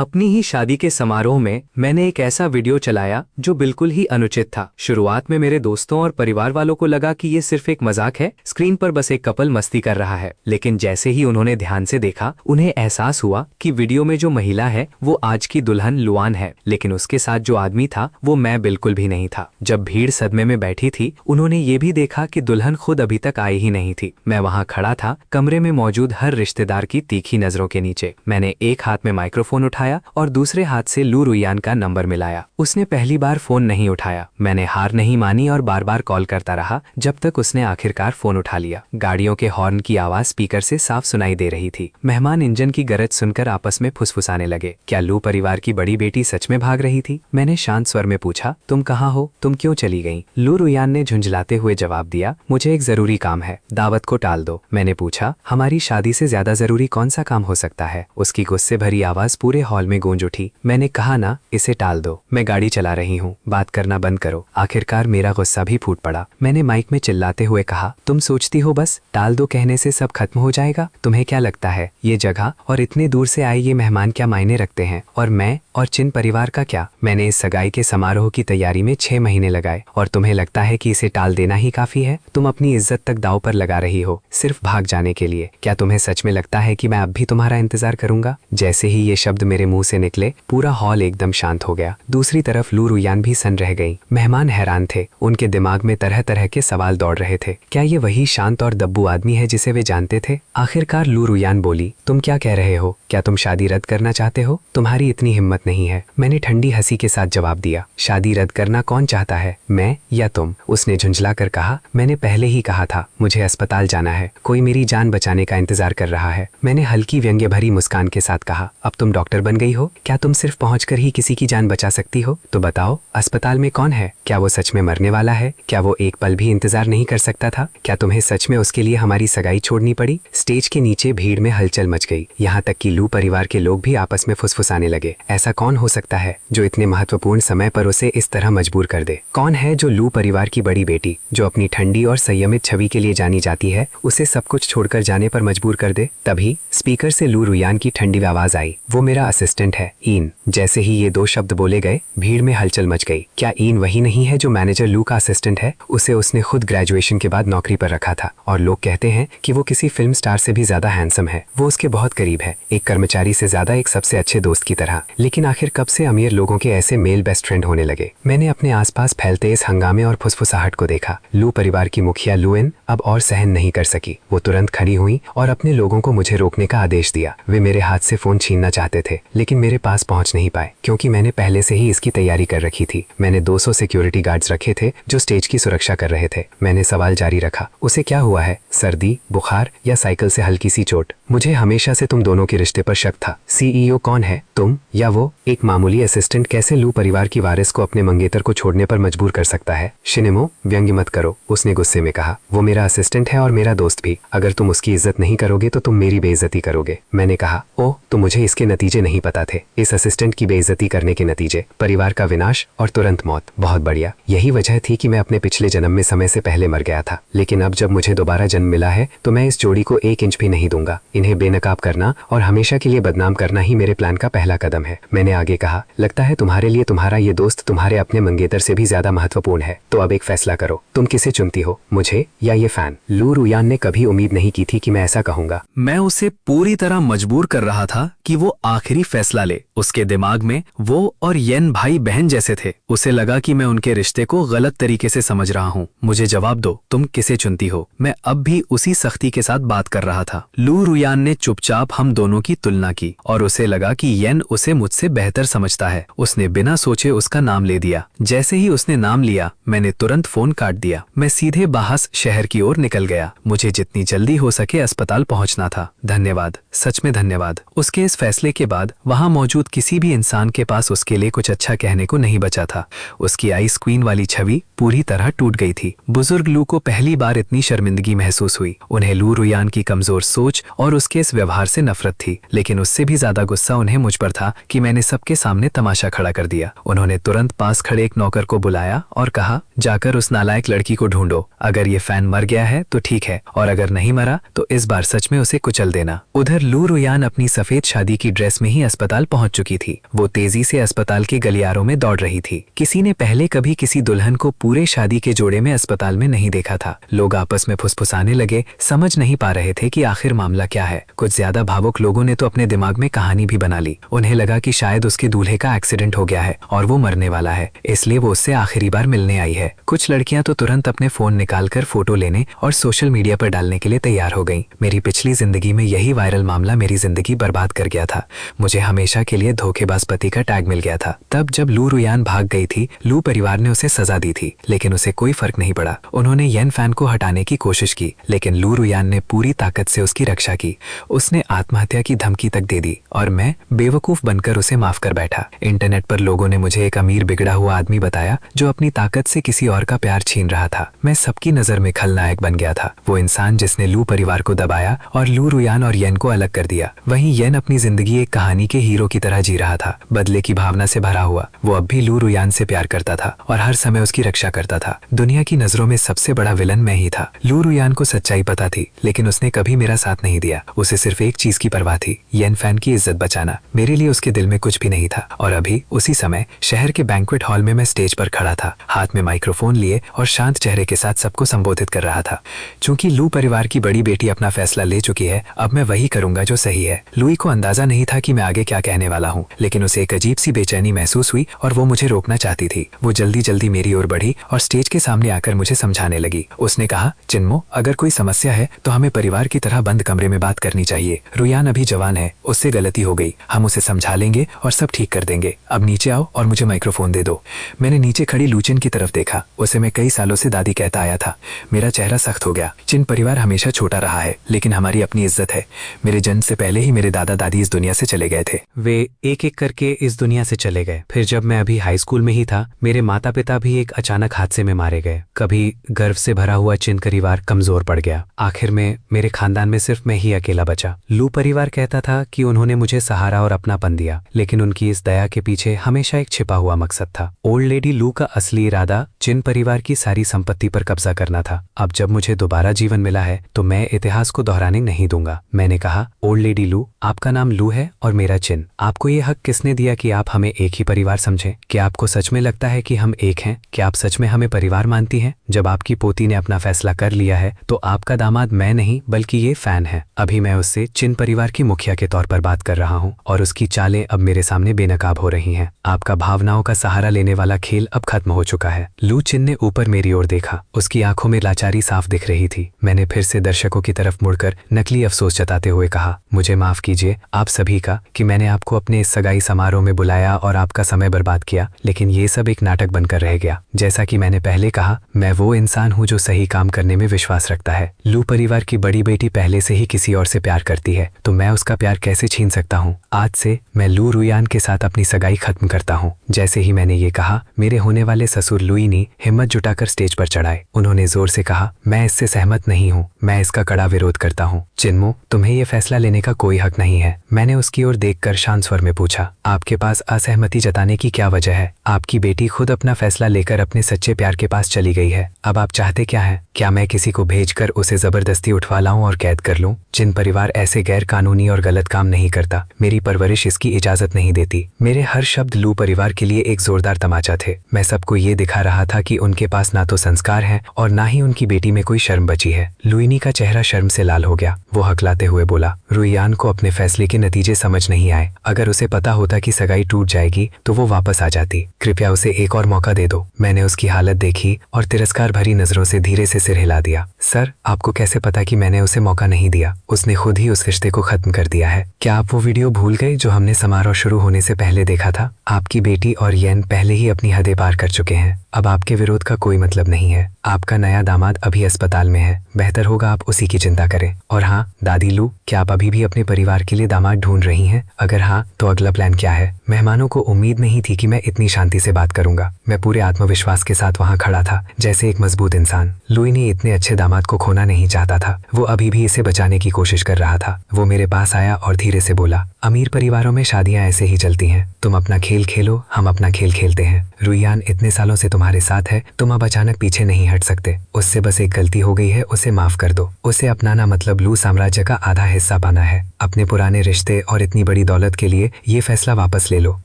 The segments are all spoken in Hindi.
अपनी ही शादी के समारोह में मैंने एक ऐसा वीडियो चलाया जो बिल्कुल ही अनुचित था। शुरुआत में मेरे दोस्तों और परिवार वालों को लगा कि ये सिर्फ एक मजाक है, स्क्रीन पर बस एक कपल मस्ती कर रहा है। लेकिन जैसे ही उन्होंने ध्यान से देखा, उन्हें एहसास हुआ कि वीडियो में जो महिला है वो आज की दुल्हन लुआन है, लेकिन उसके साथ जो आदमी था वो मैं बिल्कुल भी नहीं था। जब भीड़ सदमे में बैठी थी, उन्होंने ये भी देखा कि दुल्हन खुद अभी तक आई ही नहीं थी। मैं वहां खड़ा था, कमरे में मौजूद हर रिश्तेदार की तीखी नजरों के नीचे। मैंने एक हाथ में माइक्रोफोन उठाया और दूसरे हाथ से लू रुयान का नंबर मिलाया। उसने पहली बार फोन नहीं उठाया। मैंने हार नहीं मानी और बार बार कॉल करता रहा जब तक उसने आखिरकार फोन उठा लिया। गाड़ियों के हॉर्न की आवाज स्पीकर से साफ सुनाई दे रही थी। मेहमान इंजन की गरज सुनकर आपस में फुसफुसाने लगे। क्या लू परिवार की बड़ी बेटी सच में भाग रही थी? मैंने शांत स्वर में पूछा, तुम कहाँ हो? तुम क्यों चली गई? लू रुयान ने झुंझलाते हुए जवाब दिया, मुझे एक जरूरी काम है, दावत को टाल दो। मैंने पूछा, हमारी शादी से ज्यादा जरूरी कौन सा काम हो सकता है? उसकी गुस्से भरी आवाज पूरे हॉल में गूंज उठी। मैंने कहा ना, इसे टाल दो, मैं गाड़ी चला रही हूँ, बात करना बंद करो। आखिरकार मेरा गुस्सा भी फूट पड़ा। मैंने माइक में चिल्लाते हुए कहा, तुम सोचती हो बस टाल दो कहने से सब खत्म हो जाएगा? तुम्हें क्या लगता है ये जगह और इतने दूर से आए ये मेहमान क्या मायने रखते हैं? और मैं और चिन परिवार का क्या? मैंने इस सगाई के समारोह की तैयारी में 6 महीने लगाए और तुम्हें लगता है कि इसे टाल देना ही काफी है? तुम अपनी इज्जत तक दांव पर लगा रही हो सिर्फ भाग जाने के लिए। क्या तुम्हें सच में लगता है कि मैं अब भी तुम्हारा इंतजार करूंगा? जैसे ही ये शब्द मेरे मुंह से निकले, पूरा हॉल एकदम शांत हो गया। दूसरी तरफ लू रुयान भी सन रह गई। मेहमान हैरान थे, उनके दिमाग में तरह तरह के सवाल दौड़ रहे थे। क्या ये वही शांत और दब्बू आदमी है जिसे वे जानते थे? आखिरकार लू रुयान बोली, तुम क्या कह रहे हो? क्या तुम शादी रद्द करना चाहते हो? तुम्हारी इतनी हिम्मत नहीं है। मैंने ठंडी हंसी के साथ जवाब दिया, शादी रद्द करना कौन चाहता है, मैं या तुम? उसने झुंझला कर कहा, मैंने पहले ही कहा था, मुझे अस्पताल जाना है, कोई मेरी जान बचाने का इंतजार कर रहा है। मैंने हल्की व्यंग्य भरी मुस्कान के साथ कहा, अब तुम डॉक्टर बन गई हो? क्या तुम सिर्फ पहुंचकर ही किसी की जान बचा सकती हो? तो बताओ, अस्पताल में कौन है? क्या वो सच में मरने वाला है? क्या वो एक पल भी इंतजार नहीं कर सकता था? क्या तुम्हें सच में उसके लिए हमारी सगाई छोड़नी पड़ी? स्टेज के नीचे भीड़ में हलचल मच गई, यहाँ तक कि लू परिवार के लोग भी आपस में फुसफुसाने लगे। ऐसा कौन हो सकता है जो इतने महत्वपूर्ण समय पर उसे इस तरह मजबूर कर दे? कौन है जो लू परिवार की बड़ी बेटी, जो अपनी ठंडी और संयमित छवि के लिए जानी जाती है, उसे सब कुछ छोड़कर जाने पर मजबूर कर दे? तभी स्पीकर से लू रुयान की ठंडी आवाज आई, वो मेरा असिस्टेंट है, ईन। जैसे ही ये 2 शब्द बोले गए, भीड़ में हलचल मच गई। क्या ईन वही नहीं है जो मैनेजर लू का असिस्टेंट है? उसे उसने खुद ग्रेजुएशन के बाद नौकरी पर रखा था और लोग कहते हैं कि वो किसी फिल्म स्टार से भी ज्यादा हैंडसम है। वो उसके बहुत करीब है, एक कर्मचारी से ज्यादा एक सबसे अच्छे दोस्त की तरह। लेकिन आखिर कब से अमीर लोगों के ऐसे मेल बेस्ट फ्रेंड होने लगे? मैंने अपने आसपास फैलते इस हंगामे और फुसफुसाहट को देखा। लू परिवार की मुखिया लुएन अब और सहन नहीं कर सकी। वो तुरंत खड़ी हुई और अपने लोगों को मुझे रोकने का आदेश दिया। वे मेरे हाथ से फोन छीनना चाहते थे, लेकिन मेरे पास पहुंच नहीं पाए क्योंकि मैंने पहले से ही इसकी तैयारी कर रखी थी। मैंने 200 सिक्योरिटी गार्ड्स रखे थे जो स्टेज की सुरक्षा कर रहे थे। मैंने सवाल जारी रखा, उसे क्या हुआ है? सर्दी, बुखार या साइकिल से हल्की सी चोट? मुझे हमेशा से तुम दोनों के रिश्ते पर शक था। सीईओ कौन है, तुम या वो? एक मामूली असिस्टेंट कैसे लू परिवार की वारिस को अपने मंगेतर को छोड़ने पर मजबूर कर सकता है? शिनेमो, व्यंग्य मत करो, उसने गुस्से में कहा। वो मेरा असिस्टेंट है और मेरा दोस्त भी। अगर तुम उसकी इज्जत नहीं करोगे तो तुम मेरी बेइज्जती करोगे। मैंने कहा, ओह, तो मुझे इसके नतीजे नहीं पता थे। इस असिस्टेंट की बेइज्जती करने के नतीजे परिवार का विनाश और तुरंत मौत। बहुत बढ़िया, यही वजह थी कि मैं अपने पिछले जन्म में समय से पहले मर गया था। लेकिन अब जब मुझे दोबारा जन्म मिला है तो मैं इस जोड़ी को 1 इंच भी नहीं दूंगा। इन्हें बेनकाब करना और हमेशा के लिए बदनाम करना ही मेरे प्लान का पहला कदम है। मैंने आगे कहा, लगता है तुम्हारे लिए तुम्हारा ये दोस्त तुम्हारे अपने मंगेतर से भी ज्यादा महत्वपूर्ण है। तो अब एक फैसला करो, तुम किसे चुनती हो, मुझे या ये फैन? लू रुयान ने कभी उम्मीद नहीं की थी कि मैं ऐसा कहूंगा। मैं उसे पूरी तरह मजबूर कर रहा था कि वो आखिरी फैसला ले। उसके दिमाग में वो और येन भाई बहन जैसे थे। उसे लगा कि मैं उनके रिश्ते को गलत तरीके से समझ रहा हूँ। मुझे जवाब दो, तुम किसे चुनती हो? मैं अब भी उसी सख्ती के साथ बात कर रहा था। लू रुयान ने चुपचाप हम दोनों की तुलना की और उसे लगा कि येन उसे मुझसे बेहतर समझता है। उसने बिना सोचे उसका नाम ले दिया। जैसे ही उसने नाम लिया, मैंने तुरंत फोन काट दिया। मैं सीधे बाहस शहर की ओर निकल गया। मुझे जितनी जल्दी हो सके अस्पताल पहुंचना था। धन्यवाद, सच में धन्यवाद। उसके इस फैसले के बाद वहां मौजूद किसी भी इंसान के पास उसके लिए कुछ अच्छा कहने को नहीं बचा था। उसकी आइस क्वीन वाली छवि पूरी तरह टूट गई थी। बुजुर्ग लू को पहली बार इतनी शर्मिंदगी महसूस हुई। उन्हें लू रुयान की कमजोर सोच और उसके इस व्यवहार से नफरत थी, लेकिन उससे भी ज्यादा गुस्सा उन्हें मुझ पर था कि मैंने सबके सामने तमाशा खड़ा कर दिया। उन्होंने तुरंत पास खड़े एक नौकर को बुलाया और कहा, जाकर उस नालायक लड़की को ढूंढो। अगर ये फैन मर गया है तो ठीक है, और अगर नहीं मरा तो इस बार सच में उसे कुचल देना। उधर लू रुयान अपनी सफेद शादी की ड्रेस में ही अस्पताल पहुंच चुकी थी। वो तेजी से अस्पताल के गलियारों में दौड़ रही थी। किसी ने पहले कभी किसी दुल्हन को पूरे शादी के जोड़े में अस्पताल में नहीं देखा था। लोग आपस में फुसफुसाने लगे, समझ नहीं पा रहे थे कि आखिर मामला क्या है। कुछ ज्यादा भावुक लोगों ने तो अपने दिमाग में कहानी भी बना ली। उन्हें लगा कि शायद उसके दूल्हे का एक्सीडेंट हो गया है और वो मरने वाला है, इसलिए वो उससे आखिरी बार मिलने आई है। कुछ लड़कियां तो तुरंत अपने फोन निकालकर फोटो लेने और सोशल मीडिया पर डालने के लिए तैयार हो गईं। मेरी पिछली जिंदगी में यही वायरल मामला मेरी जिंदगी बर्बाद कर गया था। मुझे हमेशा के लिए धोखेबाज पति का टैग मिल गया था। तब जब लू रुयान भाग गई थी, लू परिवार ने उसे सजा दी थी, लेकिन उसे कोई फर्क नहीं पड़ा। उन्होंने येन फैन को हटाने की कोशिश की, लेकिन लू रुयान ने पूरी ताकत से उसकी रक्षा की। उसने आत्महत्या की धमकी तक दे दी और मैं बेवकूफ बनकर उसे माफ कर बैठा। इंटरनेट पर लोगों ने मुझे एक अमीर बिगड़ा हुआ आदमी बताया जो अपनी ताकत से किसी और का प्यार छीन रहा था। मैं सबकी नजर में खलनायक बन गया था, वो इंसान जिसने लू परिवार को दबाया और लू रुयान और येन को अलग कर दिया। वहीं येन अपनी जिंदगी एक कहानी के हीरो की तरह जी रहा था, बदले की भावना से भरा हुआ। वो अब भी लू रुयान से प्यार करता था और हर समय उसकी रक्षा करता था। दुनिया की नजरों में सबसे बड़ा विलन मैं ही था। लू रुयान को सच्चाई पता थी, लेकिन उसने कभी मेरा साथ नहीं दिया। उसे सिर्फ एक चीज की परवाह थी, येन फैन की इज्जत बचाना। मेरे लिए उसके दिल में कुछ भी नहीं था। और अभी उसी समय शहर के बैंक्वेट हॉल में मैं स्टेज पर खड़ा था, हाथ में माइक्रोफोन लिए और शांत चेहरे के साथ सबको संबोधित कर रहा था। चूंकि लू परिवार की बड़ी बेटी अपना फैसला ले चुकी है, अब मैं वही करूंगा जो सही है। लुई को अंदाजा नहीं था कि मैं आगे क्या कहने वाला हूँ, लेकिन उसे एक अजीब सी बेचैनी महसूस हुई और वो मुझे रोकना चाहती थी। वो जल्दी जल्दी मेरी ओर बढ़ी और स्टेज के सामने आकर मुझे समझाने लगी। उसने कहा, चिन्मो, अगर कोई समस्या है तो हमें परिवार की तरह बंद कमरे में बात करनी चाहिए। रुयान अभी जवान है, उससे गलती हो गई, हम उसे समझा लेंगे और सब ठीक कर देंगे। अब नीचे आओ और मुझे माइक्रोफोन दे दो। मैंने नीचे खड़ी लूचिन की तरफ देखा। उसे मैं कई सालों से दादी कहता आया था। मेरा चेहरा सख्त हो गया। चिन परिवार हमेशा छोटा रहा है, लेकिन हमारी अपनी इज्जत है। मेरे जन्म से पहले ही मेरे दादा दादी इस दुनिया से चले गए थे। वे एक एक करके इस दुनिया से चले गए। फिर जब मैं अभी हाई स्कूल में ही था, मेरे माता पिता भी एक अचानक हादसे में मारे गए। कभी गर्व से भरा हुआ चिन परिवार कमजोर पड़ गया। आखिर में मेरे खानदान में सिर्फ मैं ही अकेला बचा। लू परिवार कहता था कि उन्होंने मुझे सहारा और अपनापन दिया, लेकिन उनकी इस दया के पीछे हमेशा एक छिपा हुआ मकसद था। ओल्ड लेडी लू का असली इरादा चिन परिवार की सारी संपत्ति पर कब्जा करना था। अब जब मुझे दोबारा जीवन मिला है तो मैं इतिहास को दोहराने नहीं दूंगा। मैंने कहा, ओल्ड लेडी लू, आपका नाम लू है और मेरा चिन। आपको ये हक किसने दिया कि आप हमें एक ही परिवार समझें? क्या आपको सच में लगता है कि हम एक हैं? क्या आप सच में हमें परिवार मानती हैं? जब आपकी पोती ने अपना फैसला कर लिया है तो आपका दामाद मैं नहीं बल्कि ये फैन है। अभी मैं उससे चिन परिवार की मुखिया के तौर पर बात कर रहा हूँ और उसकी चालें अब मेरे सामने बेनकाब हो रही हैं। आपका भावनाओं का सहारा लेने वाला खेल अब खत्म हो चुका है। लू चिन ने ऊपर मेरी ओर देखा। उसकी आंखों में लाचारी साफ दिख रही थी। मैंने फिर से दर्शकों की तरफ मुड़कर नकली अफसोस जताते हुए कहा, मुझे माफ कीजिए आप सभी का कि मैंने आपको अपने इस सगाई समारोह में बुलाया और आपका समय बर्बाद किया, लेकिन ये सब एक नाटक बनकर रह गया। जैसा कि मैंने पहले कहा, मैं वो इंसान हूँ जो सही काम करने में विश्वास रखता है। लू परिवार की बड़ी बेटी पहले से ही किसी और से प्यार करती है, तो मैं उसका प्यार कैसे छीन सकता हूँ? आज से मैं लू रुयान के साथ अपनी सगाई खत्म करता हूँ। जैसे ही मैंने ये कहा, मेरे होने वाले ससुर लुईनी हिम्मत जुटाकर स्टेज पर चढ़ाए। उन्होंने जोर से कहा, मैं इससे सहमत नहीं हूँ, मैं इसका कड़ा विरोध करता हूँ। चिन्मो, तुम्हें यह फैसला लेने का कोई हक नहीं है। मैंने उसकी ओर देखकर शांत स्वर में पूछा, आपके पास असहमति जताने की क्या वजह है? आपकी बेटी खुद अपना फैसला लेकर अपने सच्चे प्यार के पास चली गई है। अब आप चाहते क्या हैं? क्या मैं किसी को भेजकर उसे जबरदस्ती उठवा लाऊं और कैद कर लूं? चिन परिवार ऐसे गैर कानूनी और गलत काम नहीं करता। मेरी परवरिश इसकी इजाजत नहीं देती। मेरे हर शब्द लू परिवार के लिए एक जोरदार तमाचा थे। मैं सबको ये दिखा रहा था कि उनके पास ना तो संस्कार है और ना ही उनकी बेटी में कोई शर्म बची है। लुईनी का चेहरा शर्म से लाल हो गया। वो हकलाते हुए बोला, रुयान को अपने फैसले के नतीजे समझ नहीं आए। अगर उसे पता होता कि सगाई टूट जाएगी तो वो वापस आ जाती। कृपया उसे एक और मौका दे दो। मैंने उसकी हालत देखी और तिरस्कार भरी नजरों से धीरे से सिर हिला दिया। सर, आपको कैसे पता कि मैंने उसे मौका नहीं दिया? उसने खुद ही उस रिश्ते को खत्म कर दिया है। क्या आप वो वीडियो भूल गए जो हमने समारोह शुरू होने से पहले देखा था? आपकी बेटी और येन पहले ही अपनी हदें पार कर चुके हैं। अब आपके विरोध का कोई मतलब नहीं है। आपका नया दामाद अभी अस्पताल में है। बेहतर होगा आप उसी की चिंता करें। और हाँ, दादी लू, क्या आप अभी भी अपने परिवार के लिए दामाद ढूंढ रही हैं? अगर हाँ, तो अगला प्लान क्या है? मेहमानों को उम्मीद नहीं थी कि मैं इतनी शांति से बात करूंगा। मैं पूरे आत्मविश्वास के साथ वहां खड़ा था, जैसे एक मजबूत इंसान। लुईनी इतने अच्छे दामाद को खोना नहीं चाहता था। वो अभी भी इसे बचाने की कोशिश कर रहा था। वो मेरे पास आया और धीरे से बोला, अमीर परिवारों में शादियां ऐसे ही चलती हैं। तुम अपना खेल खेलो, हम अपना खेल खेलते हैं। रुईयान इतने सालों से तुम्हारे साथ है, तुम अब अचानक पीछे नहीं हट सकते। उससे बस एक गलती हो गई है, उसे माफ कर दो। उसे अपनाना मतलब लू साम्राज्य का आधा हिस्सा पाना है। अपने पुराने रिश्ते और इतनी बड़ी दौलत के लिए ये फैसला वापस ले लो।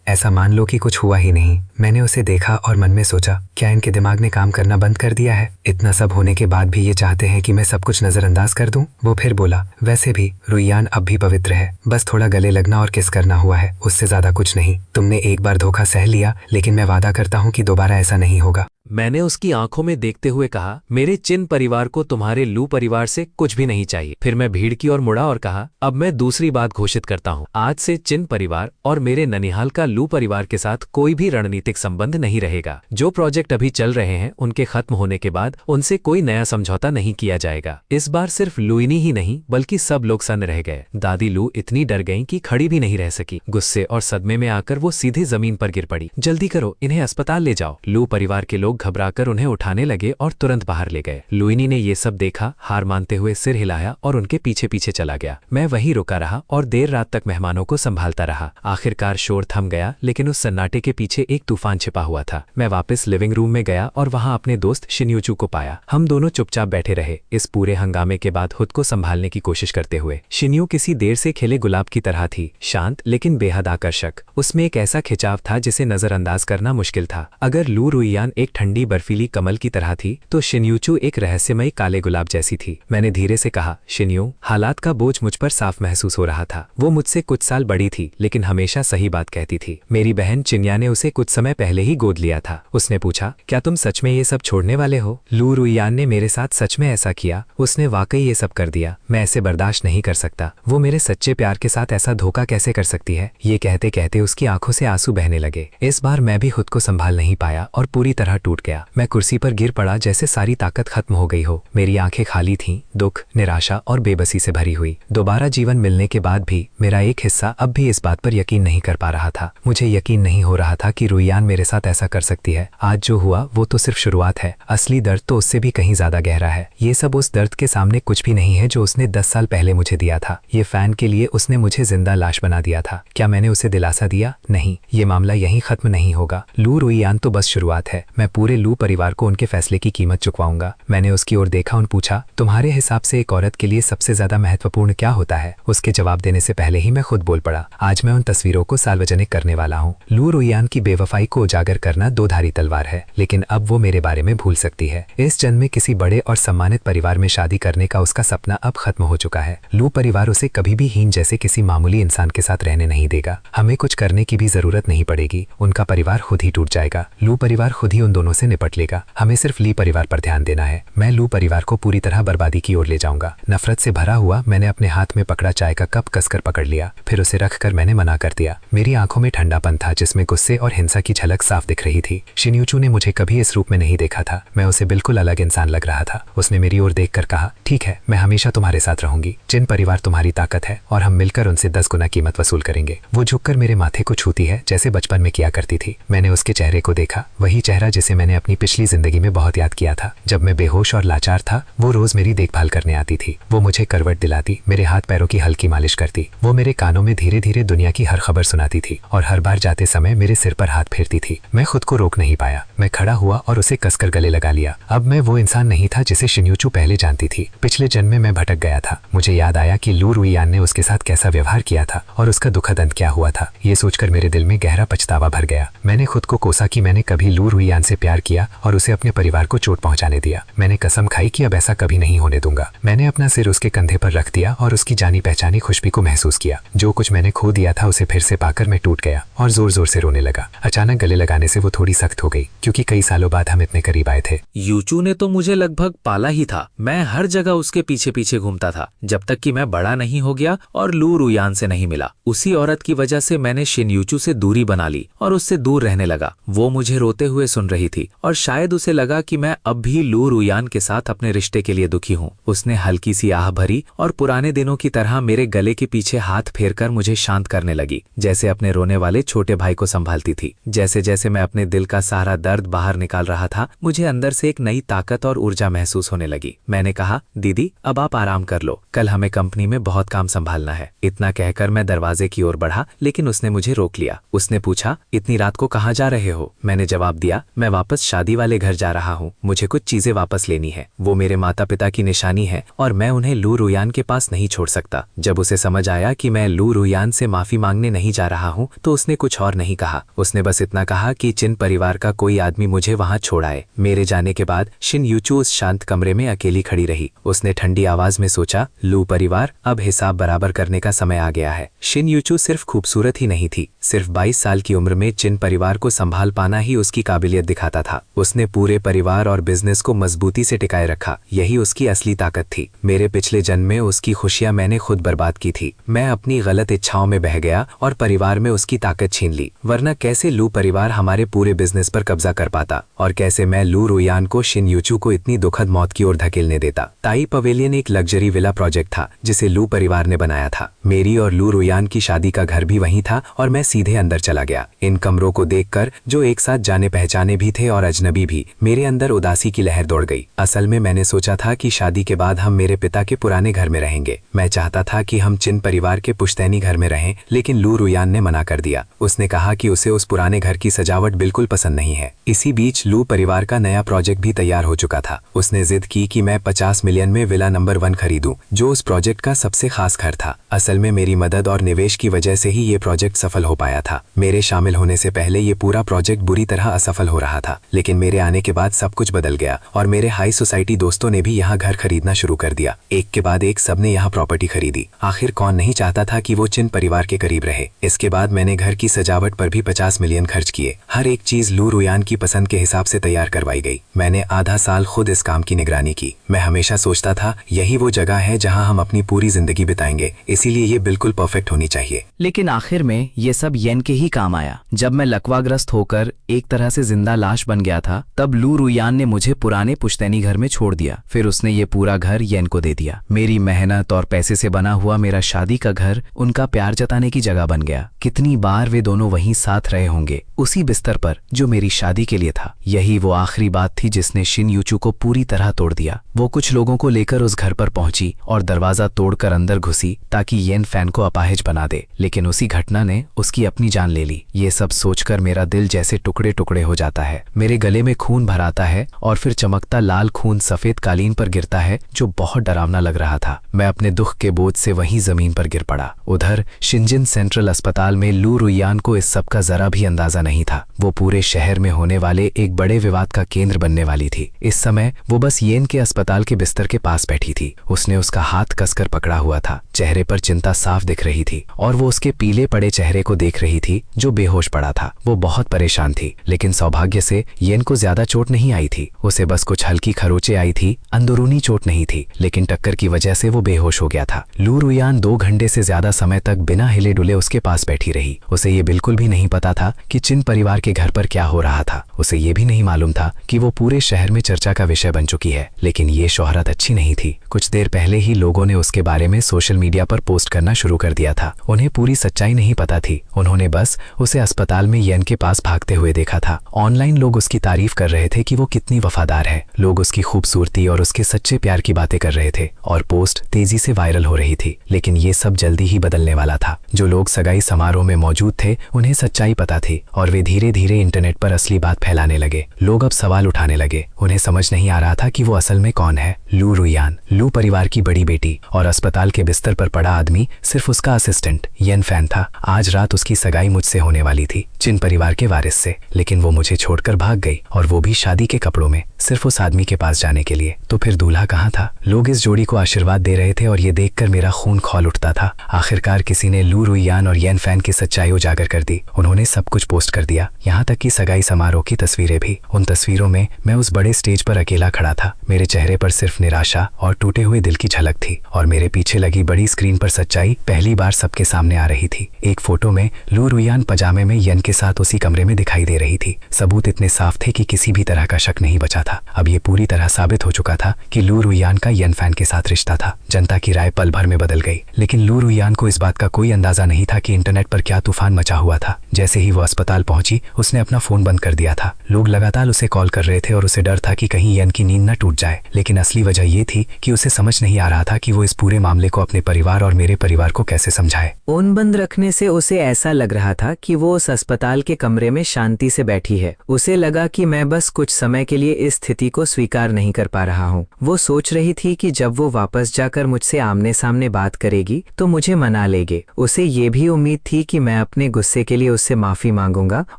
ऐसा मान लो कि कुछ हुआ ही नहीं। मैंने उसे देखा और मन में सोचा, क्या इनके दिमाग ने काम करना बंद कर दिया है? इतना सब होने के बाद भी ये चाहते हैं कि मैं सब कुछ नजरअंदाज कर दूं। वो फिर बोला, वैसे भी रुईयान अब भी पवित्र है, बस थोड़ा गले लगना और किस करना हुआ है, उससे ज्यादा कुछ नहीं। तुमने एक बार धोखा सह लिया, लेकिन मैं वादा करता हूँ कि दोबारा ऐसा नहीं होगा। मैंने उसकी आंखों में देखते हुए कहा, मेरे चिन परिवार को तुम्हारे लू परिवार से कुछ भी नहीं चाहिए। फिर मैं भीड़ की ओर मुड़ा और कहा, अब मैं दूसरी बात घोषित करता हूँ, आज से चिन परिवार और मेरे ननिहाल का लू परिवार के साथ कोई भी रणनीतिक संबंध नहीं रहेगा। जो प्रोजेक्ट अभी चल रहे हैं उनके खत्म होने के बाद उनसे कोई नया समझौता नहीं किया जाएगा। इस बार सिर्फ लुइनी ही नहीं बल्कि सब लोग सन्न रह गए। दादी लू इतनी डर गईं कि खड़ी भी नहीं रह सकी। गुस्से और सदमे में आकर वो सीधे जमीन पर गिर पड़ी। जल्दी करो, इन्हें अस्पताल ले जाओ। लू परिवार के लोग घबराकर उन्हें उठाने लगे और तुरंत बाहर ले गए। लुइनी ने ये सब देखा, हार मानते हुए सिर हिलाया और उनके पीछे पीछे चला गया। मैं वहीं रुका रहा और देर रात तक मेहमानों को संभालता रहा। आखिरकार शोर थम गया, लेकिन उस सन्नाटे के पीछे एक तूफान छिपा हुआ था। मैं वापस लिविंग रूम में गया और वहां अपने दोस्त शिन्यूचू को पाया। हम दोनों चुपचाप बैठे रहे, इस पूरे हंगामे के बाद खुद को संभालने की कोशिश करते हुए। शिन्यू किसी देर से खिले गुलाब की तरह थी, शांत लेकिन बेहद आकर्षक। उसमें एक ऐसा खिंचाव था जिसे नजरअंदाज करना मुश्किल था। अगर लू रुईयान एक ठंडी बर्फीली कमल की तरह थी तो शिन्यूचू एक रहस्यमयी काले गुलाब जैसी थी। मैंने धीरे से कहा, शिन्यू, हालात का बोझ मुझ पर साफ महसूस हो रहा था। वो मुझसे कुछ साल बड़ी थी लेकिन हमेशा सही बात कहती थी। मेरी बहन चिन्या ने उसे कुछ समय पहले ही गोद लिया था। उसने पूछा, क्या तुम सच में ये सब छोड़ने वाले हो? लू रुईयान ने मेरे साथ सच में ऐसा किया? उसने वाकई ये सब कर दिया। मैं ऐसे बर्दाश्त नहीं कर सकता। वो मेरे सच्चे प्यार के साथ ऐसा धोखा कैसे कर सकती है? ये कहते कहते उसकी आंखों से आंसू बहने लगे। इस बार मैं भी खुद को संभाल नहीं पाया और पूरी तरह टूट गया। मैं कुर्सी पर गिर पड़ा जैसे सारी ताकत खत्म हो गई हो। मेरी आंखें खाली थीं, दुख, निराशा और बेबसी से भरी हुई। दोबारा जीवन मिलने के बाद भी मेरा एक हिस्सा अब भी इस बात पर यकीन नहीं कर पा रहा था। मुझे यकीन नहीं हो रहा था कि रुईयान मेरे साथ ऐसा कर सकती है। आज जो हुआ वो तो सिर्फ शुरुआत है। असली दर्द तो उससे भी कहीं ज्यादा गहरा है। ये सब उस दर्द के सामने कुछ भी नहीं है जो उसने 10 साल पहले मुझे दिया था। ये फैन के लिए उसने मुझे जिंदा लाश बना दिया था। क्या मैंने उसे दिलासा दिया? नहीं, ये मामला यहीं खत्म नहीं होगा। लू रुईयान तो बस शुरुआत है। मैं पूरे लू परिवार को उनके फैसले की कीमत चुकवाऊंगा। मैंने उसकी ओर देखा और पूछा, तुम्हारे हिसाब से एक औरत के लिए सबसे ज्यादा महत्वपूर्ण क्या होता है? उसके जवाब देने से पहले ही मैं खुद बोल पड़ा, आज मैं उन तस्वीरों को सार्वजनिक करने वाला हूँ। लू रुईयान की बेवफाई को उजागर करना दो धारी तलवार है, लेकिन अब वो मेरे बारे में भूल सकती है। इस जन्म में किसी बड़े और सम्मानित परिवार में शादी करने का उसका सपना अब खत्म हो चुका है। लू परिवार उसे कभी भी हीन जैसे किसी मामूली इंसान के साथ रहने नहीं देगा। हमें कुछ करने की भी जरूरत नहीं पड़ेगी। उनका परिवार खुद ही टूट जाएगा। लू परिवार खुद ही उन दोनों से निपट लेगा। हमें सिर्फ ली परिवार पर ध्यान देना है। मैं लू परिवार को पूरी तरह बर्बादी की ओर ले जाऊंगा। नफरत से भरा हुआ मैंने अपने हाथ में पकड़ा चाय का कप कसकर पकड़ लिया, फिर उसे रखकर मैंने मना कर दिया। मेरी आंखों में ठंडापन था जिसमें गुस्से और हिंसा की झलक साफ दिख रही थी। शिन्यूचू ने मुझे कभी इस रूप में नहीं देखा था। मैं उसे बिल्कुल अलग इंसान लग रहा था। उसने मेरी ओर देखकर कहा, ठीक है, मैं हमेशा तुम्हारे साथ रहूंगी। जिन परिवार तुम्हारी ताकत है और हम मिलकर उनसे 10 गुना कीमत वसूल करेंगे। वो झुककर मेरे माथे को छूती है जैसे बचपन में किया करती थी। मैंने उसके चेहरे को देखा, वही चेहरा जिसे मैंने अपनी पिछली जिंदगी में बहुत याद किया था। जब मैं बेहोश और लाचार था, वो रोज मेरी देखभाल करने आती थी। वो मुझे करवट दिलाती, मेरे हाथ पैरों की हल्की मालिश करती। वो मेरे कानों में धीरे धीरे दुनिया की हर खबर सुनाती थी और हर बार जाते समय मेरे सिर पर हाथ फेरती थी। मैं खुद को रोक नहीं पाया। मैं खड़ा हुआ और उसे कसकर गले लगा लिया। अब मैं वो इंसान नहीं था जिसे शिन्यूचू पहले जानती थी। पिछले जन्म में मैं भटक गया था। मुझे याद आया कि लू रुईयान ने उसके साथ कैसा व्यवहार किया था और उसका दुखद अंत क्या हुआ था। ये सोचकर मेरे दिल में गहरा पछतावा भर गया। मैंने खुद को कोसा कि मैंने कभी लू रुईयान से प्यार किया और उसे अपने परिवार को चोट पहुंचाने दिया। मैंने कसम खाई कि अब ऐसा कभी नहीं होने दूंगा। मैंने अपना सिर उसके कंधे पर रख दिया और उसकी जानी पहचानी खुशबू को महसूस किया। जो कुछ मैंने खो दिया था उसे फिर से पाकर मैं टूट गया और जोर जोर से रोने लगा। अचानक गले लगाने से वो थोड़ी सख्त हो गई, क्योंकि कई सालों बाद हम इतने करीब आए थे। यूचू ने तो मुझे लगभग पाला ही था। मैं हर जगह उसके पीछे पीछे घूमता था जब तक कि मैं बड़ा नहीं हो गया और लू रुईयान से नहीं मिला। उसी औरत की वजह से मैंने शिन्यूचू से दूरी बना ली और उससे दूर रहने लगा। वो मुझे रोते हुए सुन रही थी और शायद उसे लगा कि मैं अब भी लू रुयान के साथ अपने रिश्ते के लिए दुखी हूँ। उसने हल्की सी आह भरी और पुराने दिनों की तरह मेरे गले के पीछे हाथ फेरकर मुझे शांत करने लगी, जैसे अपने रोने वाले छोटे भाई को संभालती थी। जैसे जैसे मैं अपने दिल का सारा दर्द बाहर निकाल रहा था, मुझे अंदर से एक नई ताकत और ऊर्जा महसूस होने लगी। मैंने कहा, दीदी अब आप आराम कर लो, कल हमें कंपनी में बहुत काम संभालना है। इतना कहकर मैं दरवाजे की ओर बढ़ा, लेकिन उसने मुझे रोक लिया। उसने पूछा, इतनी रात को कहाँ जा रहे हो? मैंने जवाब दिया, मैं वापस शादी वाले घर जा रहा हूँ, मुझे कुछ चीजें वापस लेनी है। वो मेरे माता पिता की निशानी है और मैं उन्हें लू रुयान के पास नहीं छोड़ सकता। जब उसे समझ आया कि मैं लू रुयान से माफी मांगने नहीं जा रहा हूँ तो उसने कुछ और नहीं कहा। उसने बस इतना कहा कि चिन परिवार का कोई आदमी मुझे वहां छोड़ आए। मेरे जाने के बाद शिन यूचू उस शांत कमरे में अकेली खड़ी रही। उसने ठंडी आवाज में सोचा, लू परिवार, अब हिसाब बराबर करने का समय आ गया है। शिन यूचू सिर्फ खूबसूरत ही नहीं थी, सिर्फ 22 साल की उम्र में चिन परिवार को संभाल पाना ही उसकी काबिलियत दिखाता था। उसने पूरे परिवार और बिजनेस को मजबूती से टिकाए रखा, यही उसकी असली ताकत थी। मेरे पिछले जन्म में उसकी खुशियां मैंने खुद बर्बाद की थी। मैं अपनी गलत इच्छाओं में बह गया और परिवार में उसकी ताकत छीन ली, वरना कैसे लू परिवार हमारे पूरे बिजनेस पर कब्जा कर पाता और कैसे मैं लू रुयान को शिन यूचू को इतनी दुखद मौत की ओर धकेलने देता। ताई पवेलियन एक लग्जरी विला प्रोजेक्ट था जिसे लू परिवार ने बनाया था। मेरी और लू रुयान की शादी का घर भी वहीं था और मैं सीधे अंदर चला गया। इन कमरों को देखकर, जो एक साथ जाने पहचाने भी थे और अजनबी भी, मेरे अंदर उदासी की लहर दौड़ गई। असल में मैंने सोचा था कि शादी के बाद हम मेरे पिता के पुराने घर में रहेंगे। मैं चाहता था कि हम चिन परिवार के पुश्तैनी घर में रहें, लेकिन लू रुयान ने मना कर दिया। उसने कहा कि उसे उस पुराने घर की सजावट बिल्कुल पसंद नहीं है। इसी बीच लू परिवार का नया प्रोजेक्ट भी तैयार हो चुका था। उसने जिद की कि मैं 50 मिलियन में विला नंबर 1 खरीदूं, जो उस प्रोजेक्ट का सबसे खास घर था। असल में मेरी मदद और निवेश की वजह से ही ये प्रोजेक्ट सफल हो पाया था। मेरे शामिल होने से पहले ये पूरा प्रोजेक्ट बुरी तरह असफल हो रहा था, लेकिन मेरे आने के बाद सब कुछ बदल गया और मेरे हाई सोसाइटी दोस्तों ने भी यहाँ घर खरीदना शुरू कर दिया। एक के बाद एक सबने यहाँ प्रॉपर्टी खरीदी। आखिर कौन नहीं चाहता था कि वो चिन परिवार के करीब रहे। इसके बाद मैंने घर की सजावट पर भी 50 मिलियन खर्च किए। हर एक चीज लू रुयान की पसंद के हिसाब से तैयार करवाई गई। मैंने आधा साल खुद इस काम की निगरानी की। मैं हमेशा सोचता था यही वो जगह है जहां हम अपनी पूरी जिंदगी बिताएंगे, इसीलिए ये बिल्कुल परफेक्ट होनी चाहिए। लेकिन आखिर में ये सब येन के ही काम आया। जब मैं लकवाग्रस्त होकर एक तरह से जिंदा लाश बन गया था, तब लू रुयान ने मुझे पुराने पुश्तैनी घर में छोड़ दिया। फिर उसने ये पूरा घर येन को दे दिया। मेरी मेहनत और पैसे से बना हुआ मेरा शादी का घर उनका प्यार जताने की जगह बन गया। कितनी बार वे दोनों वहीं साथ रहे होंगे, उसी बिस्तर पर जो मेरी शादी के लिए था। यही वो आखिरी बात थी जिसने शिन यूचू को पूरी तरह तोड़ दिया। वो कुछ लोगों को लेकर उस घर पर पहुंची और दरवाजा तोड़कर अंदर घुसी ताकि येन फैन को अपाहिज बना दे, लेकिन उसी घटना ने उसकी अपनी जान ले ली। ये सब सोचकर मेरा दिल जैसे टुकड़े टुकड़े हो जाता है। मेरे गले में खून भर आता है और फिर चमकता लाल खून सफेद कालीन पर गिरता है, जो बहुत डरावना लग रहा था। मैं अपने दुख के बोझ से वहीं जमीन पर गिर पड़ा। उधर शिंजिन सेंट्रल अस्पताल में लू रुयान को इस सब का जरा भी अंदाजा नहीं था। वो पूरे शहर में होने वाले एक बड़े विवाद का केंद्र बनने वाली थी। इस समय वो बस येन के अस्पताल के बिस्तर के पास बैठी थी। उसने उसका हाथ कसकर पकड़ा हुआ था। चेहरे पर चिंता साफ दिख रही थी और वो उसके पीले पड़े चेहरे को देख रही थी जो बेहोश पड़ा था। वो बहुत परेशान थी, लेकिन सौभाग्य से येन को ज्यादा चोट नहीं आई थी। उसे बस कुछ हल्की खरोंचे आई थी, अंदरूनी चोट नहीं थी, लेकिन टक्कर की वजह से वो बेहोश हो गया था। लू रुयान 2 घंटे से ज्यादा समय तक बिना हिले डुले उसके पास बैठी रही। उसे ये बिल्कुल भी नहीं पता था कि चिन परिवार के घर पर क्या हो रहा था। उसे ये भी नहीं मालूम था कि वो पूरे शहर में चर्चा का विषय बन चुकी है। लेकिन ये शोहरत अच्छी नहीं थी। कुछ देर पहले ही लोगों ने उसके बारे में सोशल मीडिया पर पोस्ट करना शुरू कर दिया था। उन्हें पूरी सच्चाई नहीं पता थी। उन्होंने बस उसे अस्पताल में येन के पास भागते हुए देखा था। ऑनलाइन लोग उसकी तारीफ कर रहे थे कि वो कितनी वफादार है। लोग उसकी खूबसूरती और उसके सच्चे प्यार की बातें कर रहे थे और पोस्ट तेजी से वायरल हो रही थी। लेकिन ये सब जल्दी ही बदलने वाला था। जो लोग सगाई समारोह में मौजूद थे उन्हें सच्चाई पता थी और वे धीरे धीरे इंटरनेट पर असली बात फैलाने लगे। लोग अब सवाल उठाने लगे। उन्हें समझ नहीं आ रहा था कि वो असल में कौन है। लू रुयान, लू परिवार की बड़ी बेटी, और अस्पताल के बिस्तर पर पड़ा आदमी सिर्फ उसका असिस्टेंट येन फैन था। आज रात उसकी सगाई मुझसे होने वाली थी, चिन परिवार के वारिस से, लेकिन वो मुझे छोड़कर भाग गई, और वो भी शादी के कपड़ों में, सिर्फ उस आदमी के पास जाने के लिए। तो फिर दूल्हा कहाँ था? लोग इस जोड़ी को आशीर्वाद दे रहे थे और ये देखकर मेरा खून खौल उठता था। आखिरकार किसी ने लू रुयान और येन फैन की सच्चाई उजागर कर दी। उन्होंने सब कुछ पोस्ट कर दिया, यहाँ तक कि सगाई समारोह की तस्वीरें भी। उन तस्वीरों में मैं उस बड़े स्टेज पर अकेला खड़ा था। मेरे चेहरे पर सिर्फ निराशा और टूटे हुए दिल की झलक थी, और मेरे पीछे लगी बड़ी स्क्रीन पर सच्चाई पहली बार सबके सामने आ रही थी। एक फोटो में लू रुयान पजामे में येन के साथ उसी कमरे में दिखाई दे रही थी। सबूत इतने इतने साफ थे कि किसी भी तरह का शक नहीं बचा था। अब ये पूरी तरह साबित हो चुका था कि लू रुयान का यन फैन के साथ रिश्ता था। जनता की राय पल भर में बदल गई, लेकिन लू रुयान को इस बात का कोई अंदाजा नहीं था कि इंटरनेट पर क्या तूफान मचा हुआ था। जैसे ही वो अस्पताल पहुंची, उसने अपना फोन बंद कर दिया था। लोग लगातार उसे कॉल कर रहे थे और उसे डर था कि कहीं यन की नींद न टूट जाए। लेकिन असली वजह ये थी कि उसे समझ नहीं आ रहा था कि वो इस पूरे मामले को अपने परिवार और मेरे परिवार को कैसे समझाए। फोन बंद रखने से उसे ऐसा लग रहा था कि वो उस अस्पताल के कमरे में शांति से बैठी है। उसे लगा कि मैं बस कुछ समय के लिए इस स्थिति को स्वीकार नहीं कर पा रहा हूँ। वो सोच रही थी कि जब वो वापस जाकर मुझसे आमने सामने बात करेगी तो मुझे मना लेगी। उसे ये भी उम्मीद थी कि मैं अपने गुस्से के लिए उससे माफी मांगूंगा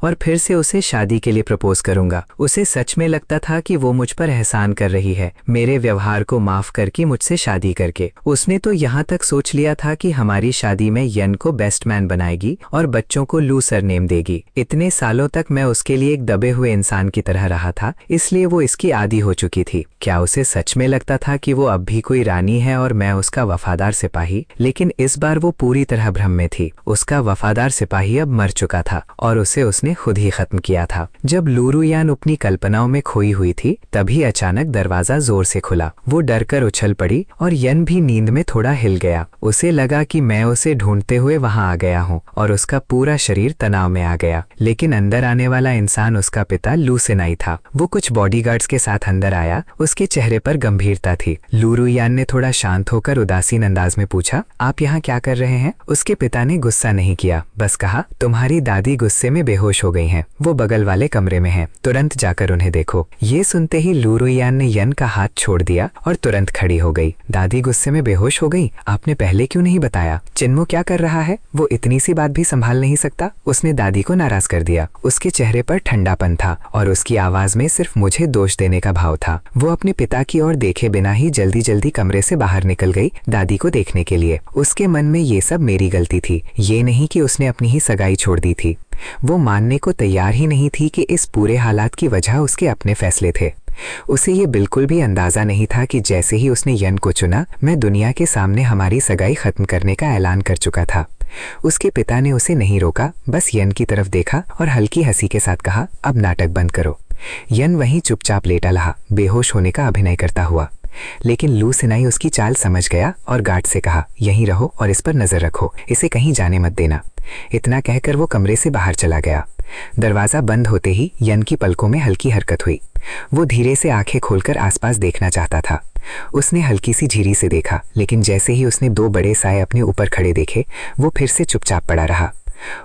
और फिर से उसे शादी के लिए प्रपोज करूंगा। उसे सच में लगता था कि वो मुझ पर एहसान कर रही है, मेरे व्यवहार को माफ करके मुझसे शादी करके। उसने तो यहाँ तक सोच लिया था कि हमारी शादी में यन को बेस्ट मैन बनाएगी और बच्चों को लू सरनेम देगी। इतने सालों तक मैं उसके लिए एक दबे हुए इंसान की तरह रहा था, इसलिए वो इसकी आदी हो चुकी थी। क्या उसे सच में लगता था कि वो अब भी कोई रानी है और मैं उसका वफादार सिपाही? लेकिन इस बार वो पूरी तरह भ्रम में थी। उसका वफादार सिपाही अब मर चुका था और उसे उसने खुद ही खत्म किया था। जब लू रुयान अपनी कल्पनाओं में खोई हुई थी, तभी अचानक दरवाजा जोर से खुला। वो डरकर उछल पड़ी और यन भी नींद में थोड़ा हिल गया। उसे लगा कि मैं उसे ढूंढते हुए वहां आ गया हूँ और उसका पूरा शरीर तनाव में आ गया। लेकिन अंदर आने वाला इंसान उसका पिता लू सेनाई था। वो कुछ बॉडीगार्ड्स के साथ अंदर आया। उसके चेहरे पर गंभीरता थी। लू रुयान ने थोड़ा शांत होकर उदासीन अंदाज में पूछा, आप यहाँ क्या कर रहे हैं? उसके पिता ने गुस्सा नहीं किया, बस कहा, तुम्हारी दादी गुस्से में बेहोश हो गई हैं। वो बगल वाले कमरे में हैं, तुरंत जाकर उन्हें देखो। ये सुनते ही लू रुयान ने यन का हाथ छोड़ दिया और तुरंत खड़ी हो गई। दादी गुस्से में बेहोश हो गई? आपने पहले क्यों नहीं बताया? चिन्मो क्या कर रहा है? वो इतनी सी बात भी संभाल नहीं सकता? उसने दादी को नाराज कर दिया। उसके चेहरे पर ठंडापन था और उसकी आवाज में सिर्फ मुझे दोष देने का भाव था। वो अपने पिता की ओर देखे बिना ही जल्दी जल्दी कमरे से बाहर निकल गई दादी को देखने के लिए। उसके मन में ये सब मेरी गलती थी, ये नहीं कि उसने अपनी ही सगाई छोड़ दी थी। वो मानने को तैयार ही नहीं थी कि इस पूरे हालात की वजह उसके अपने फैसले थे। उसे ये बिल्कुल भी अंदाजा नहीं था कि जैसे ही उसने यन को चुना, मैं दुनिया के सामने हमारी सगाई खत्म करने का ऐलान कर चुका था। उसके पिता ने उसे नहीं रोका, बस यन की तरफ देखा और हल्की हंसी के साथ कहा, अब नाटक बंद करो। यन वहीं चुपचाप लेटा रहा, बेहोश होने का अभिनय करता हुआ। लेकिन लू सेनाई उसकी चाल समझ गया और गार्ड से कहा, यहीं रहो और इस पर नजर रखो, इसे कहीं जाने मत देना। इतना कहकर वो कमरे से बाहर चला गया। दरवाजा बंद होते ही यन की पलकों में हल्की हरकत हुई। वो धीरे से आंखें खोलकर आसपास देखना चाहता था। उसने हल्की सी झिरी से देखा, लेकिन जैसे ही उसने दो बड़े साए अपने ऊपर खड़े देखे, वो फिर से चुपचाप पड़ा रहा।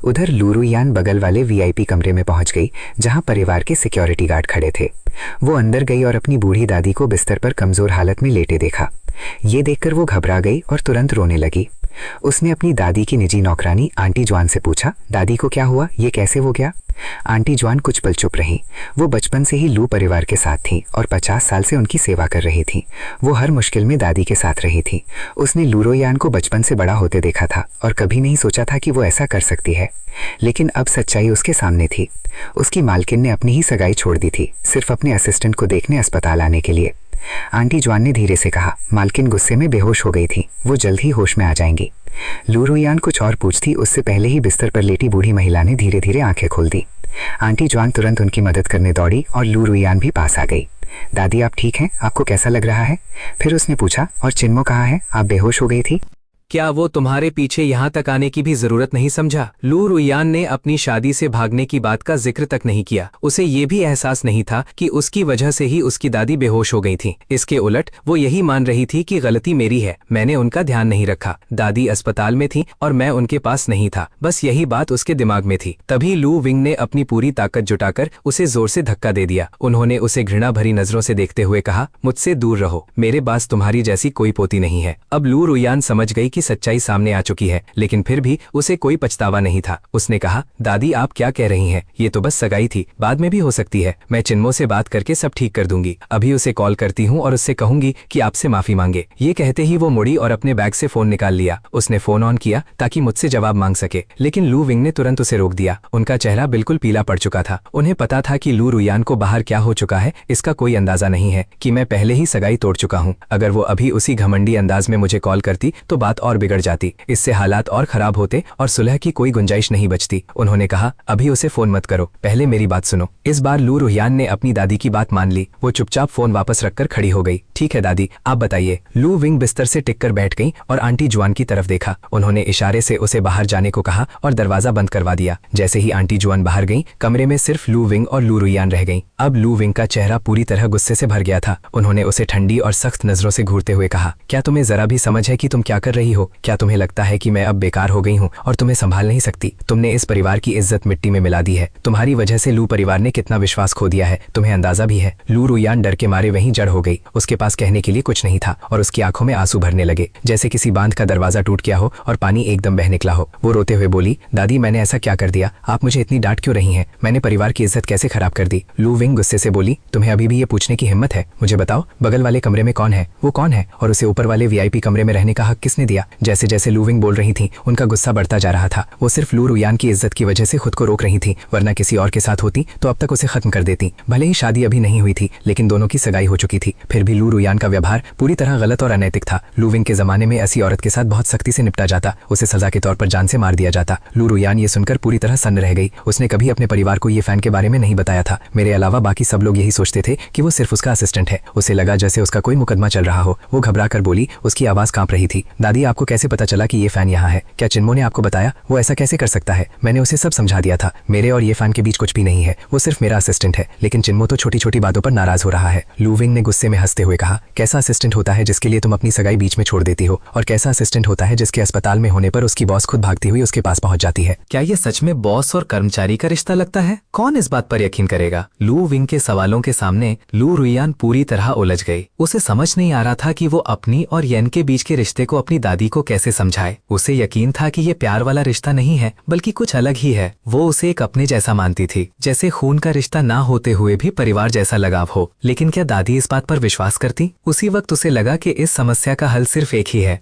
उधर लू रुयान बगल वाले वीआईपी कमरे में पहुंच गई, जहां परिवार के सिक्योरिटी गार्ड खड़े थे। वो अंदर गई और अपनी बूढ़ी दादी को बिस्तर पर कमजोर हालत में लेटे देखा। ये देखकर वो घबरा गई और तुरंत रोने लगी। उसने अपनी दादी की निजी नौकरानी आंटी जॉन से पूछा, दादी को क्या हुआ? ये कैसे हो गया? आंटी जॉन कुछ पल चुप रही। वो बचपन से ही लू परिवार के साथ थी और 50 साल से उनकी सेवा कर रही थी। वो हर मुश्किल में दादी के साथ रही थी। उसने लू रुयान को बचपन से बड़ा होते देखा था और कभी नहीं सोचा था कि वो ऐसा कर सकती है। लेकिन अब सच्चाई उसके सामने थी। उसकी मालकिन ने अपनी ही सगाई छोड़ दी थी, सिर्फ अपने असिस्टेंट को देखने अस्पताल आने के लिए। आंटी जॉन ने धीरे से कहा, मालकिन गुस्से में बेहोश हो गई थी, वो जल्द ही होश में आ जाएंगी। लू रुयान कुछ और पूछती उससे पहले ही बिस्तर पर लेटी बूढ़ी महिला ने धीरे धीरे आंखें खोल दी। आंटी जॉन तुरंत उनकी मदद करने दौड़ी और लू रुयान भी पास आ गई। दादी, आप ठीक हैं? आपको कैसा लग रहा है? फिर उसने पूछा, और चिन्मो कहाँ है? आप बेहोश हो गई थी। क्या वो तुम्हारे पीछे यहाँ तक आने की भी जरूरत नहीं समझा? लू रुयान ने अपनी शादी से भागने की बात का जिक्र तक नहीं किया। उसे ये भी एहसास नहीं था कि उसकी वजह से ही उसकी दादी बेहोश हो गई थी। इसके उलट वो यही मान रही थी कि गलती मेरी है, मैंने उनका ध्यान नहीं रखा। दादी अस्पताल में थी और मैं उनके पास नहीं था, बस यही बात उसके दिमाग में थी। तभी लू विंग ने अपनी पूरी ताकत जुटाकर उसे जोर से धक्का दे दिया। उन्होंने उसे घृणा भरी नजरों से देखते हुए कहा, मुझसे दूर रहो, मेरे पास तुम्हारी जैसी कोई पोती नहीं है। अब लू रुयान समझ गई कि सच्चाई सामने आ चुकी है, लेकिन फिर भी उसे कोई पछतावा नहीं था। उसने कहा, दादी आप क्या कह रही हैं? ये तो बस सगाई थी, बाद में भी हो सकती है। मैं चिन्मो से बात करके सब ठीक कर दूंगी। अभी उसे कॉल करती हूँ और उससे कहूंगी कि आपसे माफी मांगे। ये कहते ही वो मुड़ी और अपने बैग से फोन निकाल लिया। उसने फोन ऑन किया ताकि मुझसे जवाब मांग सके, लेकिन लू विंग ने तुरंत उसे रोक दिया। उनका चेहरा बिल्कुल पीला पड़ चुका था। उन्हें पता था कि लू रुयान को बाहर क्या हो चुका है। इसका कोई अंदाजा नहीं है कि मैं पहले ही सगाई तोड़ चुका हूँ। अगर वो अभी उसी घमंडी अंदाज में मुझे कॉल करती तो बात और बिगड़ जाती, इससे हालात और खराब होते और सुलह की कोई गुंजाइश नहीं बचती। उन्होंने कहा, अभी उसे फोन मत करो, पहले मेरी बात सुनो। इस बार लू रुहियान ने अपनी दादी की बात मान ली। वो चुपचाप फोन वापस रखकर खड़ी हो गई। ठीक है दादी, आप बताइए। लू विंग बिस्तर से टिककर बैठ गई और आंटी जुआन की तरफ देखा। उन्होंने इशारे से उसे बाहर जाने को कहा और दरवाजा बंद करवा दिया। जैसे ही आंटी जुआन बाहर गई, कमरे में सिर्फ लू विंग और लू रुहियान रह गई। अब लू विंग का चेहरा पूरी तरह गुस्से से भर गया था। उन्होंने उसे ठंडी और सख्त नजरों से घूरते हुए कहा, क्या तुम्हें जरा भी समझ है कि तुम क्या कर रही हो? क्या तुम्हें लगता है कि मैं अब बेकार हो गई हूँ और तुम्हें संभाल नहीं सकती? तुमने इस परिवार की इज्जत मिट्टी में मिला दी है। तुम्हारी वजह से लू परिवार ने कितना विश्वास खो दिया है, तुम्हें अंदाजा भी है। लू रुहियान डर के मारे वहीं जड़ हो गई। उसके पास कहने के लिए कुछ नहीं था और उसकी आंखों में आंसू भरने लगे, जैसे किसी बांध का दरवाजा टूट गया हो और पानी एकदम बह निकला हो। वो रोते हुए बोली, दादी मैंने ऐसा क्या कर दिया? आप मुझे इतनी डांट क्यों रही हैं? मैंने परिवार की इज्जत कैसे खराब कर दी? लू विंग गुस्से से बोली, तुम्हें अभी भी ये पूछने की हिम्मत है? मुझे बताओ, बगल वाले कमरे में कौन है? वो कौन है और उसे ऊपर वाले वीआईपी कमरे में रहने का हक किसने दिया? जैसे जैसे लू विंग बोल रही थी, उनका गुस्सा बढ़ता जा रहा था। वो सिर्फ लू रुहियान की इज्जत की वजह से खुद को रोक रही थी, वरना किसी और के साथ होती तो अब तक उसे खत्म कर देती। भले ही शादी अभी नहीं हुई थी, लेकिन दोनों की सगाई हो चुकी थी। फिर भी लू रुहियान का व्यवहार पूरी तरह गलत और अनैतिक था। लू विंग के जमाने में ऐसी औरत के साथ बहुत सख्ती से निपटा जाता, उसे सजा के तौर पर जान से मार दिया जाता। लू रुहियान ये सुनकर पूरी तरह सन्न रह गई। उसने कभी अपने परिवार को ये फैन के बारे में नहीं बताया था। मेरे अलावा बाकी सब लोग यही सोचते थे कि वो सिर्फ उसका असिस्टेंट है। उसे लगा जैसे उसका कोई मुकदमा चल रहा हो। वो घबरा कर बोली, उसकी आवाज कांप रही थी, दादी आपको कैसे पता चला कि ये फैन यहाँ है? क्या चिन्मो ने आपको बताया? वो ऐसा कैसे कर सकता है? मैंने उसे सब समझा दिया था। मेरे और ये फैन के बीच कुछ भी नहीं है, वो सिर्फ मेरा असिस्टेंट है। लेकिन चिन्मो तो छोटी छोटी बातों पर नाराज हो रहा है। लू विंग ने गुस्से में हंसते हुए कहा, कैसा असिस्टेंट होता है जिसके लिए तुम अपनी सगाई बीच में छोड़ देती हो? और कैसा असिस्टेंट होता है जिसके अस्पताल में होने पर उसकी बॉस खुद भागती हुई उसके पास पहुंच जाती है? क्या ये सच में बॉस और कर्मचारी का रिश्ता लगता है? कौन इस बात पर यकीन करेगा? लू विंग के सवालों के सामने लू रुहियान पूरी तरह उलझ गई। उसे समझ नहीं आ रहा था कि वो अपनी और येन के बीच के रिश्ते को अपनी दादी को कैसे समझाए। उसे यकीन था कि ये प्यार वाला रिश्ता नहीं है, बल्कि कुछ अलग ही है। वो उसे एक अपने जैसा मानती थी, जैसे खून का रिश्ता ना होते हुए भी परिवार जैसा लगाव हो। लेकिन क्या दादी इस बात पर विश्वास करती? उसी वक्त उसे लगा कि इस समस्या का हल सिर्फ एक ही है,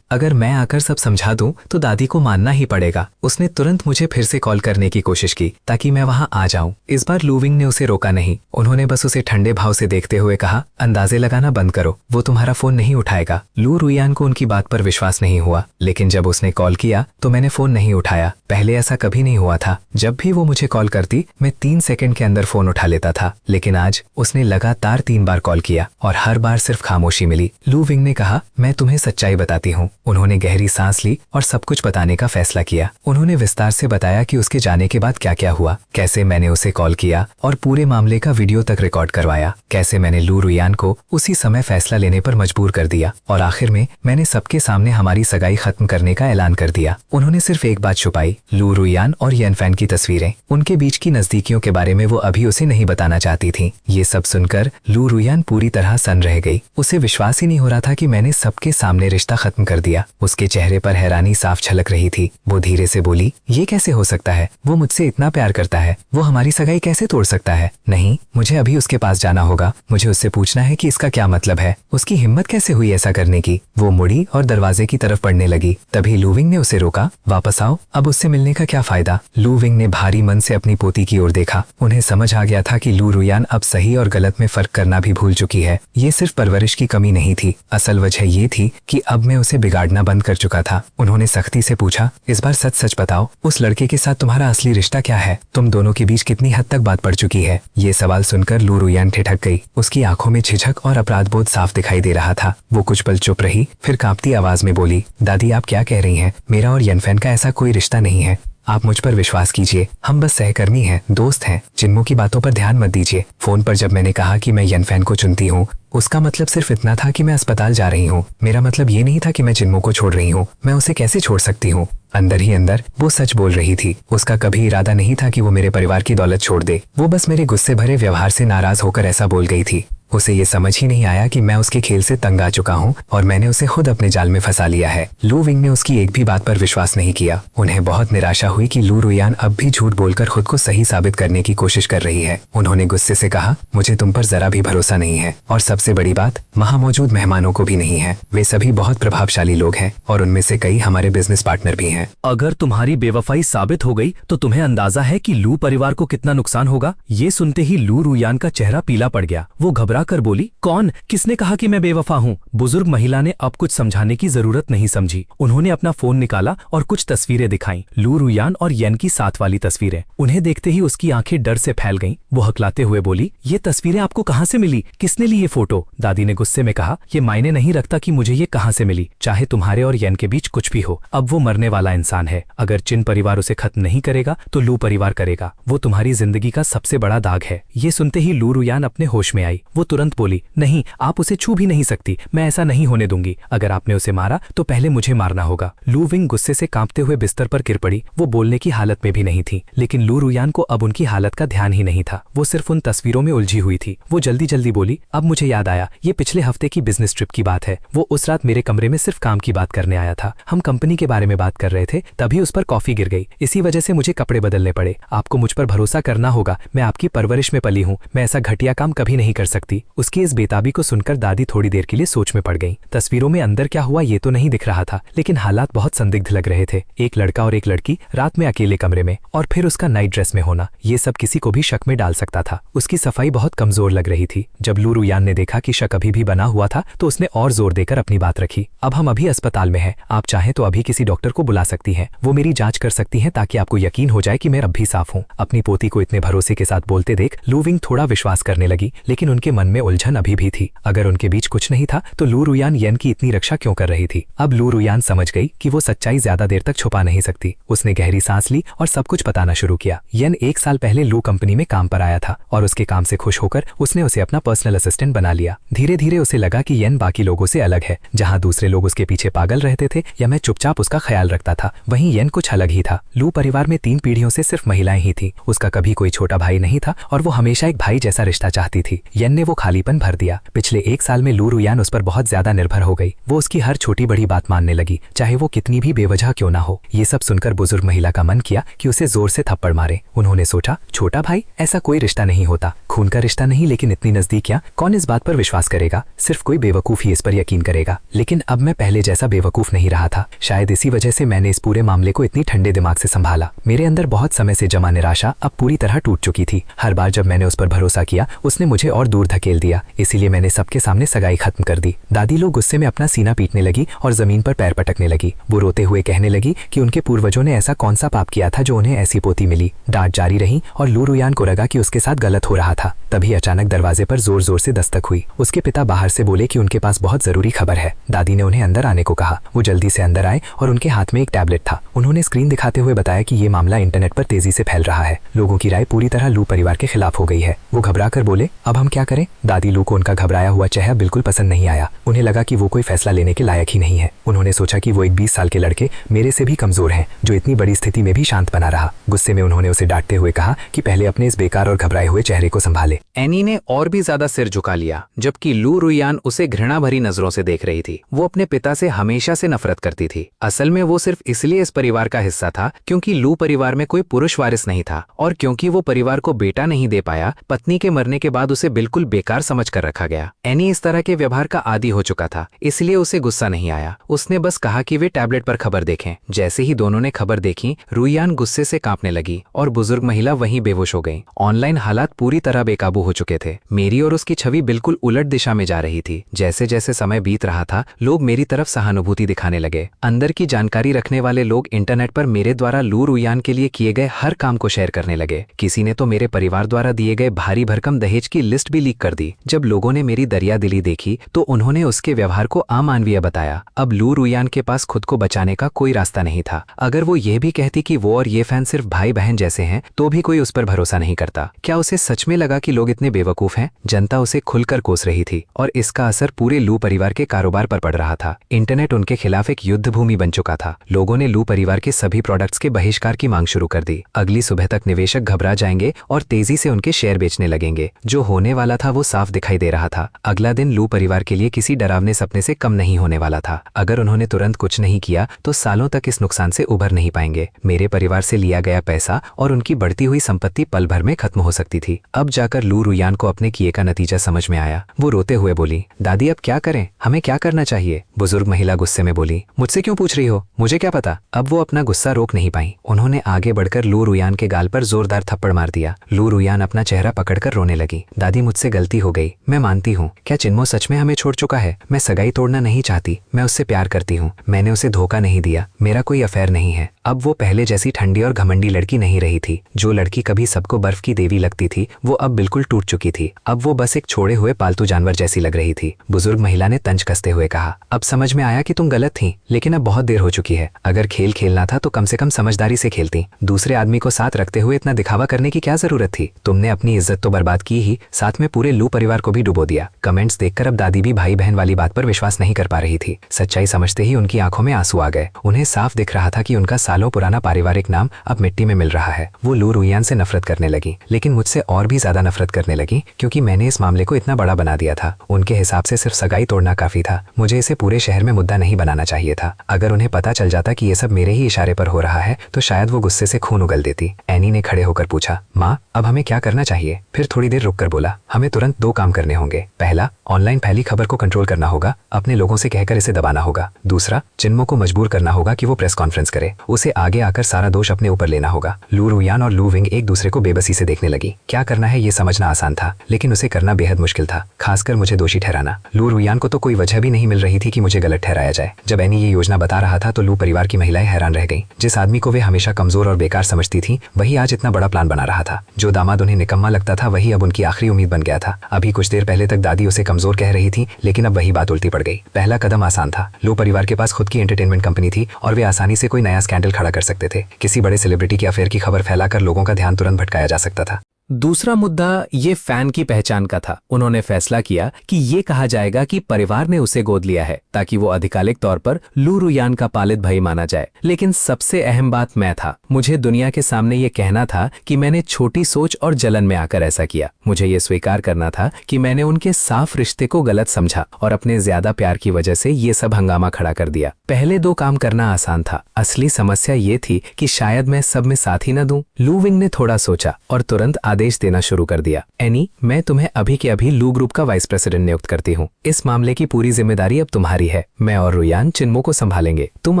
अगर मैं आकर सब समझा दूं तो दादी को मानना ही पड़ेगा। उसने तुरंत मुझे फिर से कॉल करने की कोशिश की ताकि मैं वहां आ जाऊं। इस बार लू विंग ने उसे रोका नहीं। उन्होंने बस उसे ठंडे भाव से देखते हुए कहा, अंदाजे लगाना बंद करो, वो तुम्हारा फोन नहीं उठाएगा। लू रुहियान को उनकी बात पर विश्वास नहीं हुआ, लेकिन जब उसने कॉल किया तो मैंने फोन नहीं उठाया। पहले ऐसा कभी नहीं हुआ था। जब भी वो मुझे कॉल करती, मैं 3 सेकंड के अंदर फोन उठा लेता था। लेकिन आज उसने लगातार 3 बार कॉल किया और हर बार सिर्फ खामोशी मिली। लू विंग ने कहा, मैं तुम्हें सच्चाई बताती हूँ। उन्होंने गहरी सांस ली और सब कुछ बताने का फैसला किया। उन्होंने विस्तार से बताया कि उसके जाने के बाद क्या क्या हुआ, कैसे मैंने उसे कॉल किया और पूरे मामले का वीडियो तक रिकॉर्ड करवाया, कैसे मैंने लू रुहियान को उसी समय फैसला लेने पर मजबूर कर दिया और आखिर में मैंने सबके सामने हमारी सगाई खत्म करने का ऐलान कर दिया। उन्होंने सिर्फ एक बात छुपाई, लू रुहियान और येन फैन की तस्वीरें। उनके बीच की नजदीकियों के बारे में वो अभी उसे नहीं बताना चाहती थी। ये सब सुनकर लू रुहियान पूरी तरह सन्न रह गई। उसे विश्वास ही नहीं हो रहा था कि मैंने सबके सामने रिश्ता खत्म कर दिया। उसके चेहरे पर हैरानी साफ झलक रही थी। वो धीरे से बोली, ये कैसे हो सकता है? वो मुझसे इतना प्यार करता है, वो हमारी सगाई कैसे तोड़ सकता है? नहीं, मुझे अभी उसके पास जाना होगा। मुझे उससे पूछना है कि इसका क्या मतलब है। उसकी हिम्मत कैसे हुई ऐसा करने की? वो मुड़ी और दरवाजे की तरफ बढ़ने लगी। तभी लू विंग ने उसे रोका, वापस आओ, अब उससे मिलने का क्या फायदा? लू विंग ने भारी मन से अपनी पोती की ओर देखा। उन्हें समझ आ गया था कि लू रुहियान अब सही और गलत में फर्क करना भी भूल चुकी है। ये सिर्फ परवरिश की कमी नहीं थी, असल वजह ये थी कि अब मैं उसे बिगाड़ना बंद कर चुका था। उन्होंने सख्ती से पूछा, इस बार सच सच बताओ, उस लड़के के साथ तुम्हारा असली रिश्ता क्या है? तुम दोनों के बीच कितनी हद तक बात पड़ चुकी है? ये सवाल सुनकर लू रुहियान ठिठक गई। उसकी आंखों में झिझक और अपराधबोध साफ दिखाई दे रहा था। वो कुछ पल चुप रही, फिर कांपती आवाज में बोली, दादी आप क्या कह रही हैं? मेरा और येनफेन का ऐसा कोई रिश्ता नहीं है। आप मुझ पर विश्वास कीजिए, हम बस सहकर्मी हैं, दोस्त हैं। चिन्मो की बातों पर ध्यान मत दीजिए। फोन पर जब मैंने कहा कि मैं येनफेन को चुनती हूँ, उसका मतलब सिर्फ इतना था कि मैं अस्पताल जा रही हूँ। मेरा मतलब ये नहीं था कि मैं चिन्मो को छोड़ रही हूँ। मैं उसे कैसे छोड़ सकती हूँ? अंदर ही अंदर वो सच बोल रही थी। उसका कभी इरादा नहीं था कि वो मेरे परिवार की दौलत छोड़ दे। वो बस मेरे गुस्से भरे व्यवहार से नाराज होकर ऐसा बोल गई थी। उसे ये समझ ही नहीं आया कि मैं उसके खेल से तंग आ चुका हूँ और मैंने उसे खुद अपने जाल में फंसा लिया है। लू विंग ने उसकी एक भी बात पर विश्वास नहीं किया। उन्हें बहुत निराशा हुई कि लू रुहियान अब भी झूठ बोलकर खुद को सही साबित करने की कोशिश कर रही है। उन्होंने गुस्से से कहा, मुझे तुम पर जरा भी भरोसा नहीं है और सबसे बड़ी बात, वहाँ मौजूद मेहमानों को भी नहीं है। वे सभी बहुत प्रभावशाली लोग हैं और उनमें से कई हमारे बिजनेस पार्टनर भी हैं। अगर तुम्हारी बेवफाई साबित हो गई तो तुम्हें अंदाजा है कि लू परिवार को कितना नुकसान होगा? ये सुनते ही लू रुहियान का चेहरा पीला पड़ गया। वो घबरा घबरा कर बोली, कौन? किसने कहा कि मैं बेवफा हूँ? बुजुर्ग महिला ने अब कुछ समझाने की जरूरत नहीं समझी। उन्होंने अपना फोन निकाला और कुछ तस्वीरें दिखाईं, लू रुयान और येन की साथ वाली तस्वीरें। उन्हें देखते ही उसकी आंखें डर से फैल गईं। वो हकलाते हुए बोली, ये तस्वीरें आपको कहाँ से मिली? किसने ली ये फोटो? दादी ने गुस्से में कहा, ये मायने नहीं रखता कि मुझे ये कहाँ से मिली, चाहे तुम्हारे और येन के बीच कुछ भी हो। अब वो मरने वाला इंसान है। अगर चिन परिवार उसे खत्म नहीं करेगा तो लू परिवार करेगा। वो तुम्हारी जिंदगी का सबसे बड़ा दाग है। ये सुनते ही लू रुयान अपने होश में आई। वो तुरंत बोली, नहीं, आप उसे छू भी नहीं सकती। मैं ऐसा नहीं होने दूंगी। अगर आपने उसे मारा तो पहले मुझे मारना होगा। लू विंग गुस्से से कांपते हुए बिस्तर पर गिर पड़ी। वो बोलने की हालत में भी नहीं थी, लेकिन लू रुयान को अब उनकी हालत का ध्यान ही नहीं था। वो सिर्फ उन तस्वीरों में उलझी हुई थी। वो जल्दी जल्दी बोली, अब मुझे याद आया, ये पिछले हफ्ते की बिजनेस ट्रिप की बात है। वो उस रात मेरे कमरे में सिर्फ काम की बात करने आया था। हम कंपनी के बारे में बात कर रहे थे, तभी उस पर कॉफी गिर गई। इसी वजह से मुझे कपड़े बदलने पड़े। आपको मुझ पर भरोसा करना होगा। मैं आपकी परवरिश में पली हूँ। मैं ऐसा घटिया काम कभी नहीं कर सकती। उसकी इस बेताबी को सुनकर दादी थोड़ी देर के लिए सोच में पड़ गई। तस्वीरों में अंदर क्या हुआ ये तो नहीं दिख रहा था, लेकिन हालात बहुत संदिग्ध लग रहे थे। एक लड़का और एक लड़की रात में अकेले कमरे में, और फिर उसका नाइट ड्रेस में होना, ये सब किसी को भी शक में डाल सकता था। उसकी सफाई बहुत कमजोर लग रही थी। जब लू रुयान ने देखा कि शक अभी भी बना हुआ था तो उसने और जोर देकर अपनी बात रखी। अब हम अभी अस्पताल में हैं। आप चाहें तो अभी किसी डॉक्टर को बुला सकती हैं। वो मेरी जांच कर सकती हैं ताकि आपको यकीन हो जाए कि मैं अब भी साफ हूँ। अपनी पोती को इतने भरोसे के साथ बोलते देख लू विंग थोड़ा विश्वास करने लगी, लेकिन उनके मन में उलझन अभी भी थी। अगर उनके बीच कुछ नहीं था तो लू रुयान येन की इतनी रक्षा क्यों कर रही थी? अब लू रुयान समझ गई कि वो सच्चाई ज्यादा देर तक छुपा नहीं सकती। उसने गहरी सांस ली और सब कुछ बताना शुरू किया। येन 1 साल पहले लू कंपनी में काम पर आया था और उसके काम से खुश होकर उसने उसे अपना पर्सनल असिस्टेंट बना लिया। धीरे धीरे उसे लगा कि येन बाकी लोगों से अलग है। जहां दूसरे लोग उसके पीछे पागल रहते थे या मैं चुपचाप उसका ख्याल रखता था, वहीं येन कुछ अलग ही था। लू परिवार में 3 पीढ़ियों से सिर्फ महिलाएं ही थी। उसका कभी कोई छोटा भाई नहीं था और वो हमेशा एक भाई जैसा रिश्ता चाहती थी। येन ने वो खालीपन भर दिया। पिछले 1 साल में लू रुयान उस पर बहुत ज्यादा निर्भर हो गई। वो उसकी हर छोटी बड़ी बात मानने लगी, चाहे वो कितनी भी बेवजह क्यों ना हो। ये सब सुनकर बुजुर्ग महिला का मन किया कि उसे जोर से थप्पड़ मारे। उन्होंने सोचा, छोटा भाई, ऐसा कोई रिश्ता नहीं होता। खून का रिश्ता नहीं, लेकिन इतनी नजदीकियां, कौन इस बात पर विश्वास करेगा? सिर्फ कोई बेवकूफ ही इस पर यकीन करेगा। लेकिन अब मैं पहले जैसा बेवकूफ नहीं रहा था। शायद इसी वजह से मैंने इस पूरे मामले को इतनी ठंडे दिमाग से संभाला। मेरे अंदर बहुत समय से जमा निराशा अब पूरी तरह टूट चुकी थी। हर बार जब मैंने उस पर भरोसा किया, उसने मुझे और दूर धकेल दिया। इसीलिए मैंने सबके सामने सगाई खत्म कर दी। दादी लोग गुस्से में अपना सीना पीटने लगी और जमीन पर पैर पटकने लगी। वो रोते हुए कहने लगी कि उनके पूर्वजों ने ऐसा कौन सा पाप किया था जो उन्हें ऐसी पोती मिली। डांट जारी रही और लू रुयान को लगा कि उसके साथ गलत हो रहा था। तभी अचानक दरवाजे पर जोर जोर से दस्तक हुई। उसके पिता बाहर से बोले कि उनके पास बहुत जरूरी खबर है। दादी ने उन्हें अंदर आने को कहा। वो जल्दी से अंदर आए और उनके हाथ में एक टैबलेट था। उन्होंने स्क्रीन दिखाते हुए बताया कि ये मामला इंटरनेट पर तेजी से फैल रहा है। लोगों की राय पूरी तरह लू परिवार के खिलाफ हो गई है। वो घबरा कर बोले, अब हम क्या करें? दादी लू को उनका घबराया हुआ चेहरा बिल्कुल पसंद नहीं आया। उन्हें लगा कि वो कोई फैसला लेने के लायक ही नहीं है। उन्होंने सोचा कि वो एक 20 साल के लड़के मेरे से भी कमजोर हैं, जो इतनी बड़ी स्थिति में भी शांत बना रहा। गुस्से में उन्होंने उसे डांटते हुए कहा कि पहले अपने इस बेकार और घबराए हुए चेहरे को संभाले। एनी ने और भी ज्यादा सिर झुका लिया, जबकि लू रुयान उसे घृणा भरी नजरों से देख रही थी। वो अपने पिता से हमेशा से नफरत करती थी। असल में वो सिर्फ इसलिए इस परिवार का हिस्सा था क्योंकि लू परिवार में कोई पुरुष वारिस नहीं था, और क्योंकि वो परिवार को बेटा नहीं दे पाया, पत्नी के मरने के बाद उसे बिल्कुल बेकार समझ कर रखा गया। एनी इस तरह के व्यवहार का आदी हो चुका था, इसलिए उसे गुस्सा नहीं आया। उसने बस कहा कि वे टैबलेट पर खबर देखें। जैसे ही दोनों ने खबर देखी, रुयान गुस्से से कांपने लगी और बुजुर्ग महिला वहीं बेहोश हो गई। ऑनलाइन हालात पूरी तरह बेकाबू हो चुके थे। मेरी और उसकी छवि बिल्कुल उलट दिशा में जा रही थी। जैसे जैसे समय बीत रहा था, लोग मेरी तरफ सहानुभूति दिखाने लगे। अंदर की जानकारी रखने वाले लोग इंटरनेट पर मेरे द्वारा लू रुयान के लिए किए गए हर काम को शेयर करने लगे। किसी ने तो मेरे परिवार द्वारा दिए गए भारी भरकम दहेज की लिस्ट भी लीक कर दी। जब लोगों ने मेरी दरियादिली देखी तो उन्होंने उसके व्यवहार को अमानवीय बताया। अब लू रुयान के पास खुद को बचाने का कोई रास्ता नहीं था। अगर वो ये भी कहती कि वो और ये फैन सिर्फ भाई बहन जैसे हैं, तो भी कोई उस पर भरोसा नहीं करता। क्या उसे सच में लगा कि लोग इतने बेवकूफ हैं? जनता उसे खुलकर कोस रही थी और इसका असर पूरे लू परिवार के कारोबार पर पड़ रहा था। इंटरनेट उनके खिलाफ एक युद्ध भूमि बन चुका था। लोगों ने लू परिवार के सभी प्रोडक्ट्स के बहिष्कार की मांग शुरू कर दी। अगली सुबह तक निवेशक घबरा जाएंगे और तेजी से उनके शेयर बेचने लगेंगे। जो होने वाला था वो साफ दिखाई दे रहा था। अगला दिन लू परिवार के लिए किसी डरावने सपने से कम नहीं होने वाला था। अगर उन्होंने तुरंत कुछ नहीं किया तो सालों तक इस नुकसान से उभर नहीं पाएंगे। मेरे परिवार से लिया गया पैसा और उनकी बढ़ती हुई संपत्ति पल भर में खत्म हो सकती थी। अब जाकर लू रुयान को अपने किए का नतीजा समझ में आया। वो रोते हुए बोली, दादी अब क्या करें, हमें क्या करना चाहिए? बुजुर्ग महिला गुस्से में बोली, मुझसे क्यों पूछ रही हो, मुझे क्या पता। अब वो अपना गुस्सा रोक नहीं पाई। उन्होंने आगे बढ़कर लू रुयान के गाल पर जोरदार थप्पड़ मार दिया। लू रुयान अपना चेहरा पकड़कर रोने लगी। दादी मुझसे गलती हो गई, मैं मानती हूँ। क्या चिन्मो सच में हमें छोड़ चुका है? मैं सगाई तोड़ना नहीं चाहती, मैं उससे प्यार करती हूँ। मैंने उसे धोखा नहीं दिया, मेरा कोई अफेयर नहीं है। अब वो पहले जैसी ठंडी और घमंडी लड़की नहीं रही थी। जो लड़की कभी सबको बर्फ की देवी लगती थी वो अब बिल्कुल टूट चुकी थी। अब वो बस एक छोड़े हुए पालतू जानवर जैसी लग रही थी। बुजुर्ग महिला ने तंज कसते हुए कहा, अब समझ में आया कि तुम गलत थी, लेकिन अब बहुत देर हो चुकी है। अगर खेल खेलना था तो कम से कम समझदारी से खेलती। दूसरे आदमी को साथ रखते हुए इतना दिखावा करने की क्या जरूरत थी? तुमने अपनी इज्जत तो बर्बाद की ही, साथ में पूरे लू परिवार को भी डुबो दिया। कमेंट्स देखकर अब दादी भी भाई बहन वाली बात पर विश्वास नहीं कर पा रही थी। सच्चाई समझते ही उनकी आंखों में आंसू आ गए। उन्हें साफ दिख रहा था कि उनका सालों पुराना पारिवारिक नाम अब मिट्टी में मिल रहा है। वो लू रुयान से नफरत करने लगी, लेकिन मुझसे और भी ज्यादा नफरत करने लगी, क्योंकि मैंने इस मामले को इतना बड़ा बना दिया था। उनके हिसाब से सिर्फ सगाई तोड़ना काफी था। मुझे इसे पूरे शहर में मुद्दा नहीं बनाना चाहिए था। अगर उन्हें पता चल जाता कि ये सब मेरे ही इशारे पर हो रहा है तो शायद वो गुस्से से खून उगल देती। एनी ने खड़े होकर पूछा, माँ अब हमें क्या करना चाहिए? फिर थोड़ी देर रुककर बोला, हमें तुरंत 2 काम करने होंगे। पहला, ऑनलाइन फैली खबर को कंट्रोल करना होगा, अपने लोगों से कहकर इसे दबाना होगा। दूसरा, चिन्मो को मजबूर करना होगा कि वो प्रेस कॉन्फ्रेंस करे। उसे आगे आकर सारा दोष अपने ऊपर लेना होगा। लू रुयान और लू विंग एक दूसरे को बेबसी से देखने लगी। क्या करना है ये समझना आसान था, लेकिन उसे करना बेहद मुश्किल था, खासकर मुझे दोषी ठहराना। लू रुयान को तो कोई वजह भी नहीं मिल रही थी कि मुझे गलत ठहराया जाए। जब एनी ये योजना बता रहा था तो लू परिवार की महिलाएं हैरान रह गईं। जिस आदमी को वे हमेशा कमजोर और बेकार समझती थी वही आज इतना बड़ा प्लान बना रहा था। जो दामाद उन्हें निकम्मा लगता था वही अब उनकी आखिरी उम्मीद बन गया था। अभी कुछ देर पहले तक दादी उसे कमजोर कह रही थी, लेकिन अब वही बात उल्टी पड़ गई। पहला कदम आसान था। लू परिवार के पास खुद की एंटरटेनमेंट कंपनी थी और वे आसानी से कोई नया स्कैंडल खड़ा कर सकते थे। किसी बड़े सेलिब्रिटी की अफेयर की खबर फैलाकर लोगों का ध्यान तुरंत भटकाया जा सकता था। दूसरा मुद्दा ये फैन की पहचान का था। उन्होंने फैसला किया कि ये कहा जाएगा कि परिवार ने उसे गोद लिया है ताकि वो आधिकारिक तौर पर लू रुयान का पालित भाई माना जाए। लेकिन सबसे अहम बात मैं था। मुझे दुनिया के सामने ये कहना था कि मैंने छोटी सोच और जलन में आकर ऐसा किया। मुझे ये स्वीकार करना था कि मैंने उनके साफ रिश्ते को गलत समझा और अपने ज्यादा प्यार की वजह से ये सब हंगामा खड़ा कर दिया। पहले 2 काम करना आसान था। असली समस्या ये थी कि शायद मैं सब में साथ ही न दूं। लू विंग ने थोड़ा सोचा और तुरंत आदेश देना शुरू कर दिया, एनी मैं तुम्हें अभी के अभी लू ग्रुप का वाइस प्रेसिडेंट नियुक्त करती हूँ। इस मामले की पूरी जिम्मेदारी अब तुम्हारी है। मैं और रुयान चिन्मो को संभालेंगे। तुम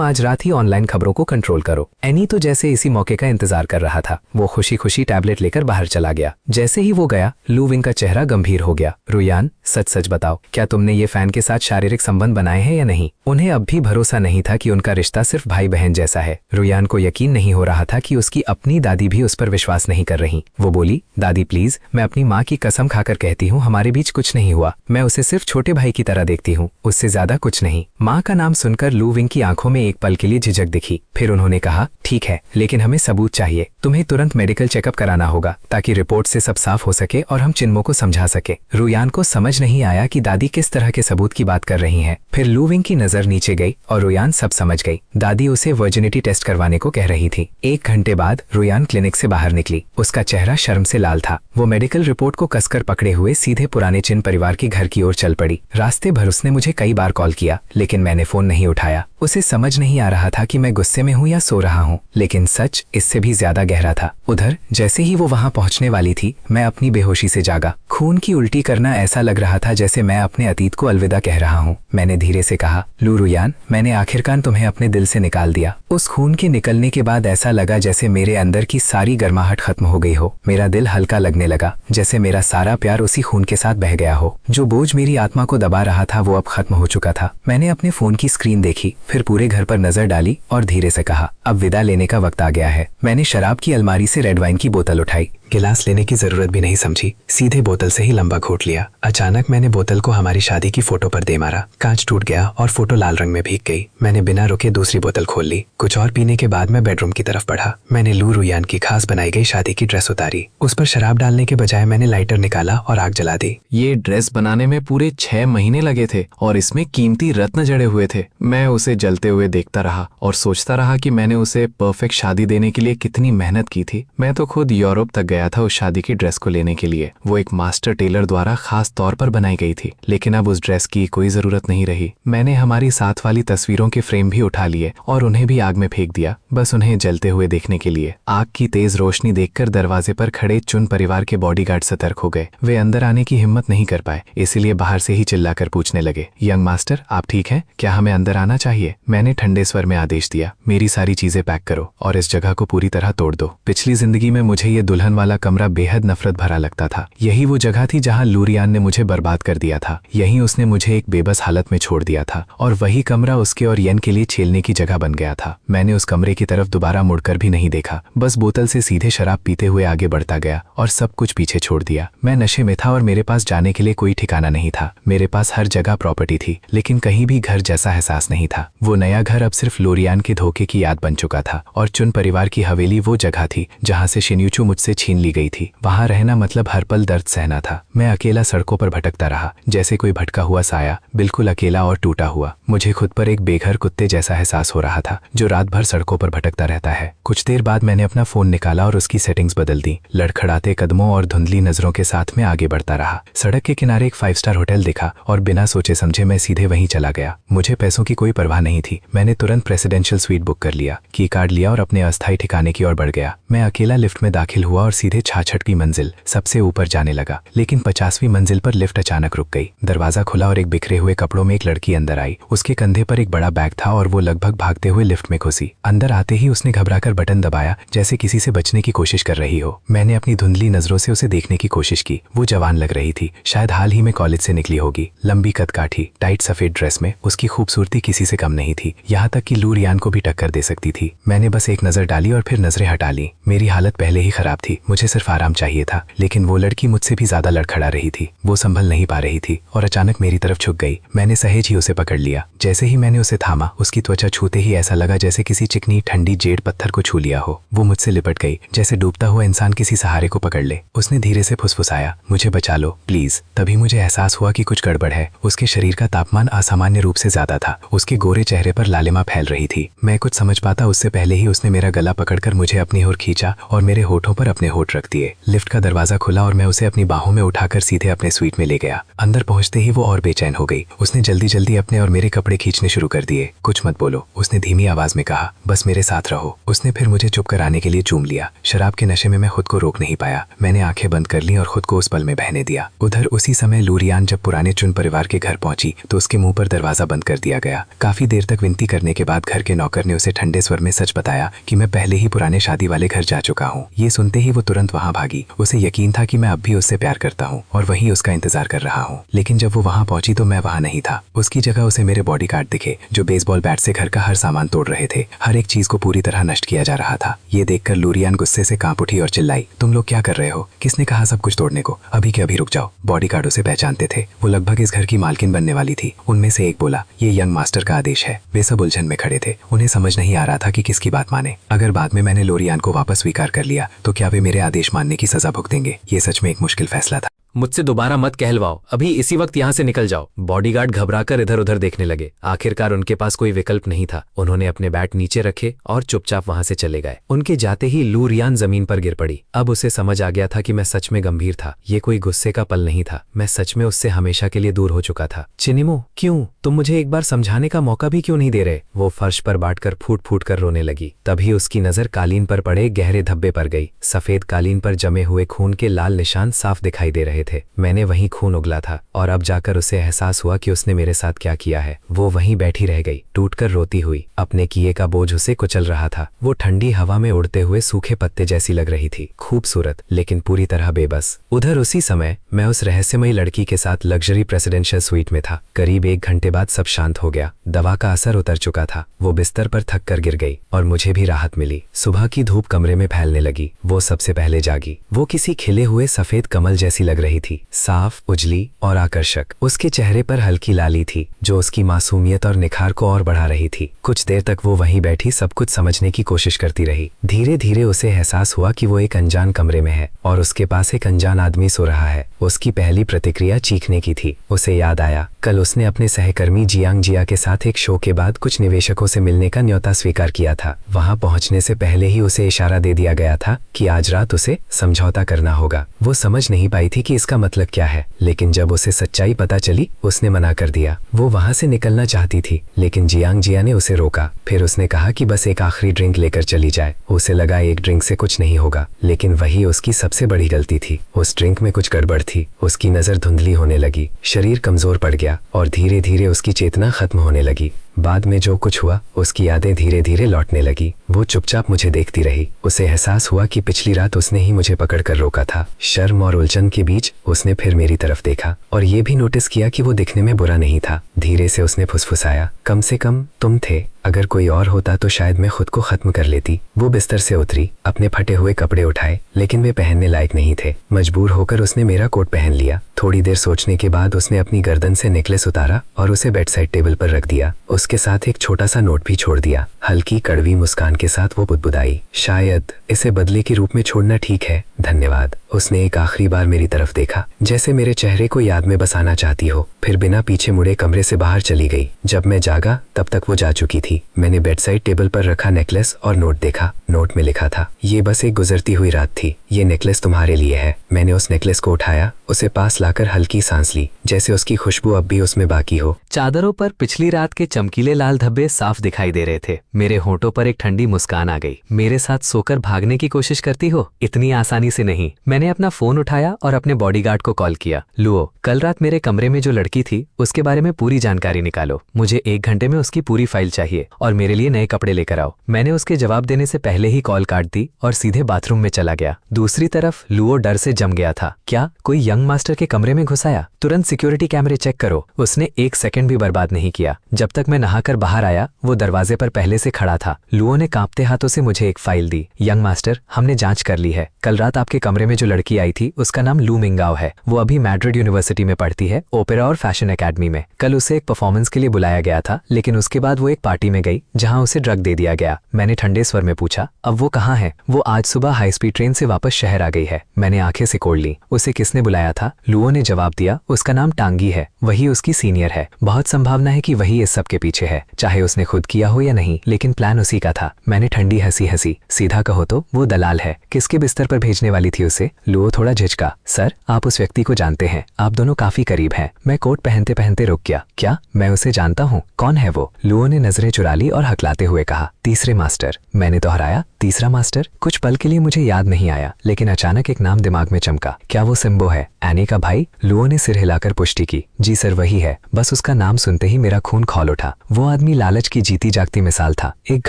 आज रात ही ऑनलाइन खबरों को कंट्रोल करो। एनी तो जैसे इसी मौके का इंतजार कर रहा था। वो खुशी खुशी टैबलेट लेकर बाहर चला गया। जैसे ही वो गया लू विंग का चेहरा गंभीर हो गया। रुयान सच सच बताओ, क्या तुमने ये फैन के साथ शारीरिक संबंध बनाए हैं या नहीं? उन्हें अब भी भरोसा नहीं था कि उनका रिश्ता सिर्फ भाई बहन जैसा है। रुयान को यकीन नहीं हो रहा था कि उसकी अपनी दादी भी उस पर विश्वास नहीं कर रही। वो बोली, दादी प्लीज, मैं अपनी माँ की कसम खाकर कहती हूँ हमारे बीच कुछ नहीं हुआ। मैं उसे सिर्फ छोटे भाई की तरह देखती हूँ, उससे ज्यादा कुछ नहीं। माँ का नाम सुनकर लू विंग की आंखों में एक पल के लिए झिझक दिखी। फिर उन्होंने कहा, ठीक है, लेकिन हमें सबूत चाहिए। तुम्हें तुरंत मेडिकल चेकअप कराना होगा ताकि रिपोर्ट से सब साफ हो सके और हम चिन्मो को समझा सके। रुयान को समझ नहीं आया कि दादी किस तरह के सबूत की बात कर रही हैं। फिर लू विंग की नजर नीचे गई और रुयान सब समझ गई। दादी उसे वर्जिनिटी टेस्ट करवाने को कह रही थी। 1 घंटे बाद रुयान क्लिनिक से बाहर निकली। उसका चेहरा शर्म से लाल था। वो मेडिकल रिपोर्ट को कसकर पकड़े हुए सीधे पुराने चिन परिवार के घर की ओर चल पड़ी। रास्ते भर उसने मुझे कई बार कॉल किया, लेकिन मैंने फोन नहीं उठाया। उसे समझ नहीं आ रहा था कि मैं गुस्से में हूँ या सो रहा हूँ, लेकिन सच इससे भी ज्यादा गहरा था। उधर जैसे ही वो वहां पहुंचने वाली थी, मैं अपनी बेहोशी से जागा। खून की उल्टी करना ऐसा लग रहा था जैसे मैं अपने अतीत को अलविदा कह रहा हूँ। मैंने धीरे से कहा, लू रुयान, मैंने आखिरकार तुम्हें अपने दिल से निकाल दिया। उस खून के निकलने के बाद ऐसा लगा जैसे मेरे अंदर की सारी गर्माहट खत्म हो गई हो। मेरा दिल हल्का लगने लगा, जैसे मेरा सारा प्यार उसी खून के साथ बह गया हो। जो बोझ मेरी आत्मा को दबा रहा था वो अब खत्म हो चुका था। मैंने अपने फोन की स्क्रीन देखी, फिर पूरे घर पर नजर डाली और धीरे से कहा, अब विदा लेने का वक्त आ गया है। मैंने शराब की अलमारी से रेड वाइन की बोतल उठाई। गिलास लेने की जरूरत भी नहीं समझी, सीधे बोतल से ही लंबा घोट लिया। अचानक मैंने बोतल को हमारी शादी की फोटो पर दे मारा। कांच टूट गया और फोटो लाल रंग में भीग गई। मैंने बिना रुके दूसरी बोतल खोल ली। कुछ और पीने के बाद मैं बेडरूम की तरफ बढ़ा। मैंने लू रुयान की खास बनाई गई शादी की ड्रेस उतारी। उस पर शराब डालने के बजाय मैंने लाइटर निकाला और आग जला दी। ये ड्रेस बनाने में पूरे 6 महीने लगे थे और इसमें कीमती रत्न जड़े हुए थे। मैं उसे जलते हुए देखता रहा और सोचता रहा कि मैंने उसे परफेक्ट शादी देने के लिए कितनी मेहनत की थी। मैं तो खुद यूरोप तक गया गया था उस शादी की ड्रेस को लेने के लिए। वो एक मास्टर टेलर द्वारा खास तौर पर बनाई गई थी, लेकिन अब उस ड्रेस की कोई जरूरत नहीं रही। मैंने हमारी साथ वाली तस्वीरों के फ्रेम भी उठा लिए और उन्हें भी आग में फेंक दिया, बस उन्हें जलते हुए देखने के लिए। आग की तेज रोशनी देखकर दरवाजे पर खड़े चुन परिवार के बॉडीगार्ड सतर्क हो गए। वे अंदर आने की हिम्मत नहीं कर पाए, इसलिए बाहर से ही चिल्लाकर पूछने लगे, यंग मास्टर आप ठीक हैं? क्या हमें अंदर आना चाहिए? मैंने ठंडे स्वर में आदेश दिया, मेरी सारी चीजें पैक करो और इस जगह को पूरी तरह तोड़ दो। पिछली जिंदगी में मुझे ये दुल्हन वाला कमरा बेहद नफरत भरा लगता था। यही वो जगह थी जहां लूरियान ने मुझे बर्बाद कर दिया था। यहीं उसने मुझे एक बेबस हालत में छोड़ दिया था और वही कमरा उसके और येन के लिए छेलने की जगह बन गया था। मैंने उस कमरे की तरफ दोबारा मुड़कर भी नहीं देखा, बस बोतल से सीधे शराब पीते हुए आगे बढ़ता गया और सब कुछ पीछे छोड़ दिया। मैं नशे में था और मेरे पास जाने के लिए कोई ठिकाना नहीं था। मेरे पास हर जगह प्रॉपर्टी थी, लेकिन कहीं भी घर जैसा एहसास नहीं था। वो नया घर अब सिर्फ लोरियान के धोखे की याद बन चुका था और चुन परिवार की हवेली वो जगह थी जहां से शिन्यूचू मुझसे छीन ली गई थी। वहां रहना मतलब हर पल दर्द सहना था। मैं अकेला सड़कों पर भटकता रहा, जैसे कोई भटका हुआ साया, बिल्कुल अकेला और टूटा हुआ। मुझे खुद पर एक बेघर कुत्ते जैसा एहसास हो रहा था जो रात भर सड़कों पर भटकता रहता है। कुछ देर बाद मैंने अपना फोन निकाला और उसकी सेटिंग्स बदल दी। लड़खड़ाते कदमों और धुंधली नजरों के साथ में आगे बढ़ता रहा। सड़क के किनारे एक 5 स्टार होटल दिखा और बिना सोचे समझे मैं सीधे वहीं चला गया। मुझे पैसों की कोई परवाह नहीं थी। मैंने तुरंत प्रेसिडेंशियल स्वीट बुक कर लिया, की कार्ड लिया और अपने अस्थायी ठिकाने की ओर बढ़ गया। मैं अकेला लिफ्ट में दाखिल हुआ और सीधे 66वीं मंजिल सबसे ऊपर जाने लगा, लेकिन 50वीं मंजिल पर लिफ्ट अचानक रुक गई। दरवाजा खुला और एक बिखरे हुए कपड़ों में एक लड़की अंदर आई। उसके कंधे पर एक बड़ा बैग था और वो लगभग भागते हुए लिफ्ट में घुसी। अंदर आते ही उसने घबराकर बटन दबाया, जैसे किसी से बचने की कोशिश कर रही हो। मैंने अपनी धुंधली नजरों से उसे देखने की कोशिश की। वो जवान लग रही थी, शायद हाल ही में कॉलेज से निकली होगी। लंबी कदकाठी टाइट सफेद ड्रेस में उसकी खूबसूरती किसी से कम नहीं थी, यहाँ तक कि लूरियान को भी टक्कर दे सकती थी। मैंने बस एक नजर डाली और फिर नजरें हटा ली। मेरी हालत पहले ही खराब थी, मुझे सिर्फ आराम चाहिए था, लेकिन वो लड़की मुझसे भी ज्यादा लड़खड़ा रही थी। वो संभल नहीं पा रही थी और अचानक मेरी तरफ झुक गई। मैंने सहेज ही उसे पकड़ लिया। जैसे ही मैंने उसे थामा, उसकी त्वचा छूते ही ऐसा लगा जैसे किसी चिकनी ठंडी जेड पत्थर को छू लिया हो। वो मुझसे लिपट गई, जैसे डूबता हुआ इंसान किसी सहारे को पकड़ ले। उसने धीरे से फुसफुसाया, मुझे बचा लो प्लीज। तभी मुझे एहसास हुआ कि कुछ गड़बड़ है। उसके शरीर का तापमान असामान्य रूप से ज्यादा था। उसके गोरे चेहरे पर लालिमा फैल रही थी। मैं कुछ समझ पाता उससे पहले ही उसने मेरा गला पकड़कर मुझे अपनी ओर खींचा और मेरे होठों पर अपने होठ रख दिए। लिफ्ट का दरवाजा खुला और मैं उसे अपनी बाहों में उठाकर सीधे अपने स्वीट में ले गया। अंदर पहुंचते ही वो और बेचैन हो गई। उसने जल्दी जल्दी अपने और मेरे कपड़े खींचने शुरू कर दिए। कुछ मत बोलो, उसने धीमी आवाज में कहा, बस मेरे साथ रहो। उसने फिर मुझे चुप कराने के लिए चूम लिया। शराब के नशे में मैं खुद को रोक नहीं पाया। मैंने आंखें बंद कर ली और खुद को उस पल में बहने दिया। उधर उसी समय लूरियान जब पुराने चुन परिवार के घर पहुंची तो उसके मुंह पर दरवाजा बंद कर दिया गया। काफी देर तक विनती करने के बाद घर के नौकर ने उसे ठंडे स्वर में सच बताया कि मैं पहले ही पुराने शादी वाले घर जा चुका हूँ। ये सुनते ही वो तुरंत वहाँ भागी। उसे यकीन था कि मैं अब भी उससे प्यार करता हूँ और वहीं उसका इंतजार कर रहा हूँ। लेकिन जब वो वहाँ पहुंची तो मैं वहाँ नहीं था। उसकी जगह उसे मेरे बॉडीगार्ड दिखे जो बेसबॉल बैट से घर का हर सामान तोड़ रहे थे। हर एक चीज को पूरी तरह नष्ट किया जा रहा था। ये देखकर लूरियान गुस्से से कांप उठी और चिल्लाई, तुम लोग क्या कर रहे हो? किसने कहा सब कुछ तोड़ने को? अभी के अभी रुक जाओ। बॉडीगार्ड उसे पहचानते थे। वो लगभग इस घर की मालकिन बनने वाली थी। उनमें से एक बोला, ये यंग मास्टर का आदेश है। वे सब उलझन में खड़े थे। उन्हें समझ नहीं आ रहा था कि किसकी बात माने। अगर बाद में मैंने लोरियान को वापस स्वीकार कर लिया तो क्या वे मेरे आदेश मानने की सजा भुगतेंगे? ये सच में एक मुश्किल फैसला था। मुझसे दोबारा मत कहलवाओ, अभी इसी वक्त यहाँ से निकल जाओ। बॉडीगार्ड घबराकर इधर उधर देखने लगे। आखिरकार उनके पास कोई विकल्प नहीं था। उन्होंने अपने बैट नीचे रखे और चुपचाप वहां से चले गए। उनके जाते ही लूरियान जमीन पर गिर पड़ी। अब उसे समझ आ गया था कि मैं सच में गंभीर था। ये कोई गुस्से का पल नहीं था। मैं सच में उससे हमेशा के लिए दूर हो चुका था। चिनिमो, क्यों? तुम मुझे एक बार समझाने का मौका भी क्यों नहीं दे रहे? वो फर्श पर बांटकर फूट फूट कर रोने लगी। तभी उसकी नजर कालीन पर पड़े गहरे धब्बे पर गई। सफेद कालीन पर जमे हुए खून के लाल निशान साफ दिखाई दे रहे थे। मैंने वहीं खून उगला था और अब जाकर उसे एहसास हुआ कि उसने मेरे साथ क्या किया है। वो वहीं बैठी रह गई, टूटकर रोती हुई। अपने किए का बोझ उसे कुचल रहा था। वो ठंडी हवा में उड़ते हुए सूखे पत्ते जैसी लग रही थी, खूबसूरत लेकिन पूरी तरह बेबस। उधर उसी समय मैं उस रहस्यमयी लड़की के साथ लग्जरी प्रेसिडेंशियल स्वीट में था। करीब 1 घंटे बाद सब शांत हो गया। दवा का असर उतर चुका था। वो बिस्तर पर थक कर गिर गई और मुझे भी राहत मिली। सुबह की धूप कमरे में फैलने लगी। वो सबसे पहले जागी। वो किसी खिले हुए सफेद कमल जैसी लग रही रही थी, साफ, उजली और आकर्षक। उसके चेहरे पर हल्की लाली थी जो उसकी मासूमियत और निखार को और बढ़ा रही थी। कुछ देर तक वो वहीं बैठी सब कुछ समझने की कोशिश करती रही। धीरे धीरे उसे एहसास हुआ कि वो एक अनजान कमरे में है और उसके पास एक अनजान आदमी सो रहा है। उसकी पहली प्रतिक्रिया चीखने की थी। उसे याद आया कल उसने अपने सहकर्मी जियांग जिया के साथ एक शो के बाद कुछ निवेशकों से मिलने का न्योता स्वीकार किया था। वहां पहुंचने से पहले ही उसे इशारा दे दिया गया था कि आज रात उसे समझौता करना होगा। वो समझ नहीं पाई थी कि इसका मतलब क्या है, लेकिन जब उसे सच्चाई पता चली उसने मना कर दिया। वो वहां से निकलना चाहती थी लेकिन जियांग जिया ने उसे रोका। फिर उसने कहा कि बस एक आखिरी ड्रिंक लेकर चली जाए। उसे लगा एक ड्रिंक से कुछ नहीं होगा, लेकिन वही उसकी सबसे बड़ी गलती थी। उस ड्रिंक में कुछ गड़बड़ थी। उसकी नजर धुंधली होने लगी, शरीर कमजोर पड़ गया और धीरे धीरे उसकी चेतना खत्म होने लगी। बाद में जो कुछ हुआ उसकी यादें धीरे धीरे लौटने लगी। वो चुपचाप मुझे देखती रही। उसे एहसास हुआ कि पिछली रात उसने ही मुझे पकड़कर रोका था। शर्म और उलझन के बीच उसने फिर मेरी तरफ देखा और ये भी नोटिस किया कि वो दिखने में बुरा नहीं था। धीरे से उसने फुसफुसाया, कम से कम तुम थे। अगर कोई और होता तो शायद मैं खुद को खत्म कर लेती। वो बिस्तर से उतरी, अपने फटे हुए कपड़े उठाए, लेकिन वे पहनने लायक नहीं थे। मजबूर होकर उसने मेरा कोट पहन लिया। थोड़ी देर सोचने के बाद उसने अपनी गर्दन से नेकलेस उतारा और उसे बेड साइड टेबल पर रख दिया। उसके साथ एक छोटा सा नोट भी छोड़ दिया। हल्की कड़वी मुस्कान के साथ वो बुदबुदाई, शायद इसे बदले के रूप में छोड़ना ठीक है, धन्यवाद। उसने एक आखिरी बार मेरी तरफ देखा, जैसे मेरे चेहरे को याद में बसाना चाहती हो, फिर बिना पीछे मुड़े कमरे से बाहर चली गई। जब मैं जागा तब तक वो जा चुकी थी। मैंने बेड साइड टेबल पर रखा नेकलेस और नोट देखा। नोट में लिखा था, ये बस एक गुजरती हुई रात थी, ये नेकलेस तुम्हारे लिए है। मैंने उस नेकलेस को उठाया, उसे पास लाकर हल्की सांस ली, जैसे उसकी खुशबू अब भी उसमें बाकी हो। चादरों पर पिछली रात के चमकीले लाल धब्बे साफ दिखाई दे रहे थे। मेरे होंठों पर एक ठंडी मुस्कान आ गई। मेरे साथ सोकर भागने की कोशिश करती हो? इतनी आसानी से नहीं। मैंने अपना फोन उठाया और अपने बॉडीगार्ड को कॉल किया। लुओ, कल रात मेरे कमरे में जो लड़की थी उसके बारे में पूरी जानकारी निकालो। मुझे 1 घंटे में उसकी पूरी फाइल चाहिए और मेरे लिए नए कपड़े लेकर आओ। मैंने उसके जवाब देने से पहले ही कॉल काट दी और सीधे बाथरूम में चला गया। दूसरी तरफ लुओ डर से जम गया था। क्या कोई यंग मास्टर के कमरे में घुस आया? तुरंत सिक्योरिटी कैमरे चेक करो। उसने 1 सेकंड भी बर्बाद नहीं किया। जब तक मैं नहाकर बाहर आया वो दरवाजे पर पहले से खड़ा था। लुओ ने कांपते हाथों से मुझे एक फाइल दी। यंग मास्टर, हमने जांच कर ली है। कल रात आपके कमरे में जो लड़की आई थी उसका नाम लू मिंगाओ है। वो अभी मैड्रिड यूनिवर्सिटी में पढ़ती है, ओपेरा और फैशन एकेडमी में। कल उसे एक परफॉर्मेंस के लिए बुलाया गया था, लेकिन उसके बाद वो एक पार्टी में गई जहां उसे ड्रग दे दिया गया। मैंने ठंडे स्वर में पूछा, अब वो कहाँ है? वो आज सुबह हाई स्पीड ट्रेन से वापस शहर आ गई है। मैंने आंखें सिकोड़ ली। उसे किसने बुलाया था? लुओ ने जवाब दिया, उसका नाम टांगी है। वही उसकी सीनियर है। बहुत संभावना है कि वही इस सब के पीछे है, चाहे उसने खुद किया हो या नहीं, लेकिन प्लान उसी का था। मैंने ठंडी हंसी हंसी। सीधा कहो तो वो दलाल है। किसके बिस्तर पर भेजने वाली थी उसे? लुओ थोड़ा झिझका। सर, आप उस व्यक्ति को जानते हैं, आप दोनों काफी करीब हैं। मैं कोट पहनते पहनते रुक गया। क्या मैं उसे जानता हूँ? कौन है वो? लुओ ने नजरें चुरा ली और हकलाते हुए कहा, तीसरे मास्टर। मैंने दोहराया, तीसरा मास्टर? कुछ पल के लिए मुझे याद नहीं आया, लेकिन अचानक एक नाम दिमाग में चमका। क्या वो सिम्बो है, एनी का भाई? लुओ ने सिर हिलाकर पुष्टि की। जी सर, वही है। बस उसका नाम सुनते ही मेरा खून खौल उठा। वो आदमी लालच की जीती जागती मिसाल था। एक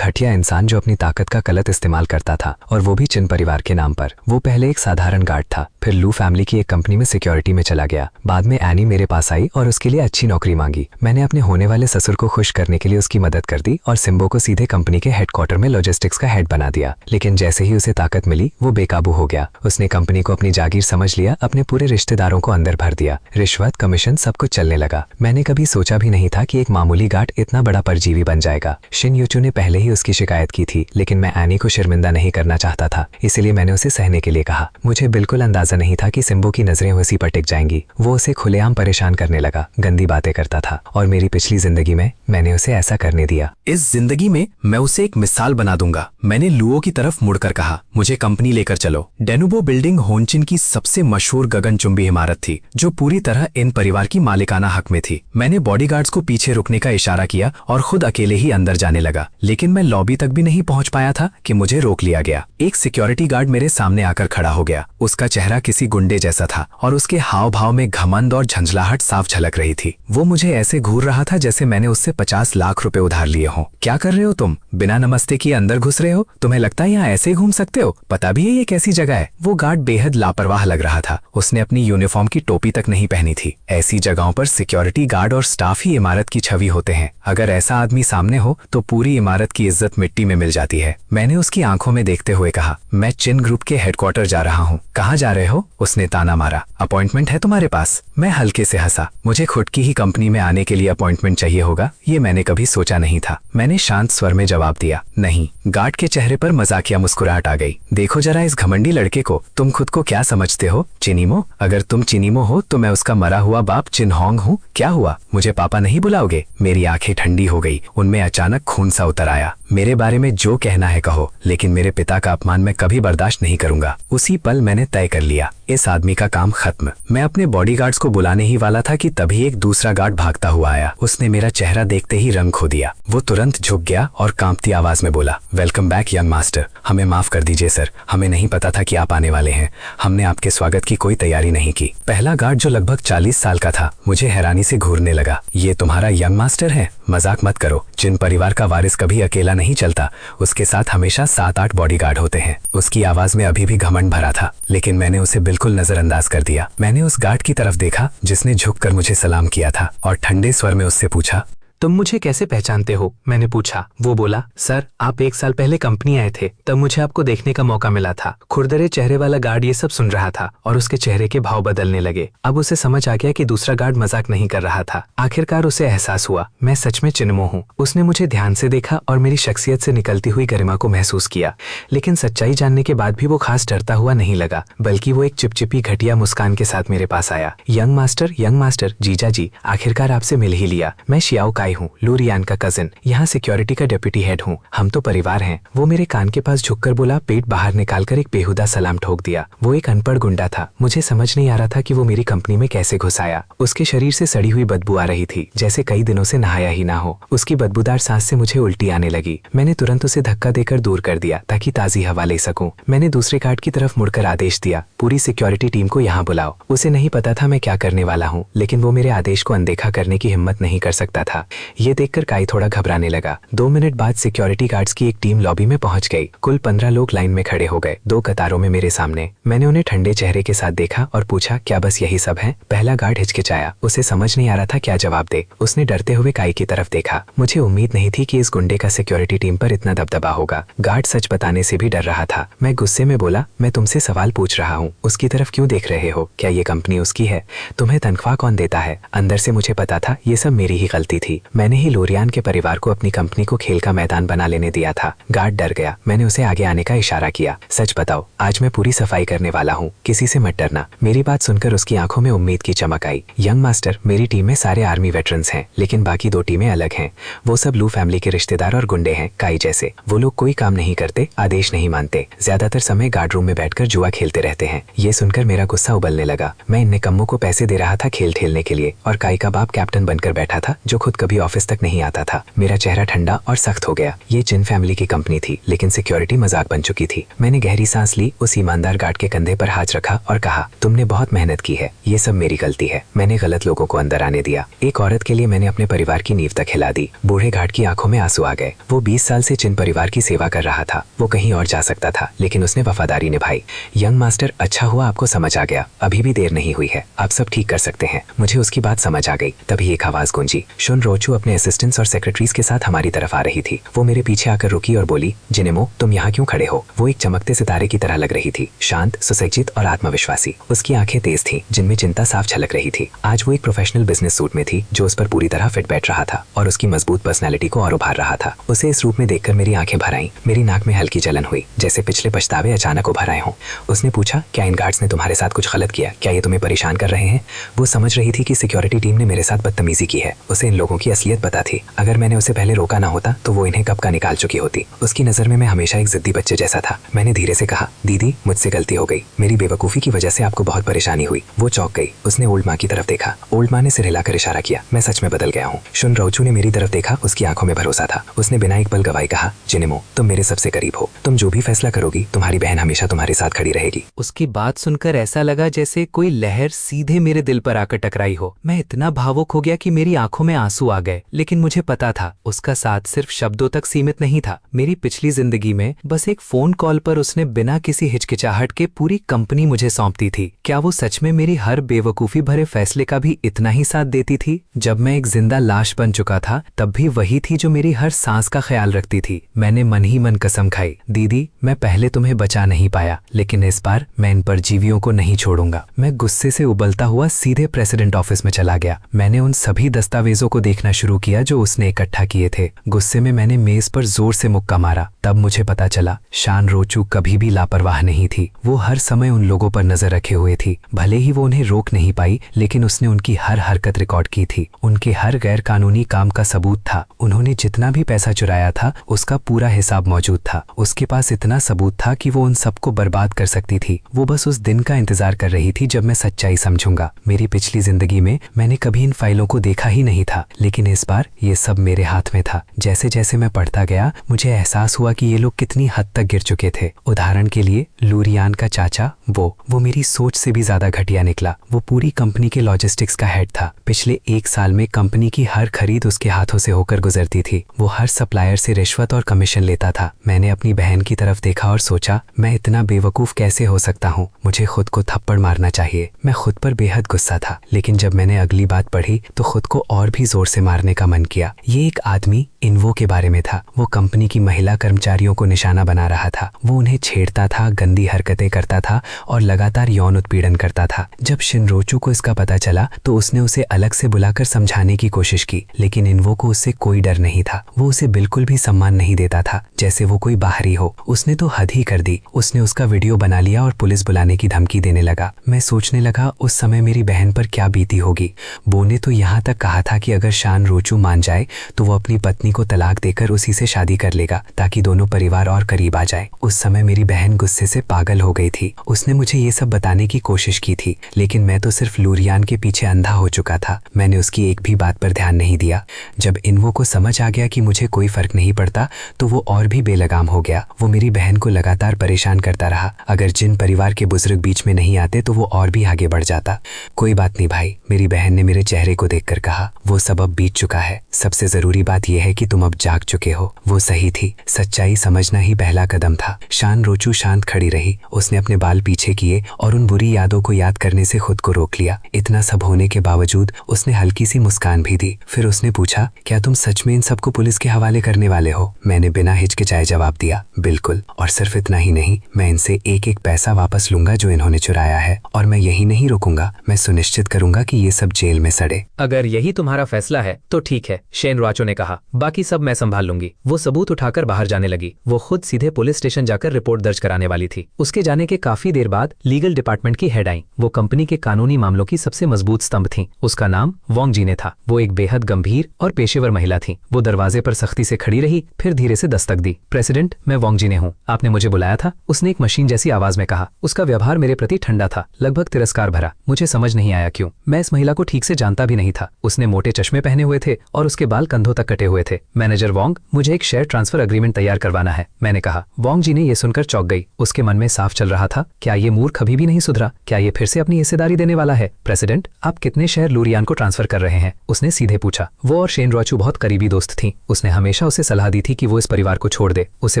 घटिया इंसान जो अपनी ताकत का गलत इस्तेमाल करता था, और वो भी चिन परिवार के नाम पर। वो पहले एक साधारण गार्ड था, फिर लू फैमिली की एक कंपनी में सिक्योरिटी में चला गया। बाद में एनी मेरे पास आई और उसके लिए अच्छी नौकरी मांगी। मैंने अपने होने वाले ससुर को खुश करने के लिए उसकी मदद कर दी और सिम्बो को सीधे कंपनी के हेडक्वार्टर में लॉजिस्टिक्स का हेड बना दिया। लेकिन जैसे ही उसे ताकत मिली वो बेकाबू हो गया। उसने कंपनी को अपनी जागीर समझ लिया, अपने पूरे रिश्तेदारों को अंदर भर दिया। रिश्वत, कमीशन, सब कुछ चलने लगा। मैंने कभी सोचा भी नहीं था कि एक मामूली गार्ड इतना बड़ा परजीवी बन जाएगा। शिन यूचू ने पहले ही उसकी शिकायत की थी, लेकिन मैं एनी को शर्मिंदा नहीं करना चाहता था, इसलिए मैंने उसे सहने के लिए कहा। मुझे बिल्कुल अंदाजा नहीं था कि सिम्बो की नजरें उसी पर टिक जाएंगी। वो उसे खुलेआम परेशान करने लगा, गंदी बातें करता था, और मेरी पिछली जिंदगी में मैंने उसे ऐसा करने दिया। इस जिंदगी में मैं उसे एक मिसाल बना दूंगा। मैंने लुओ की तरफ मुड़कर कहा, मुझे कंपनी लेकर चलो। डेनुबो बिल्डिंग होनचिन की सबसे मशहूर गगनचुंबी इमारत थी, जो पूरी तरह इन परिवार की मालिकाना हक में थी। मैंने बॉडीगार्ड्स को पीछे रुकने का इशारा किया और खुद अकेले ही अंदर जाने लगा, लेकिन मैं लॉबी तक भी नहीं पहुंच पाया था कि मुझे रोक लिया गया। एक सिक्योरिटी गार्ड मेरे सामने आकर खड़ा हो गया। उसका चेहरा किसी गुंडे जैसा था और उसके हाव भाव में घमंड और झंझलाहट साफ झलक रही थी। वो मुझे ऐसे घूर रहा था जैसे मैंने उससे 50 लाख रुपए उधार लिए हों। क्या कर रहे हो तुम? बिना नमस्ते किए अंदर घुस रहे हो? तुम्हें लगता है यहाँ ऐसे घूम सकते हो? पता भी है ये कैसी जगह है? वो गार्ड बेहद लापरवाह लग रहा था। उसने अपनी यूनिफॉर्म की टोपी तक नहीं पहनी थी। ऐसी जगहों पर सिक्योरिटी गार्ड और स्टाफ ही इमारत की छवि होते हैं। अगर ऐसा आदमी सामने हो तो पूरी इमारत की इज्जत मिट्टी में मिल जाती है। मैंने उसकी आंखों में देखते हुए कहा, मैं चिन ग्रुप के हेडक्वार्टर जा रहा हूँ। कहाँ जा रहे हो? हो? उसने ताना मारा। अपॉइंटमेंट है तुम्हारे पास? मैं हल्के से हंसा। मुझे खुद की ही कंपनी में आने के लिए अपॉइंटमेंट चाहिए होगा, ये मैंने कभी सोचा नहीं था। मैंने शांत स्वर में जवाब दिया, नहीं। गार्ड के चेहरे पर मजाकिया मुस्कुराहट आ गई। देखो जरा इस घमंडी लड़के को, तुम खुद को क्या समझते हो? चिनीमो? अगर तुम चिनीमो हो तो मैं उसका मरा हुआ बाप चिन्होंग हूँ। क्या हुआ, मुझे पापा नहीं बुलाओगे? मेरी आंखें ठंडी हो गई, उनमें अचानक खून सा उतर आया। मेरे बारे में जो कहना है कहो, लेकिन मेरे पिता का अपमान मैं कभी बर्दाश्त नहीं करूंगा। उसी पल मैंने तय कर लिया, इस आदमी का काम खत्म। मैं अपने बॉडीगार्ड्स को बुलाने ही वाला था कि तभी एक दूसरा गार्ड भागता हुआ आया। उसने मेरा चेहरा देखते ही रंग खो दिया। वो तुरंत झुक गया और कांपती आवाज में बोला, वेलकम बैक यंग मास्टर। हमें माफ कर दीजिए सर, हमें नहीं पता था कि आप आने वाले हैं। हमने आपके स्वागत की कोई तैयारी नहीं की। पहला गार्ड, जो लगभग 40 साल का था, मुझे हैरानी से घूरने लगा। ये तुम्हारा यंग मास्टर है? मजाक मत करो। जिन परिवार का वारिस कभी अकेला नहीं चलता, उसके साथ हमेशा 7-8 बॉडीगार्ड होते हैं। उसकी आवाज में अभी भी घमंड भरा था, लेकिन मैंने उसे बिल्कुल नजरअंदाज कर दिया। मैंने उस गार्ड की तरफ देखा जिसने झुककर मुझे सलाम किया था और ठंडे स्वर में उससे पूछा, तुम मुझे कैसे पहचानते हो? मैंने पूछा। वो बोला, सर आप 1 साल पहले कंपनी आए थे, तब मुझे आपको देखने का मौका मिला था। खुरदरे चेहरे वाला गार्ड ये सब सुन रहा था और उसके चेहरे के भाव बदलने लगे। अब उसे समझ आ गया कि दूसरा गार्ड मजाक नहीं कर रहा था। आखिरकार उसे एहसास हुआ, मैं सच में चिन्मो हूँ। उसने मुझे ध्यान से देखा और मेरी शख्सियत से निकलती हुई गरिमा को महसूस किया, लेकिन सच्चाई जानने के बाद भी वो खास डरता हुआ नहीं लगा, बल्कि वो एक चिपचिपी घटिया मुस्कान के साथ मेरे पास आया। यंग मास्टर, जीजा जी, आखिरकार आपसे मिल ही लिया। मैं शियाओ काई हूँ, लूरियान का कजिन, यहाँ सिक्योरिटी का डिप्टी हेड हूँ। हम तो परिवार हैं। वो मेरे कान के पास झुककर बोला, पेट बाहर निकालकर एक बेहुदा सलाम ठोक दिया। वो एक अनपढ़ गुंडा था। मुझे समझ नहीं आ रहा था कि वो मेरी कंपनी में कैसे घुस आया। उसके शरीर से सड़ी हुई बदबू आ रही थी, जैसे कई दिनों से नहाया ही ना हो। उसकी बदबूदार सांस से मुझे उल्टी आने लगी। मैंने तुरंत उसे धक्का देकर दूर कर दिया ताकि ताजी हवा ले सकूं। मैंने दूसरे गार्ड की तरफ मुड़कर आदेश दिया, पूरी सिक्योरिटी टीम को यहाँ बुलाओ। उसे नहीं पता था मैं क्या करने वाला हूँ, लेकिन वो मेरे आदेश को अनदेखा करने की हिम्मत नहीं कर सकता था। ये देखकर काई थोड़ा घबराने लगा। 2 मिनट बाद सिक्योरिटी गार्ड्स की एक टीम लॉबी में पहुंच गई। कुल 15 लोग लाइन में खड़े हो गए, 2 कतारों में मेरे सामने। मैंने उन्हें ठंडे चेहरे के साथ देखा और पूछा, क्या बस यही सब है? पहला गार्ड हिचकिचाया, उसे समझ नहीं आ रहा था क्या जवाब दे। उसने डरते हुए काई की तरफ देखा। मुझे उम्मीद नहीं थी कि इस गुंडे का सिक्योरिटी टीम पर इतना दबदबा होगा। गार्ड सच बताने से भी डर रहा था। मैं गुस्से में बोला, मैं तुमसे सवाल पूछ रहा हूँ, उसकी तरफ क्यों देख रहे हो? क्या ये कंपनी उसकी है? तुम्हें तनख्वाह कौन देता है? अंदर से मुझे पता था ये सब मेरी ही गलती थी। मैंने ही लोरियान के परिवार को अपनी कंपनी को खेल का मैदान बना लेने दिया था। गार्ड डर गया। मैंने उसे आगे आने का इशारा किया। सच बताओ, आज मैं पूरी सफाई करने वाला हूँ, किसी से मत डरना। मेरी बात सुनकर उसकी आंखों में उम्मीद की चमक आई। यंग मास्टर, मेरी टीम में सारे आर्मी वेटरन्स हैं, लेकिन बाकी 2 टीमें अलग हैं। वो सब लू फैमिली के रिश्तेदार और गुंडे हैं, काई जैसे। वो लोग कोई काम नहीं करते, आदेश नहीं मानते, ज्यादातर समय गार्ड रूम में बैठकर जुआ खेलते रहते हैं। ये सुनकर मेरा गुस्सा उबलने लगा। मैं इन निकम्मों को पैसे दे रहा था खेल खेलने के लिए, और काई का बाप कैप्टन बनकर बैठा था, जो खुद कभी ऑफिस तक नहीं आता था। मेरा चेहरा ठंडा और सख्त हो गया। ये चिन फैमिली की कंपनी थी, लेकिन सिक्योरिटी मजाक बन चुकी थी। मैंने गहरी सांस ली, उस ईमानदार गार्ड के कंधे पर हाथ रखा और कहा, तुमने बहुत मेहनत की है, ये सब मेरी गलती है। मैंने गलत लोगों को अंदर आने दिया। एक औरत के लिए मैंने अपने परिवार की नींव तक हिला दी। बूढ़े गार्ड की आंखों में आंसू आ गए। वो 20 साल से चिन परिवार की सेवा कर रहा था। वो कहीं और जा सकता था, लेकिन उसने वफादारी निभाई। यंग मास्टर, अच्छा हुआ आपको समझ आ गया। अभी भी देर नहीं हुई है, आप सब ठीक कर सकते हैं। मुझे उसकी बात समझ आ गई। तभी एक आवाज गूंजी। शुन रोचू अपने असिस्टेंट्स और सेक्रेटरीज के साथ हमारी तरफ आ रही थी। वो मेरे पीछे आकर रुकी और बोली, जिनेमो, तुम यहाँ क्यों खड़े हो? वो एक चमकते सितारे की तरह लग रही थी, शांत, सुसज्जित और आत्मविश्वासी। उसकी आंखें तेज थीं, जिनमें चिंता साफ झलक रही थी। आज वो एक प्रोफेशनल बिजनेस सूट में थी, जो उस पर पूरी तरह फिट बैठ रहा था और उसकी मजबूत पर्सनैलिटी को और उभार रहा था। उसे इस रूप में देखकर मेरी आंखें भर आईं। मेरी नाक में हल्की जलन हुई, जैसे पिछले पछतावे अचानक उभर आए हों। उसने पूछा, क्या इन गार्ड्स ने तुम्हारे साथ कुछ गलत किया? क्या ये तुम्हें परेशान कर रहे हैं? वो समझ रही थी कि सिक्योरिटी टीम ने मेरे साथ बदतमीजी की है। उसे इन लोगों की असलियत पता थी। अगर मैंने उसे पहले रोका ना होता तो वो इन्हें कब का निकाल चुकी होती। उसकी नजर में मैं हमेशा एक जिद्दी बच्चे जैसा था। मैंने धीरे से कहा, दीदी, मुझसे गलती हो गई। मेरी बेवकूफी की वजह से आपको बहुत परेशानी हुई। वो चौंक गई। उसने ओल्ड माँ की तरफ देखा। ओल्ड माँ ने सिर हिलाकर इशारा किया। मैं सच में बदल गया हूँ। शुन रोचू ने मेरी तरफ देखा। उसकी आंखों में भरोसा था। उसने बिना एक पल गवाई कहा, जिनेमो, तुम मेरे सबसे करीब हो। तुम जो भी फैसला करोगी, तुम्हारी बहन हमेशा तुम्हारे साथ खड़ी रहेगी। उसकी बात सुनकर ऐसा लगा जैसे कोई लहर सीधे मेरे दिल पर आकर टकराई हो। मैं इतना भावुक हो गया कि मेरी आंखों में आंसू आ गए, लेकिन मुझे पता था उसका साथ सिर्फ शब्दों तक सीमित नहीं था। मेरी पिछली जिंदगी में बस एक फोन कॉल पर उसने बिना किसी हिचकिचाहट के पूरी कंपनी मुझे सौंपती थी। क्या वो सच में मेरी हर बेवकूफी भरे फैसले का भी इतना ही साथ देती थी? जब मैं एक जिंदा लाश बन चुका था तब भी वही थी जो मेरी हर सांस का ख्याल रखती थी। मैंने मन ही मन कसम खाई, दीदी मैं पहले तुम्हें बचा नहीं पाया, लेकिन इस बार मैं इन परजीवियों को नहीं छोड़ूंगा। मैं गुस्से से उबलता हुआ सीधे प्रेसिडेंट ऑफिस में चला गया। मैंने उन सभी दस्तावेजों को देखना शुरू किया जो उसने इकट्ठा किए थे। गुस्से में मैंने मेज पर जोर से मुक्का मारा। तब मुझे पता चला शान रोचू कभी भी लापरवाह नहीं थी। वो हर समय उन लोगों पर नजर रखे हुए थी। भले ही वो उन्हें रोक नहीं पाई, लेकिन उसने उनकी हर हरकत रिकॉर्ड की थी। उनके हर गैर कानूनी काम का सबूत था। उन्होंने जितना भी पैसा चुराया था उसका पूरा हिसाब मौजूद था। उसके पास इतना सबूत था कि वो उन सबको बर्बाद कर सकती थी। वो बस उस दिन का इंतजार कर रही थी जब मैं सच्चाई समझूंगा। मेरी पिछली जिंदगी में मैंने कभी इन फाइलों को देखा ही नहीं था, लेकिन इस बार ये सब मेरे हाथ में था। जैसे जैसे मैं पढ़ता गया मुझे एहसास हुआ कि ये लोग कितनी हद तक गिर चुके थे। उदाहरण के लिए लूरियान का चाचा, वो मेरी सोच से भी ज्यादा घटिया निकला। वो पूरी कंपनी के लॉजिस्टिक्स का हेड था। पिछले 1 साल में कंपनी की हर खरीद उसके हाथों से होकर गुजरती थी। वो हर सप्लायर से रिश्वत और कमीशन लेता था। मैंने अपनी बहन की तरफ देखा और सोचा, मैं इतना बेवकूफ कैसे हो सकता हूँ? मुझे खुद को थप्पड़ मारना चाहिए। मैं खुद पर बेहद गुस्सा था, लेकिन जब मैंने अगली बात पढ़ी तो खुद को और भी जोर से मारने का मन किया। ये एक आदमी इन्वो के बारे में था। वो कंपनी की महिला कर्मचारियों को निशाना बना रहा था। वो उन्हें छेड़ता था, गंदी हरकतें करता था और लगातार यौन उत्पीड़न करता था। जब शिनरोचू को इसका पता चला तो उसने उसे अलग से बुलाकर समझाने की कोशिश की, लेकिन इन्वो को उससे कोई डर नहीं था। वो उसे बिल्कुल भी सम्मान नहीं देता था, जैसे वो कोई बाहरी हो। उसने तो हद ही कर दी। उसने उसका वीडियो बना लिया और पुलिस बुलाने की धमकी देने लगा। मैं सोचने लगा उस समय मेरी बहन पर क्या बीती होगी। बो ने तो यहाँ तक कहा था कि अगर शान रोचू मान जाए तो वो अपनी पत्नी को तलाक देकर उसी से शादी कर लेगा ताकि दोनों परिवार और करीब आ जाए। उस समय मेरी बहन गुस्से से पागल हो गई थी। उसने मुझे ये सब बताने की कोशिश की थी, लेकिन मैं तो सिर्फ लूरियान के पीछे अंधा हो चुका था। मैंने उसकी एक भी बात पर ध्यान नहीं दिया। जब इन्वो को समझ आ गया कि मुझे कोई फर्क नहीं पड़ता तो वो और भी बेलगाम हो गया। वो मेरी बहन को लगातार परेशान करता रहा। अगर जिन परिवार के बुजुर्ग बीच में नहीं आते तो वो और भी आगे बढ़ जाता। कोई बात नहीं भाई, मेरी बहन ने मेरे चेहरे को देखकर कहा, वो सब अब बीत चुका है। सबसे जरूरी बात यह है कि तुम अब जाग चुके हो। वो सही थी। सच्चाई समझना ही पहला कदम था। शान रोचू शांत खड़ी रही। उसने अपने बाल पीछे किए और उन बुरी यादों को याद करने से खुद को रोक लिया। इतना सब होने के बावजूद उसने हल्की सी मुस्कान भी दी। फिर उसने पूछा, क्या तुम सच में इन सबको पुलिस के हवाले करने वाले हो? मैंने बिना हिचकिचाए जवाब दिया, बिल्कुल। और सिर्फ इतना ही नहीं, मैं इनसे एक एक पैसा वापस लूंगा जो इन्होंने चुराया है। और मैं यही नहीं रुकूंगा, मैं सुनिश्चित करूंगा कि ये सब जेल में सड़े। अगर यही तुम्हारा फैसला है तो ठीक है, शेन रोचू ने कहा। बाकी सब मैं संभाल लूंगी। वो सबूत उठाकर बाहर जाने लगी। वो खुद सीधे पुलिस स्टेशन जाकर रिपोर्ट दर्ज कराने वाली थी। उसके जाने के काफी देर बाद लीगल डिपार्टमेंट की हेड आई। वो कंपनी के कानूनी मामलों की सबसे मजबूत स्तंभ थी। उसका नाम वोंग जीने था। वो एक बेहद गंभीर और पेशेवर महिला थी। वो दरवाजे पर सख्ती से खड़ी रही, फिर धीरे से दस्तक दी। प्रेसिडेंट, मैं वोंग जीने हूँ। आपने मुझे बुलाया था? उसने एक मशीन जैसी आवाज में कहा। उसका व्यवहार मेरे प्रति ठंडा था, लगभग तिरस्कार भरा। मुझे समझ नहीं आया क्यों। मैं इस महिला को ठीक से जानता भी नहीं था। उसने मोटे चश्मे पहने हुए थे और उसके बाल कंधों तक कटे हुए थे। मैनेजर वोंग, मुझे एक शेयर ट्रांसफर अग्रीमेंट तैयार करवाना है, मैंने कहा। वोंग जी ने यह सुनकर चौंक गई। उसके मन में साफ चल रहा था, क्या ये मूर्ख अभी भी नहीं सुधरा? क्या ये फिर से अपनी हिस्सेदारी देने वाला है? प्रेसिडेंट, आप कितने शेयर लूरियान को ट्रांसफर कर रहे हैं? उसने सीधे पूछा। वो और शेन रोचू बहुत करीबी दोस्त थी। उसने हमेशा उसे सलाह दी थी कि वो इस परिवार को छोड़ दे। उसे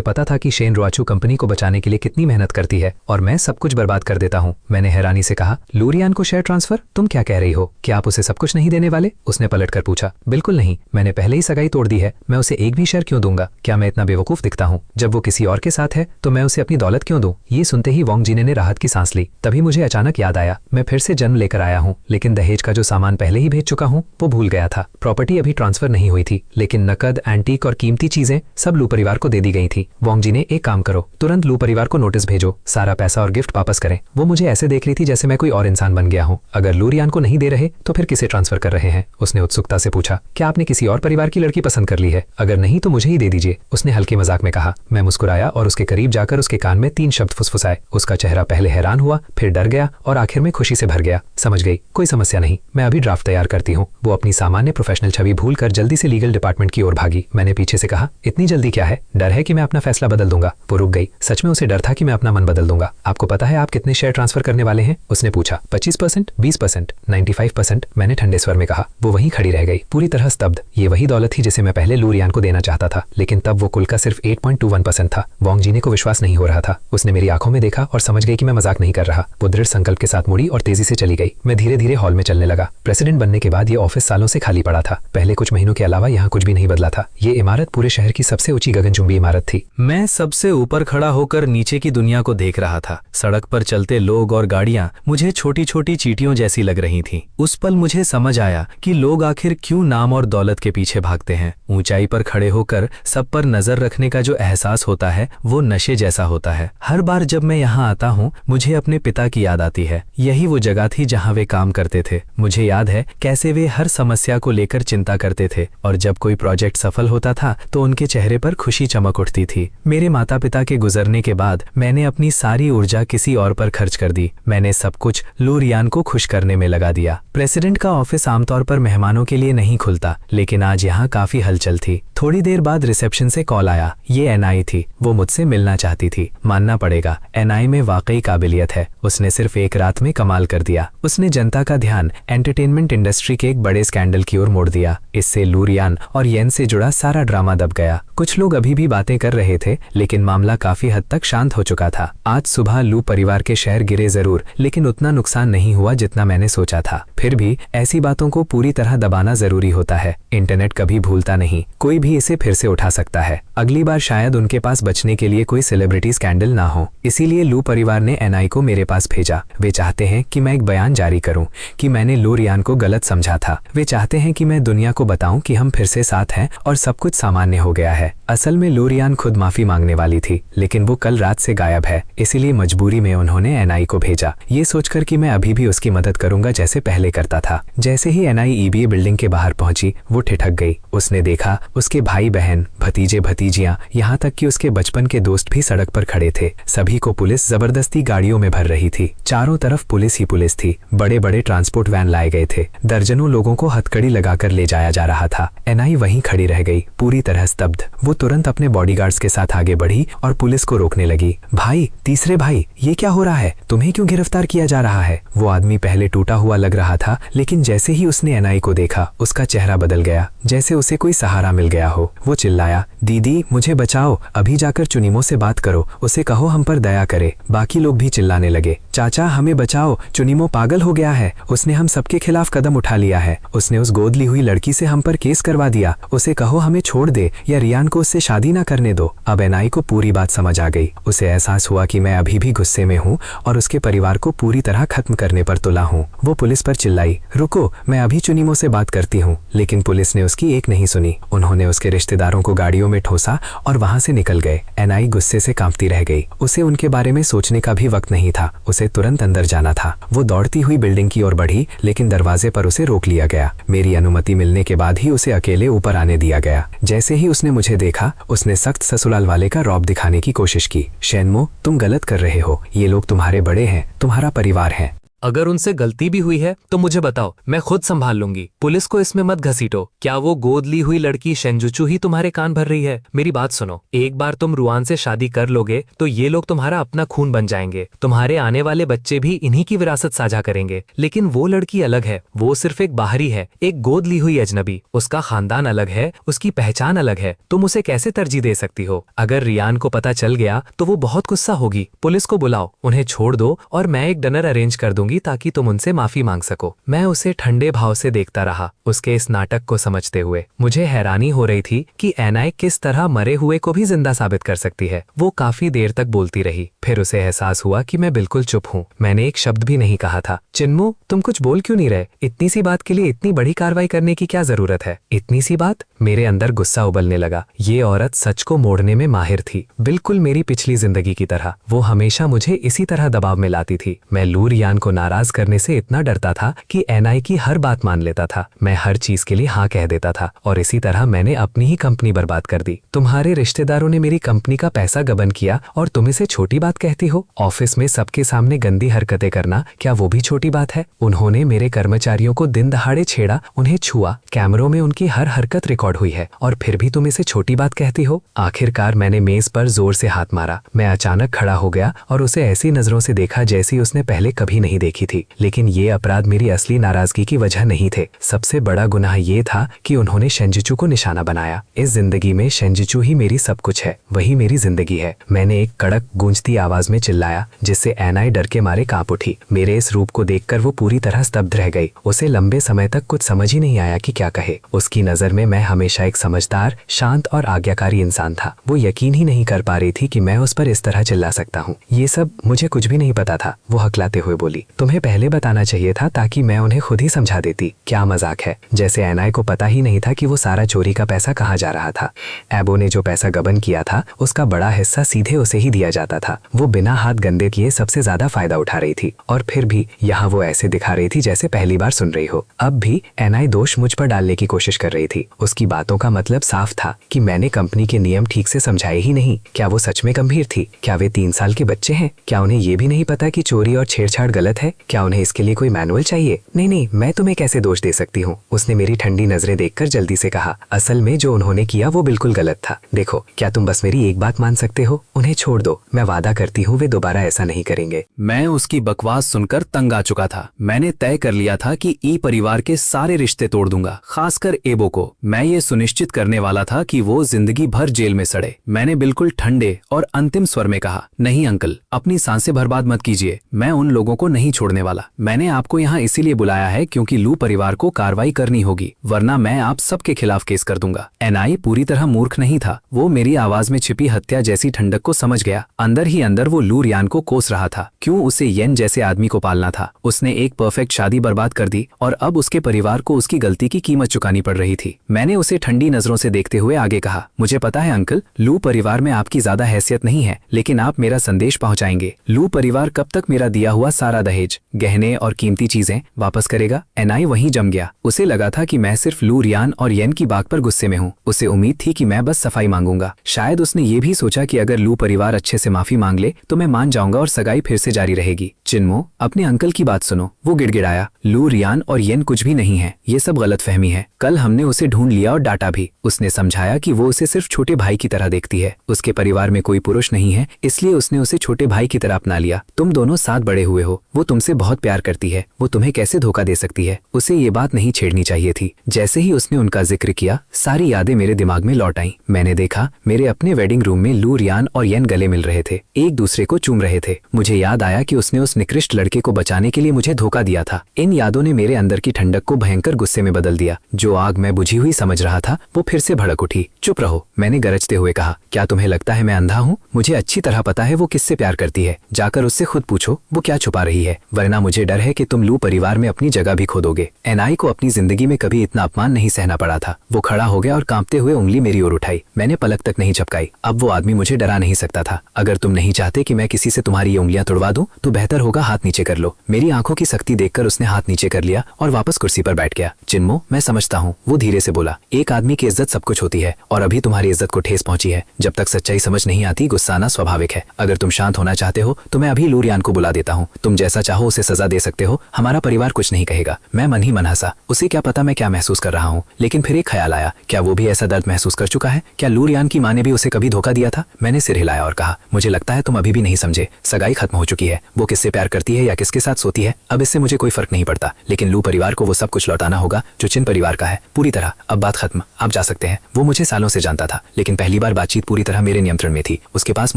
पता था कि शेन रोचू कंपनी को बचाने के लिए कितनी मेहनत करती है और मैं सब कुछ बर्बाद कर देता हूँ। मैंने हैरानी से कहा, लूरियान को शेयर ट्रांसफर? तुम क्या कह रही हो? क्या आप उसे सब कुछ नहीं देने वाले? उसने पलटकर पूछा। बिल्कुल नहीं, मैंने पहले ही सगाई तोड़ दी है। मैं उसे एक भी शेयर क्यों दूंगा? क्या मैं इतना बेवकूफ दिखता हूँ? जब वो किसी और के साथ है तो मैं उसे अपनी दौलत क्यों दूं? ये सुनते ही वोंग जीने ने राहत की सांस ली। तभी मुझे अचानक याद आया, मैं फिर से जन्म लेकर आया हूँ, लेकिन दहेज का जो सामान पहले ही भेज चुका हूँ वो भूल गया था। प्रॉपर्टी अभी ट्रांसफर नहीं हुई थी, लेकिन नकद, एंटीक और कीमती चीजें सब लू परिवार को दे दी गई थी। वोंग जी ने, एक काम करो, तुरंत लू परिवार को नोटिस भेजो, सारा पैसा और गिफ्ट वापस करें। वो मुझे ऐसे देख रही थी जैसे मैं कोई और इंसान बन गया हूँ। अगर लूरियान को नहीं दे रहे तो फिर किसे ट्रांसफर कर रहे हैं? उसने उत्सुकता से पूछा। क्या आपने किसी और परिवार की लड़की पसंद कर ली है? अगर नहीं तो मुझे ही दे दीजिए, उसने हल्के मजाक में कहा। मैं मुस्कुराया और उसके करीब जाकर उसके कान में 3 शब्द फुसफुसाए। उसका चेहरा पहले हैरान हुआ, फिर डर गया और आखिर में खुशी से भर गया। समझ गई, कोई समस्या नहीं, मैं अभी ड्राफ्ट तैयार करती हूँ। वो अपनी सामान्य प्रोफेशनल छवि भूलकर जल्दी से लीगल डिपार्टमेंट की ओर भागी। मैंने पीछे से कहा, इतनी जल्दी क्या है? डर है कि मैं अपना फैसला बदल दूंगा? वो रुक गई। सच में उसे डर था कि मैं अपना मन बदल दूंगा। आपको पता है आप कितने शेयर ट्रांसफर करने वाले हैं? उसने पूछा। 25%, 20%, 95%, मैंने ठंडे स्वर में कहा। वो वहीं खड़ी रह गई, पूरी तरह स्तब्ध। ये वही दौलत थी जिसे मैं पहले लू रियान को देना चाहता था, लेकिन तब वो कुल का सिर्फ 8.21% था। वोंग जीने को विश्वास नहीं हो रहा था। उसने मेरी आंखों में देखा और समझ गई कि मैं मजाक नहीं कर रहा। वो दृढ़ संकल्प के साथ मुड़ी और तेजी से चली गई। मैं धीरे धीरे हॉल में चलने लगा। प्रेसिडेंट बनने के बाद ये ऑफिस सालों से खाली पड़ा था। पहले कुछ महीनों के अलावा यहाँ कुछ भी नहीं बदला था। ये इमारत पूरे शहर की सबसे ऊंची गगनचुंबी इमारत थी। मैं सबसे ऊपर खड़ा होकर नीचे की दुनिया को देख रहा था। सड़क पर चलते लोग और गाड़ियां मुझे छोटी छोटी चींटियों जैसी लग रही थीं। उस पल मुझे समझ आया कि लोग आखिर क्यों नाम और दौलत के पीछे भागते हैं। ऊंचाई पर खड़े होकर सब पर नजर रखने का जो एहसास होता है वो नशे जैसा होता है। हर बार जब मैं यहाँ आता हूँ मुझे अपने पिता की याद आती है। यही वो जगह थी जहाँ वे काम करते थे। मुझे याद है कैसे वे हर समस्या को लेकर चिंता करते थे और जब कोई प्रोजेक्ट सफल होता था तो उनके चेहरे पर खुशी चमक उठती थी। मेरे माता पिता के गुजरने के बाद मैंने अपनी सारी ऊर्जा किसी और पर खर्च कर दी। मैंने सब कुछ लू रियान को खुश करने में लगा दिया। प्रेसिडेंट का ऑफिस आमतौर पर मेहमानों के लिए नहीं खुलता, लेकिन आज यहाँ काफी हलचल थी। थोड़ी देर बाद रिसेप्शन से कॉल आया। ये एनआई थी। वो मुझसे मिलना चाहती थी। मानना पड़ेगा, एनआई में वाकई काबिलियत है। उसने सिर्फ एक रात में कमाल कर दिया। उसने जनता का ध्यान एंटरटेनमेंट इंडस्ट्री के एक बड़े स्कैंडल की ओर मोड़ दिया। इससे लू रियान और येन से जुड़ा सारा ड्रामा दब गया। कुछ लोग अभी भी बातें कर रहे थे, लेकिन मामला काफी हद तक शांत हो चुका था। आज सुबह लू परिवार के शेयर गिरे जरूर, लेकिन उतना नुकसान नहीं हुआ जितना मैंने सोचा था। फिर भी ऐसी बातों को पूरी तरह दबाना जरूरी होता है। इंटरनेट कभी भूलता नहीं, कोई भी इसे फिर से उठा सकता है। अगली बार शायद उनके पास बचने के लिए कोई सेलिब्रिटी स्कैंडल ना हो। इसीलिए लू परिवार ने एनआई को मेरे पास भेजा। वे चाहते हैं कि मैं एक बयान जारी करूं कि मैंने लू रियान को गलत समझा था। वे चाहते हैं कि मैं दुनिया को बताऊं कि हम फिर से साथ हैं और सब कुछ सामान्य हो गया है। असल में लू रियान खुद माफी मांगने वाली थी, लेकिन वो कल रात से गायब है। इसीलिए मजबूरी में उन्होंने एनआई को भेजा, ये सोचकर कि मैं अभी भी उसकी मदद करूंगा जैसे पहले करता था। जैसे ही एनआई ईबीए बिल्डिंग के बाहर पहुंची, वो ठिठक गई। उसने देखा उसके भाई बहन, भतीजे भतीजियां, यहाँ तक कि उसके बचपन के दोस्त भी सड़क पर खड़े थे। सभी को पुलिस जबरदस्ती गाड़ियों में भर रही थी। चारों तरफ पुलिस ही पुलिस थी। बड़े बड़े ट्रांसपोर्ट वैन लाए गए थे। दर्जनों लोगों को हथकड़ी लगाकर ले जाया जा रहा था। एनआई वहीं खड़ी रह गई, पूरी तरह स्तब्ध। वो तुरंत अपने बॉडीगार्ड्स के साथ आगे बढ़ी और पुलिस को रोकने लगी। भाई, तीसरे भाई, ये क्या हो रहा है? तुम्हें क्यों गिरफ्तार किया जा रहा है? वो आदमी पहले टूटा हुआ लग रहा था, लेकिन जैसे ही उसने एनआई को देखा उसका चेहरा बदल गया, जैसे उसे कोई सहारा मिल गया हो। वो चिल्लाया, दीदी मुझे बचाओ, अभी जाकर चुनिमो से बात करो, उसे कहो हम पर दया करे। बाकी लोग भी चिल्लाने लगे, चाचा हमें बचाओ, चुनिमो पागल हो गया है, उसने हम सबके खिलाफ कदम उठा लिया है, उसने उस गोद ली हुई लड़की से हम पर केस करवा दिया, उसे कहो हमें छोड़ दे या रियान को उससे शादी ना करने दो। अब एनआई को पूरी बात समझ आ गई। उसे एहसास हुआ कि मैं अभी भी गुस्से में हूँ और उसके परिवार को पूरी तरह खत्म करने पर तुला हूँ। वो पुलिस पर चिल्लाई, रुको, मैं अभी चुनिमो से बात करती हूँ। लेकिन पुलिस ने उसकी एक नहीं सुनी। उन्होंने उसके रिश्तेदारों को गाड़ियों में ठोसा और वहां से निकल गए। एनआई गुस्से से कांपती रह गई। उसे उनके बारे में सोचने का भी वक्त नहीं था। उसे तुरंत अंदर जाना था। वो दौड़ती हुई बिल्डिंग की ओर बढ़ी, लेकिन दरवाजे पर उसे रोक लिया गया। मेरी अनुमति मिलने के बाद ही उसे अकेले ऊपर आने दिया गया। जैसे ही उसने मुझे देखा, उसने सख्त ससुराल वाले का रौब दिखाने की कोशिश की। शेनमो, तुम गलत कर रहे हो। ये लोग तुम्हारे बड़े हैं, तुम्हारा परिवार है। अगर उनसे गलती भी हुई है तो मुझे बताओ, मैं खुद संभाल लूंगी। पुलिस को इसमें मत घसीटो। क्या वो गोद ली हुई लड़की शेंजुचू ही तुम्हारे कान भर रही है? मेरी बात सुनो, एक बार तुम रुआन से शादी कर लोगे तो ये लोग तुम्हारा अपना खून बन जाएंगे। तुम्हारे आने वाले बच्चे भी इन्हीं की विरासत साझा करेंगे। लेकिन वो लड़की अलग है। वो सिर्फ एक बाहरी है, एक गोद ली हुई अजनबी। उसका खानदान अलग है, उसकी पहचान अलग है। तुम उसे कैसे तरजीह दे सकती हो? अगर रियान को पता चल गया तो वो बहुत गुस्सा होगी। पुलिस को बुलाओ, उन्हें छोड़ दो और मैं एक डिनर अरेंज कर दूंगी ताकि तुम उनसे माफी मांग सको। मैं उसे ठंडे भाव से देखता रहा, उसके इस नाटक को समझते हुए। मुझे हैरानी हो रही थी कि एनआई किस तरह मरे हुए को भी जिंदा साबित कर सकती है। वो काफी देर तक बोलती रही, फिर उसे एहसास हुआ कि मैं बिल्कुल चुप हूँ। मैंने एक शब्द भी नहीं कहा था। चिन्मू, तुम कुछ बोल क्यों नहीं रहे? इतनी सी बात के लिए इतनी बड़ी कार्रवाई करने की क्या जरूरत है? इतनी सी बात? मेरे अंदर गुस्सा उबलने लगा। ये औरत सच को मोड़ने में माहिर थी, बिल्कुल मेरी पिछली जिंदगी की तरह। वो हमेशा मुझे इसी तरह दबाव में लाती थी। मैं लू रियान को नाराज करने से इतना डरता था कि एनआई की हर बात मान लेता था। मैं हर चीज के लिए हाँ कह देता था और इसी तरह मैंने अपनी ही कंपनी बर्बाद कर दी। तुम्हारे रिश्तेदारों ने मेरी कंपनी का पैसा गबन किया और तुम इसे छोटी बात कहती हो? ऑफिस में सबके सामने गंदी हरकतें करना, क्या वो भी छोटी बात है? उन्होंने मेरे कर्मचारियों को दिन दहाड़े छेड़ा, उन्हें छुआ, कैमरों में उनकी हर हरकत रिकॉर्ड हुई है और फिर भी तुम इसे छोटी बात कहती हो? आखिरकार मैंने मेज पर जोर से हाथ मारा। मैं अचानक खड़ा हो गया और उसे ऐसी नजरों से देखा जैसी उसने पहले कभी नहीं देखी थी, लेकिन ये अपराध मेरी असली नाराजगी की वजह नहीं थे। सबसे बड़ा गुनाह ये था कि उन्होंने शेंजिचू को निशाना बनाया। इस जिंदगी में शेंजिचू ही मेरी सब कुछ है, वही मेरी जिंदगी है। मैंने एक कड़क गूंजती आवाज में चिल्लाया, जिससे एनाई डर के मारे कांप उठी। मेरे इस रूप को देखकर वो पूरी तरह स्तब्ध रह गई। उसे लंबे समय तक कुछ समझ ही नहीं आया कि क्या कहे। उसकी नजर में मैं हमेशा एक समझदार, शांत और आज्ञाकारी इंसान था। वो यकीन ही नहीं कर पा रही थी कि मैं उस पर इस तरह चिल्ला सकता हूँ। ये सब मुझे कुछ भी नहीं पता था, वो हकलाते हुए बोली। तुम्हें पहले बताना चाहिए था ताकि मैं उन्हें खुद ही समझा देती। क्या मजाक है, जैसे एनाई को पता ही नहीं था कि वो सारा चोरी का पैसा कहाँ जा रहा था। एबो ने जो पैसा गबन किया था उसका बड़ा हिस्सा सीधे उसे ही दिया जाता था। वो बिना हाथ गंदे किए सबसे ज्यादा फायदा उठा रही थी, और फिर भी यहाँ वो ऐसे दिखा रही थी जैसे पहली बार सुन रही हो। अब भी एनाई दोष मुझ पर डालने की कोशिश कर रही थी। उसकी बातों का मतलब साफ था कि मैंने कंपनी के नियम ठीक से समझाए ही नहीं। क्या वो सच में गंभीर थी? क्या वे 3 साल के बच्चे हैं? क्या उन्हें ये भी नहीं पता कि चोरी और छेड़छाड़ गलत है? क्या उन्हें इसके लिए कोई मैनुअल चाहिए? नहीं, मैं तुम्हें कैसे दोष दे सकती हूँ? उसने मेरी ठंडी नजरें देखकर जल्दी से कहा, असल में जो उन्होंने किया वो बिल्कुल गलत था। देखो, क्या तुम बस मेरी एक बात मान सकते हो? उन्हें छोड़ दो, मैं वादा करती हूँ वे दोबारा ऐसा नहीं करेंगे। मैं उसकी बकवास सुनकर तंग आ चुका था। मैंने तय कर लिया था कि ई परिवार के सारे रिश्ते तोड़ दूंगा, खासकर एबो को। मैं ये सुनिश्चित करने वाला था कि वो जिंदगी भर जेल में सड़े। मैंने बिल्कुल ठंडे और अंतिम स्वर में कहा, नहीं अंकल, अपनी सांसें बर्बाद मत कीजिए। मैं उन लोगों को नहीं छोड़ने वाला। मैंने आपको यहाँ इसीलिए बुलाया है क्योंकि लू परिवार को कार्रवाई करनी होगी, वरना मैं आप सबके खिलाफ केस कर दूंगा। एनाई पूरी तरह मूर्ख नहीं था। वो मेरी आवाज में छिपी हत्या जैसी ठंडक को समझ गया। अंदर ही अंदर वो लू रियान को कोस रहा था। क्यों उसे येन जैसे आदमी को पालना था? उसने एक परफेक्ट शादी बर्बाद कर दी और अब उसके परिवार को उसकी गलती की कीमत चुकानी पड़ रही थी। मैंने उसे ठंडी नजरों से देखते हुए आगे कहा, मुझे पता है अंकल, लू परिवार में आपकी ज्यादा हैसियत नहीं है, लेकिन आप मेरा संदेश पहुंचाएंगे। लू परिवार कब तक मेरा दिया हुआ सारा दहेज, गहने और कीमती चीजें वापस करेगा? एनाई वहीं जम गया। उसे लगा था कि मैं सिर्फ लू रियान और येन की बात पर गुस्से में हूँ। उसे उम्मीद थी कि मैं बस सफाई मांगूंगा। शायद उसने ये भी सोचा कि अगर लू परिवार अच्छे से माफी मांग ले तो मैं मान जाऊंगा और सगाई फिर से जारी रहेगी। चिन्मो, अपने अंकल की बात सुनो, वो गिड़गिड़ाया। लू रियान और येन कुछ भी नहीं है, ये सब गलतफहमी है। कल हमने उसे ढूंढ लिया और डांटा भी। उसने समझाया कि वो उसे सिर्फ छोटे भाई की तरह देखती है। उसके परिवार में कोई पुरुष नहीं है, इसलिए उसने उसे छोटे भाई की तरह अपना लिया। तुम दोनों साथ बड़े हुए हो, वो तुमसे बहुत प्यार करती है। वो तुम्हें कैसे धोखा दे सकती है? उसे ये बात नहीं छेड़नी चाहिए थी। जैसे ही उसने उनका जिक्र किया, सारी यादें मेरे दिमाग में लौट आईं। मैंने देखा मेरे अपने वेडिंग रूम में लू रियान और येन गले मिल रहे थे, एक दूसरे को चूम रहे थे। मुझे याद आया कि उसने उस निकृष्ट लड़के को बचाने के लिए मुझे धोखा दिया था। इन यादों ने मेरे अंदर की ठंडक को भयंकर गुस्से में बदल दिया। जो आग मैं बुझी हुई समझ रहा था वो फिर से भड़क उठी। चुप रहो, मैंने गरजते हुए कहा। क्या तुम्हें लगता है मैं अंधा हूँ? मुझे अच्छी तरह पता है वो किससे प्यार करती है। जाकर उससे खुद पूछो वो क्या छुपा रही है, वरना मुझे डर है कि तुम लू परिवार में अपनी जगह भी खो दोगे। एनाई को अपनी जिंदगी में कभी इतना अपमान नहीं सहना पड़ा था। वो खड़ा हो गया और कांपते हुए उंगली मेरी ओर उठाई। मैंने पलक तक नहीं झपकाई। अब वो आदमी मुझे डरा नहीं सकता था। अगर तुम नहीं चाहते कि मैं किसी से तुम्हारी ये उंगलियां तुड़वा दूं तो बेहतर होगा हाथ नीचे कर लो। मेरी आंखों की सख्ती देखकर उसने हाथ नीचे कर लिया और वापस कुर्सी पर बैठ गया। चिन्मो, मैं समझता हूँ, वो धीरे से बोला। एक आदमी की इज्जत सब कुछ होती है और अभी तुम्हारी इज्जत को ठेस पहुंची है। जब तक सच्चाई समझ नहीं आती गुस्सा आना स्वाभाविक है। अगर तुम शांत होना चाहते हो तो मैं अभी लू रियान को बुला देता हूँ। तुम जैसा चाहो उसे सजा दे सकते हो, हमारा परिवार कुछ नहीं कहेगा। मैं मन ही मन हंसा। उसे क्या पता मैं क्या महसूस कर रहा हूँ, लेकिन फिर एक ख्याल आया, क्या वो भी ऐसा दर्द महसूस कर चुका है? क्या लू रियान की माँ ने भी उसे कभी धोखा दिया था? मैंने सिर हिलाया और कहा, मुझे लगता है तुम अभी भी नहीं समझे। सगाई खत्म हो चुकी है। वो किससे प्यार करती है या किसके साथ सोती है, अब इससे मुझे कोई फर्क नहीं पड़ता, लेकिन लू परिवार को वो सब कुछ लौटाना होगा जो चिन परिवार का है, पूरी तरह। अब बात खत्म, आप जा सकते हैं। वो मुझे सालों से जानता था, लेकिन पहली बार बातचीत पूरी तरह मेरे नियंत्रण में थी। उसके पास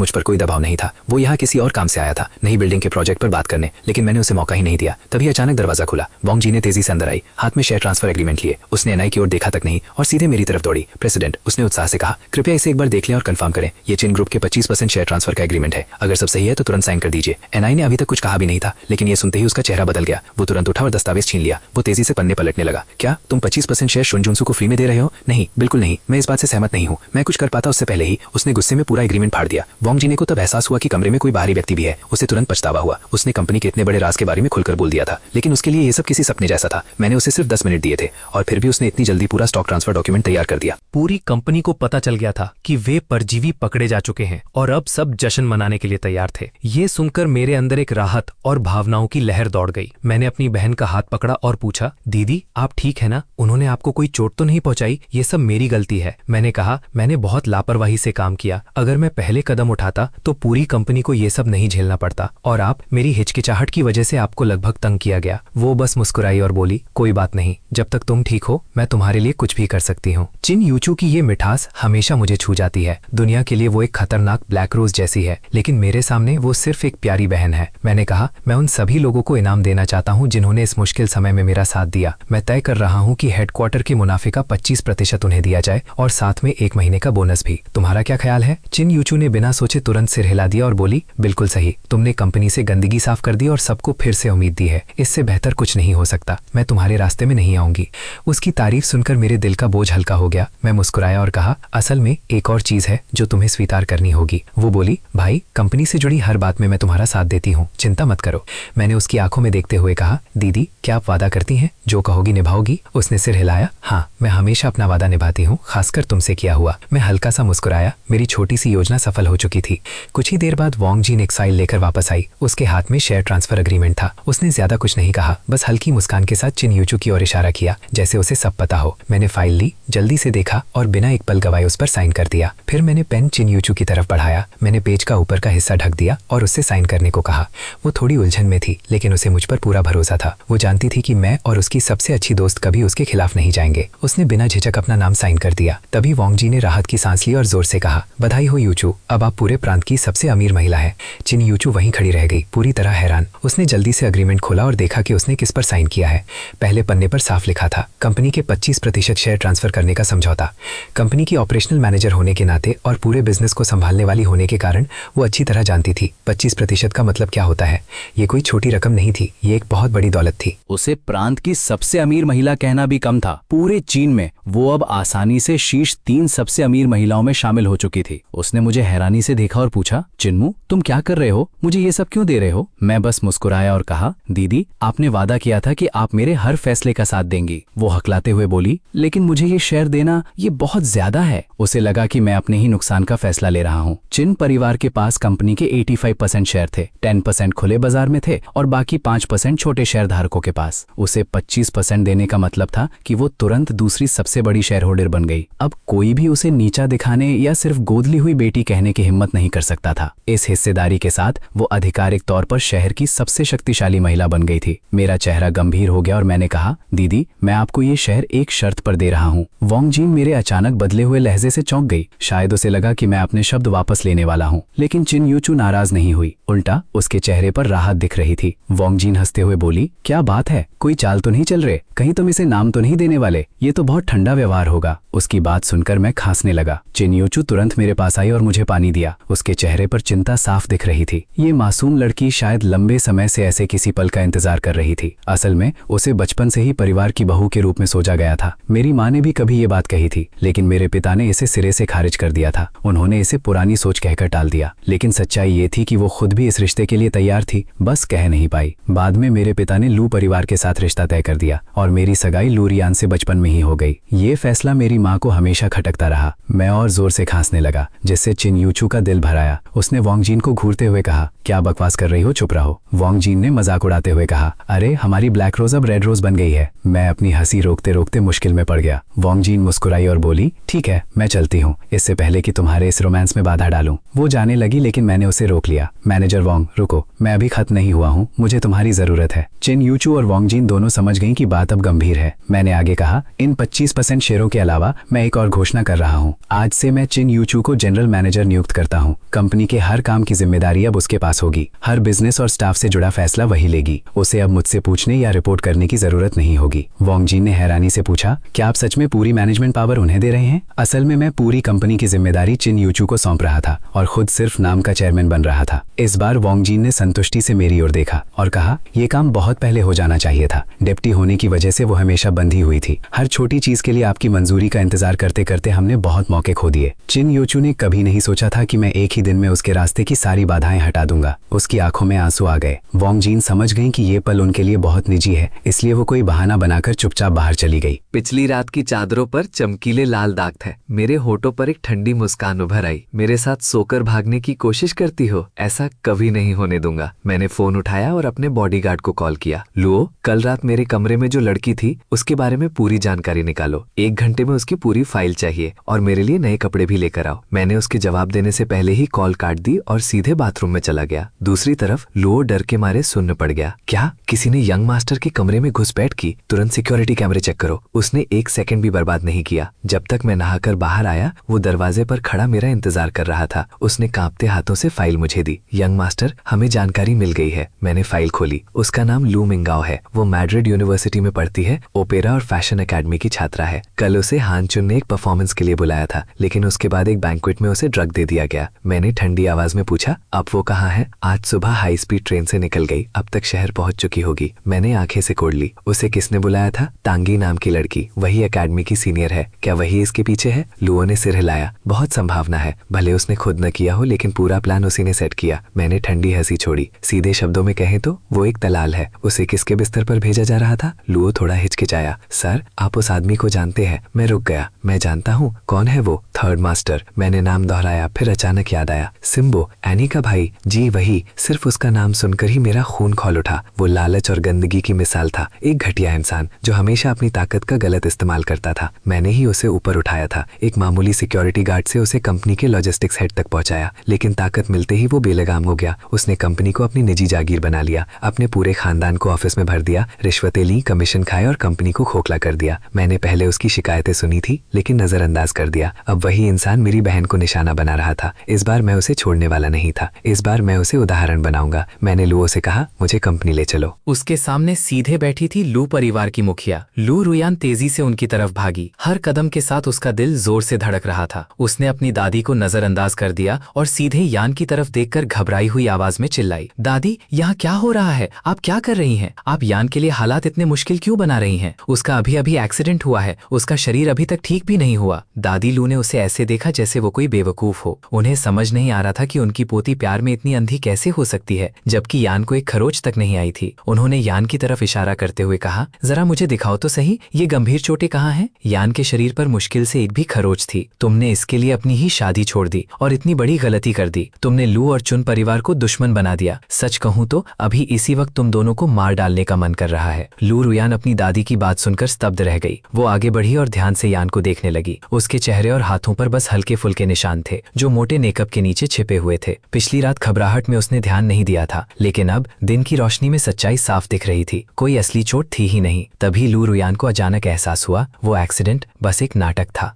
मुझ पर कोई दबाव नहीं था। वो यहाँ किसी और काम से आया था, नई बिल्डिंग के प्रोजेक्ट पर बात करने, लेकिन मैंने उसे मौका ही नहीं दिया। तभी अचानक दरवाजा खुला। वोंग जी ने तेजी से अंदर आई, हाथ में शेयर ट्रांसफर एग्रीमेंट लिए। उसने एनाई की ओर देखा तक नहीं और सीधे मेरी तरफ दौड़ी। प्रेसिडेंट, उसने उत्साह से कहा, कृपया इसे एक बार देख लें और कंफर्म करें। ये चिन ग्रुप के 25% शेयर ट्रांसफर का एग्रीमेंट है। अगर सब सही है तो तुरंत साइन कर दीजिए। एनाई ने अभी तक कुछ कहा भी नहीं था, लेकिन ये सुनते ही उसका चेहरा बदल गया। वो तुरंत उठा और दस्तावेज छीन लिया। वो तेजी से पन्ने पलटने लगा। क्या तुम 25% शेयर शुनजुनसु को फ्री में दे रहे हो? नहीं, बिल्कुल नहीं, मैं इस बात से सहमत नहीं हूँ। मैं कुछ कर पाता उससे पहले ही उसने गुस्से में पूरा एग्रीमेंट फाड़ दिया। वोंग जी ने को तब एहसास हुआ कि कमरे में कोई बाहरी व्यक्ति भी है। उसे तुरंत पछतावा हुआ। उसने कंपनी के इतने बड़े राज के बारे में खुलकर बोल दिया था, लेकिन उसके लिए ये सब किसी सपने जैसा था। मैंने उसे सिर्फ 10 मिनट दिए थे और फिर भी उसने इतनी जल्दी पूरा स्टॉक ट्रांसफर डॉक्यूमेंट तैयार कर दिया। पूरी कंपनी को पता चल गया था कि वे परजीवी पकड़े जा चुके हैं और अब सब जश्न मनाने के लिए तैयार थे। ये सुनकर मेरे अंदर एक राहत और भावनाओं की लहर दौड़ गई। मैंने अपनी बहन का हाथ पकड़ा और पूछा, दीदी आप ठीक है ना? उन्होंने आपको कोई चोट तो नहीं पहुंचाई? ये सब मेरी गलती है। मैंने कहा, मैंने बहुत लापरवाही से काम किया। अगर मैं पहले कदम उठाता तो पूरी कंपनी को ये सब नहीं झेलना पड़ता और आप मेरी हिचकिचाहट की जिनकी वजह से आपको लगभग तंग किया गया। वो बस मुस्कुराई और बोली, कोई बात नहीं, जब तक तुम ठीक हो मैं तुम्हारे लिए कुछ भी कर सकती हूँ। चिन यूचू की ये मिठास हमेशा मुझे छू जाती है। दुनिया के लिए वो एक खतरनाक ब्लैक रोज जैसी है, लेकिन मेरे सामने वो सिर्फ एक प्यारी बहन है। मैंने कहा, मैं उन सभी लोगों को इनाम देना चाहता हूँ जिन्होंने इस मुश्किल समय में मेरा साथ दिया। मैं तय कर रहा हूँ कि हेडक्वार्टर के मुनाफे का 25% उन्हें दिया जाए और साथ में 1 महीने का बोनस भी। तुम्हारा क्या ख्याल है? चिन यूचू ने बिना सोचे तुरंत सिर हिला दिया और बोली, बिल्कुल सही, तुमने कंपनी से गंदगी साफ कर दी और सबको फिर से उम्मीद दी है। इससे बेहतर कुछ नहीं हो सकता। मैं तुम्हारे रास्ते में नहीं आऊंगी। उसकी तारीफ सुनकर मेरे दिल का बोझ हल्का हो गया। मैं मुस्कुराया और कहा, असल में एक और चीज है जो तुम्हें स्वीकार करनी होगी। वो बोली, भाई, कंपनी से जुड़ी हर बात में मैं तुम्हारा साथ देती हूँ, चिंता मत करो। मैंने उसकी आंखों में देखते हुए कहा, दीदी, क्या आप वादा करती हैं? जो कहोगी निभाओगी? उसने सिर हिलाया। हाँ, मैं हमेशा अपना वादा निभाती हूँ, खासकर तुमसे किया हुआ। मैं हल्का सा मुस्कुराया। मेरी छोटी सी योजना सफल हो चुकी थी। कुछ ही देर बाद वोंग जिन एक फाइल लेकर वापस आई। उसके हाथ में शेयर ट्रांसफर एग्रीमेंट था। उसने ज्यादा कुछ नहीं कहा, बस हल्की मुस्कान के साथ चिन यूचू की ओर इशारा किया, जैसे उसे सब पता हो। मैंने फाइल ली, जल्दी से देखा और बिना एक पल गवाए उस पर साइन कर दिया। फिर मैंने पेन चिन यूचू की तरफ बढ़ाया। मैंने पेज का ऊपर का हिस्सा ढक दिया और उससे साइन करने को कहा। वो थोड़ी उलझन में थी, लेकिन उसे मुझ पर पूरा भरोसा था। वो जानती थी कि मैं और उसकी सबसे अच्छी दोस्त कभी उसके खिलाफ नहीं जाएंगे। उसने बिना झिझक अपना नाम साइन कर दिया। तभी वोंग जी ने राहत की सांस ली और जोर से कहा, बधाई हो यूचू, अब आप पूरे प्रांत की सबसे अमीर महिला है। चिन यूचू वहीं खड़ी रह गई, पूरी तरह हैरान। उसने जल्दी से अग्रीमेंट खोला और देखा कि उसने किस पर साइन किया है। पहले पन्ने पर साफ लिखा था, कंपनी के 25% शेयर ट्रांसफर करने का समझौता। कंपनी की ऑपरेशनल मैनेजर होने के नाते और पूरे बिजनेस को संभालने वाली होने के कारण वो अच्छी तरह जानती थी 25% का मतलब क्या होता है। ये कोई छोटी रकम नहीं थी, ये एक बहुत बड़ी दौलत थी। उसे प्रांत की सबसे अमीर महिला कहना भी कम था। पूरे चीन में वो अब आसानी से शीर्ष 3 सबसे अमीर महिलाओं में शामिल हो चुकी थी। उसने मुझे हैरानी से देखा और पूछा, चिन्मू, तुम क्या कर रहे हो? मुझे ये सब क्यों दे रहे हो? मैं बस मुस्कुराया और कहा, दीदी, आपने वादा किया था कि आप मेरे हर फैसले का साथ देंगी। वो हकलाते हुए बोली, लेकिन मुझे ये शेयर देना ये बहुत ज्यादा है। उसे लगा कि मैं अपने ही नुकसान का फैसला ले रहा हूँ। चिन परिवार के पास कंपनी के 85% शेयर थे, 10% खुले बाजार में थे और बाकी 5% छोटे शेयर धारकों के पास। उसे 25% देने का मतलब था कि वो तुरंत दूसरी सबसे बड़ी शेयर होल्डर बन गई। अब कोई भी उसे नीचा दिखाने या सिर्फ गोदली हुई बेटी कहने की हिम्मत नहीं कर सकता था। इस हिस्सेदारी के साथ वो आधिकारिक तौर पर शहर की सबसे शक्तिशाली महिला बन गई थी। मेरा चेहरा गंभीर हो गया और मैंने कहा, दीदी, मैं आपको ये शहर एक शर्त पर दे रहा हूँ। वोंग जिन मेरे अचानक बदले हुए लहजे से चौंक गई। शायद उसे लगा कि मैं अपने शब्द वापस लेने वाला हूँ, लेकिन चिन यूचू नाराज नहीं हुई। उल्टा उसके चेहरे पर राहत दिख रही थी। वोंग जिन हंसते हुए बोली, क्या बात है, कोई चाल तो नहीं चल रहे? कहीं तुम इसे नाम तो नहीं देने वाले? ये तो बहुत ठंडा व्यवहार होगा। उसकी बात सुनकर मैं खांसने लगा। चिन यूचू तुरंत मेरे पास आई और मुझे पानी दिया। उसके चेहरे पर चिंता साफ दिख रही थी। ये मासूम लड़की शायद लंबे समय से ऐसे किसी पल का इंतजार कर रही थी। असल में उसे बचपन से ही परिवार की बहू के रूप में सोचा गया था। मेरी माँ ने भी कभी ये बात कही थी, लेकिन मेरे पिता ने इसे सिरे से खारिज कर दिया था। उन्होंने इसे पुरानी सोच कहकर टाल दिया। लेकिन सच्चाई ये थी कि वो खुद भी इस रिश्ते के लिए तैयार थी, बस कह नहीं पाई। बाद में मेरे पिता ने लू परिवार के साथ रिश्ता तय कर दिया और मेरी सगाई लू रियान से बचपन में ही हो गई। ये फैसला मेरी माँ को हमेशा खटकता रहा। मैं और जोर से खांसने लगा, जिससे चिन यूचू का दिल भर आया। उसने वोंग जिन को घूरते हुए कहा, क्या बकवास कर रही हो, चुप रहो। वोंग जिन ने मजाक उड़ाते हुए कहा, अरे हमारी ब्लैक रोज अब रेड रोज बन गई है। मैं अपनी हंसी रोकते रोकते मुश्किल में पड़ गया। वोंग जिन मुस्कुराई और बोली, ठीक है, मैं चलती हूँ, इससे पहले कि तुम्हारे इस रोमांस में बाधा डालूं। वो जाने लगी, लेकिन मैंने उसे रोक लिया। मैनेजर वोंग, रुको, मैं अभी खत्म नहीं हुआ हूँ, मुझे तुम्हारी जरूरत है। चिन यूचू और वोंग जिन दोनों समझ गईं कि बात अब गंभीर है। मैंने आगे कहा, इन 25% शेयरों के अलावा मैं एक और घोषणा कर रहा हूँ। आज से मैं चिन यूचू को जनरल मैनेजर नियुक्त करता हूँ। कंपनी के हर काम की जिम्मेदारी अब उसके पास होगी। हर बिजनेस और स्टाफ से जुड़ा फैसला वही लेगी। उसे अब मुझसे पूछने या रिपोर्ट करने की जरूरत नहीं होगी। वोंग जिन ने हैरानी से पूछा, क्या आप सच में पूरी मैनेजमेंट पावर उन्हें दे रहे हैं? असल में मैं पूरी कंपनी की जिम्मेदारी चिन यूचू को सौंप रहा था और खुद सिर्फ नाम का चेयरमैन बन रहा था। इस बार वोंग जिन ने संतुष्टि से मेरी ओर देखा और कहा, यह काम बहुत पहले हो जाना चाहिए था। डिप्टी होने की वजह से वो हमेशा बंधी हुई थी। हर छोटी चीज के लिए आपकी मंजूरी का इंतजार करते करते हमने बहुत मौके खो दिए। चिन यूचू ने कभी नहीं सोचा था कि मैं एक ही दिन में उसके रास्ते की सारी बाधाएं हटा दूंगा। उसकी आंखों में आंसू आ गए। वोंग जिन समझ गई कि ये पल उनके लिए बहुत निजी है, इसलिए वो कोई बहाना बनाकर चुपचाप बाहर चली गई। पिछली रात की चादरों पर चमकीले लाल दाग थे। मेरे होठों पर एक ठंडी मुस्कान उभर आई। मेरे साथ सोकर भागने की कोशिश करती हो? ऐसा कभी नहीं होने दूंगा। मैंने फोन उठाया और अपने बॉडीगार्ड को कॉल किया। लुओ, कल रात मेरे कमरे में जो लड़की थी उसके बारे में पूरी जानकारी निकालो। 1 घंटे में उसकी पूरी फाइल चाहिए और मेरे लिए नए कपड़े भी लेकर आओ। मैंने उसके जवाब देने से पहले ही कॉल काट दी और सीधे बाथरूम में चला गया। दूसरी तरफ लुओ डर के मारे सुन्न पड़ गया। क्या किसी ने यंग मास्टर के कमरे में घुसपैठ की? तुरंत सिक्योरिटी कैमरे चेक करो। उसने 1 सेकंड भी बर्बाद नहीं किया। जब तक मैं नहाकर बाहर आया वो दरवाजे पर खड़ा मेरा इंतजार कर रहा था। उसने कांपते हाथों से फाइल मुझे दी। यंग मास्टर, हमें जानकारी मिल गई है। मैंने फाइल खोली। उसका नाम लू मिंगाओ है। वो मैड्रिड यूनिवर्सिटी में पढ़ती है। ओपेरा और फैशन एकेडमी की छात्रा है। कल उसे हान चुन ने एक परफॉर्मेंस के लिए बुलाया था, लेकिन उसके बाद एक बैंक्वेट में उसे ड्रग दे दिया गया। मैंने ठंडी आवाज में पूछा, अब वो कहाँ है? आज सुबह हाई स्पीड ट्रेन से निकल गई, अब तक शहर पहुंच चुकी होगी। मैंने आंखें सिकोड़ ली। उसे किसने बुलाया था? तांगी नाम की लड़की। वही एकेडमी की सीनियर है। क्या वही इसके पीछे है? लुओ ने सिर हिलाया। बहुत संभावना है। भले उसने खुद न किया हो, लेकिन पूरा प्लान उसी ने सेट किया। मैंने ठंडी हंसी छोड़ी। सीधे शब्दों में कहें तो वो एक दलाल है। उसे किसके बिस्तर पर भेजा जा रहा था? लुओ थोड़ा हिचकिचाया। सर, आप उस आदमी को जानते हैं? मैं रुक गया। मैं जानता हूँ। कौन है वो? Third master. मैंने नाम दोहराया, फिर अचानक याद आया। सिम्बो, एनी का भाई। जी वही। सिर्फ उसका नाम सुनकर ही मेरा खून खौल उठा। वो लालच और गंदगी की मिसाल था। एक घटिया इंसान जो हमेशा अपनी ताकत का गलत इस्तेमाल करता था। मैंने ही उसे ऊपर उठाया था। एक मामूली सिक्योरिटी गार्ड से उसे कंपनी के लॉजिस्टिक्स हेड तक पहुंचाया, लेकिन ताकत मिलते ही वो बेलगाम हो गया। उसने कंपनी को अपनी निजी जागीर बना लिया। अपने पूरे खानदान को ऑफिस में भर दिया, रिश्वतें ली, कमीशन खाए और कंपनी को खोखला कर दिया। मैंने पहले उसकी शिकायतें सुनी थी, लेकिन नजरअंदाज कर दिया। अब वही इंसान मेरी बहन को निशाना बना रहा था। इस बार मैं उसे छोड़ने वाला नहीं था। इस बार मैं उसे उदाहरण बनाऊंगा। मैंने लुओ से कहा, मुझे कंपनी ले चलो। उसके सामने सीधे बैठी थी लू परिवार की मुखिया। लू रुयान तेजी से उनकी तरफ भागी। हर कदम के साथ उसका दिल जोर से धड़क रहा था। उसने अपनी दादी को नजरअंदाज कर दिया और सीधे यान की तरफ देखकर घबराई हुई आवाज में चिल्लाई, दादी, यहाँ क्या हो रहा है? आप क्या कर रही हैं? आप यान के लिए हालात इतने मुश्किल क्यों बना रही हैं? उसका अभी अभी एक्सीडेंट हुआ है। उसका शरीर अभी तक ठीक भी नहीं हुआ। दादी लू ने उसे ऐसे देखा जैसे वो कोई बेवकूफ हो। उन्हें समझ नहीं आ रहा था कि उनकी पोती प्यार में इतनी अंधी कैसे हो सकती है, जबकि यान को एक खरोच तक नहीं आई थी। उन्होंने यान की तरफ इशारा करते हुए कहा, जरा मुझे दिखाओ तो सही, ये गंभीर चोटें कहाँ हैं? यान के शरीर पर मुश्किल से एक भी खरोच थी। तुमने इसके लिए अपनी ही शादी छोड़ दी और इतनी बड़ी गलती कर दी। तुमने लू और चुन परिवार को दुश्मन बना दिया। सच कहूं तो अभी इसी वक्त तुम दोनों को मार डालने का मन कर रहा है। लू रुयान अपनी दादी की बात सुनकर स्तब्ध रह गई। वो आगे बढ़ी और ध्यान से यान को देखने लगी। उसके चेहरे और हाथों पर बस हल्के फुल्के निशान थे, जो मोटे मेकअप के नीचे छिपे हुए थे। पिछली रात घबराहट में उसने ध्यान नहीं दिया था, लेकिन अब दिन की रोशनी में सच्चाई साफ दिख रही थी। कोई असली चोट थी ही नहीं। तभी लू रुयान को अचानक एहसास हुआ, वो एक्सीडेंट बस एक नाटक था।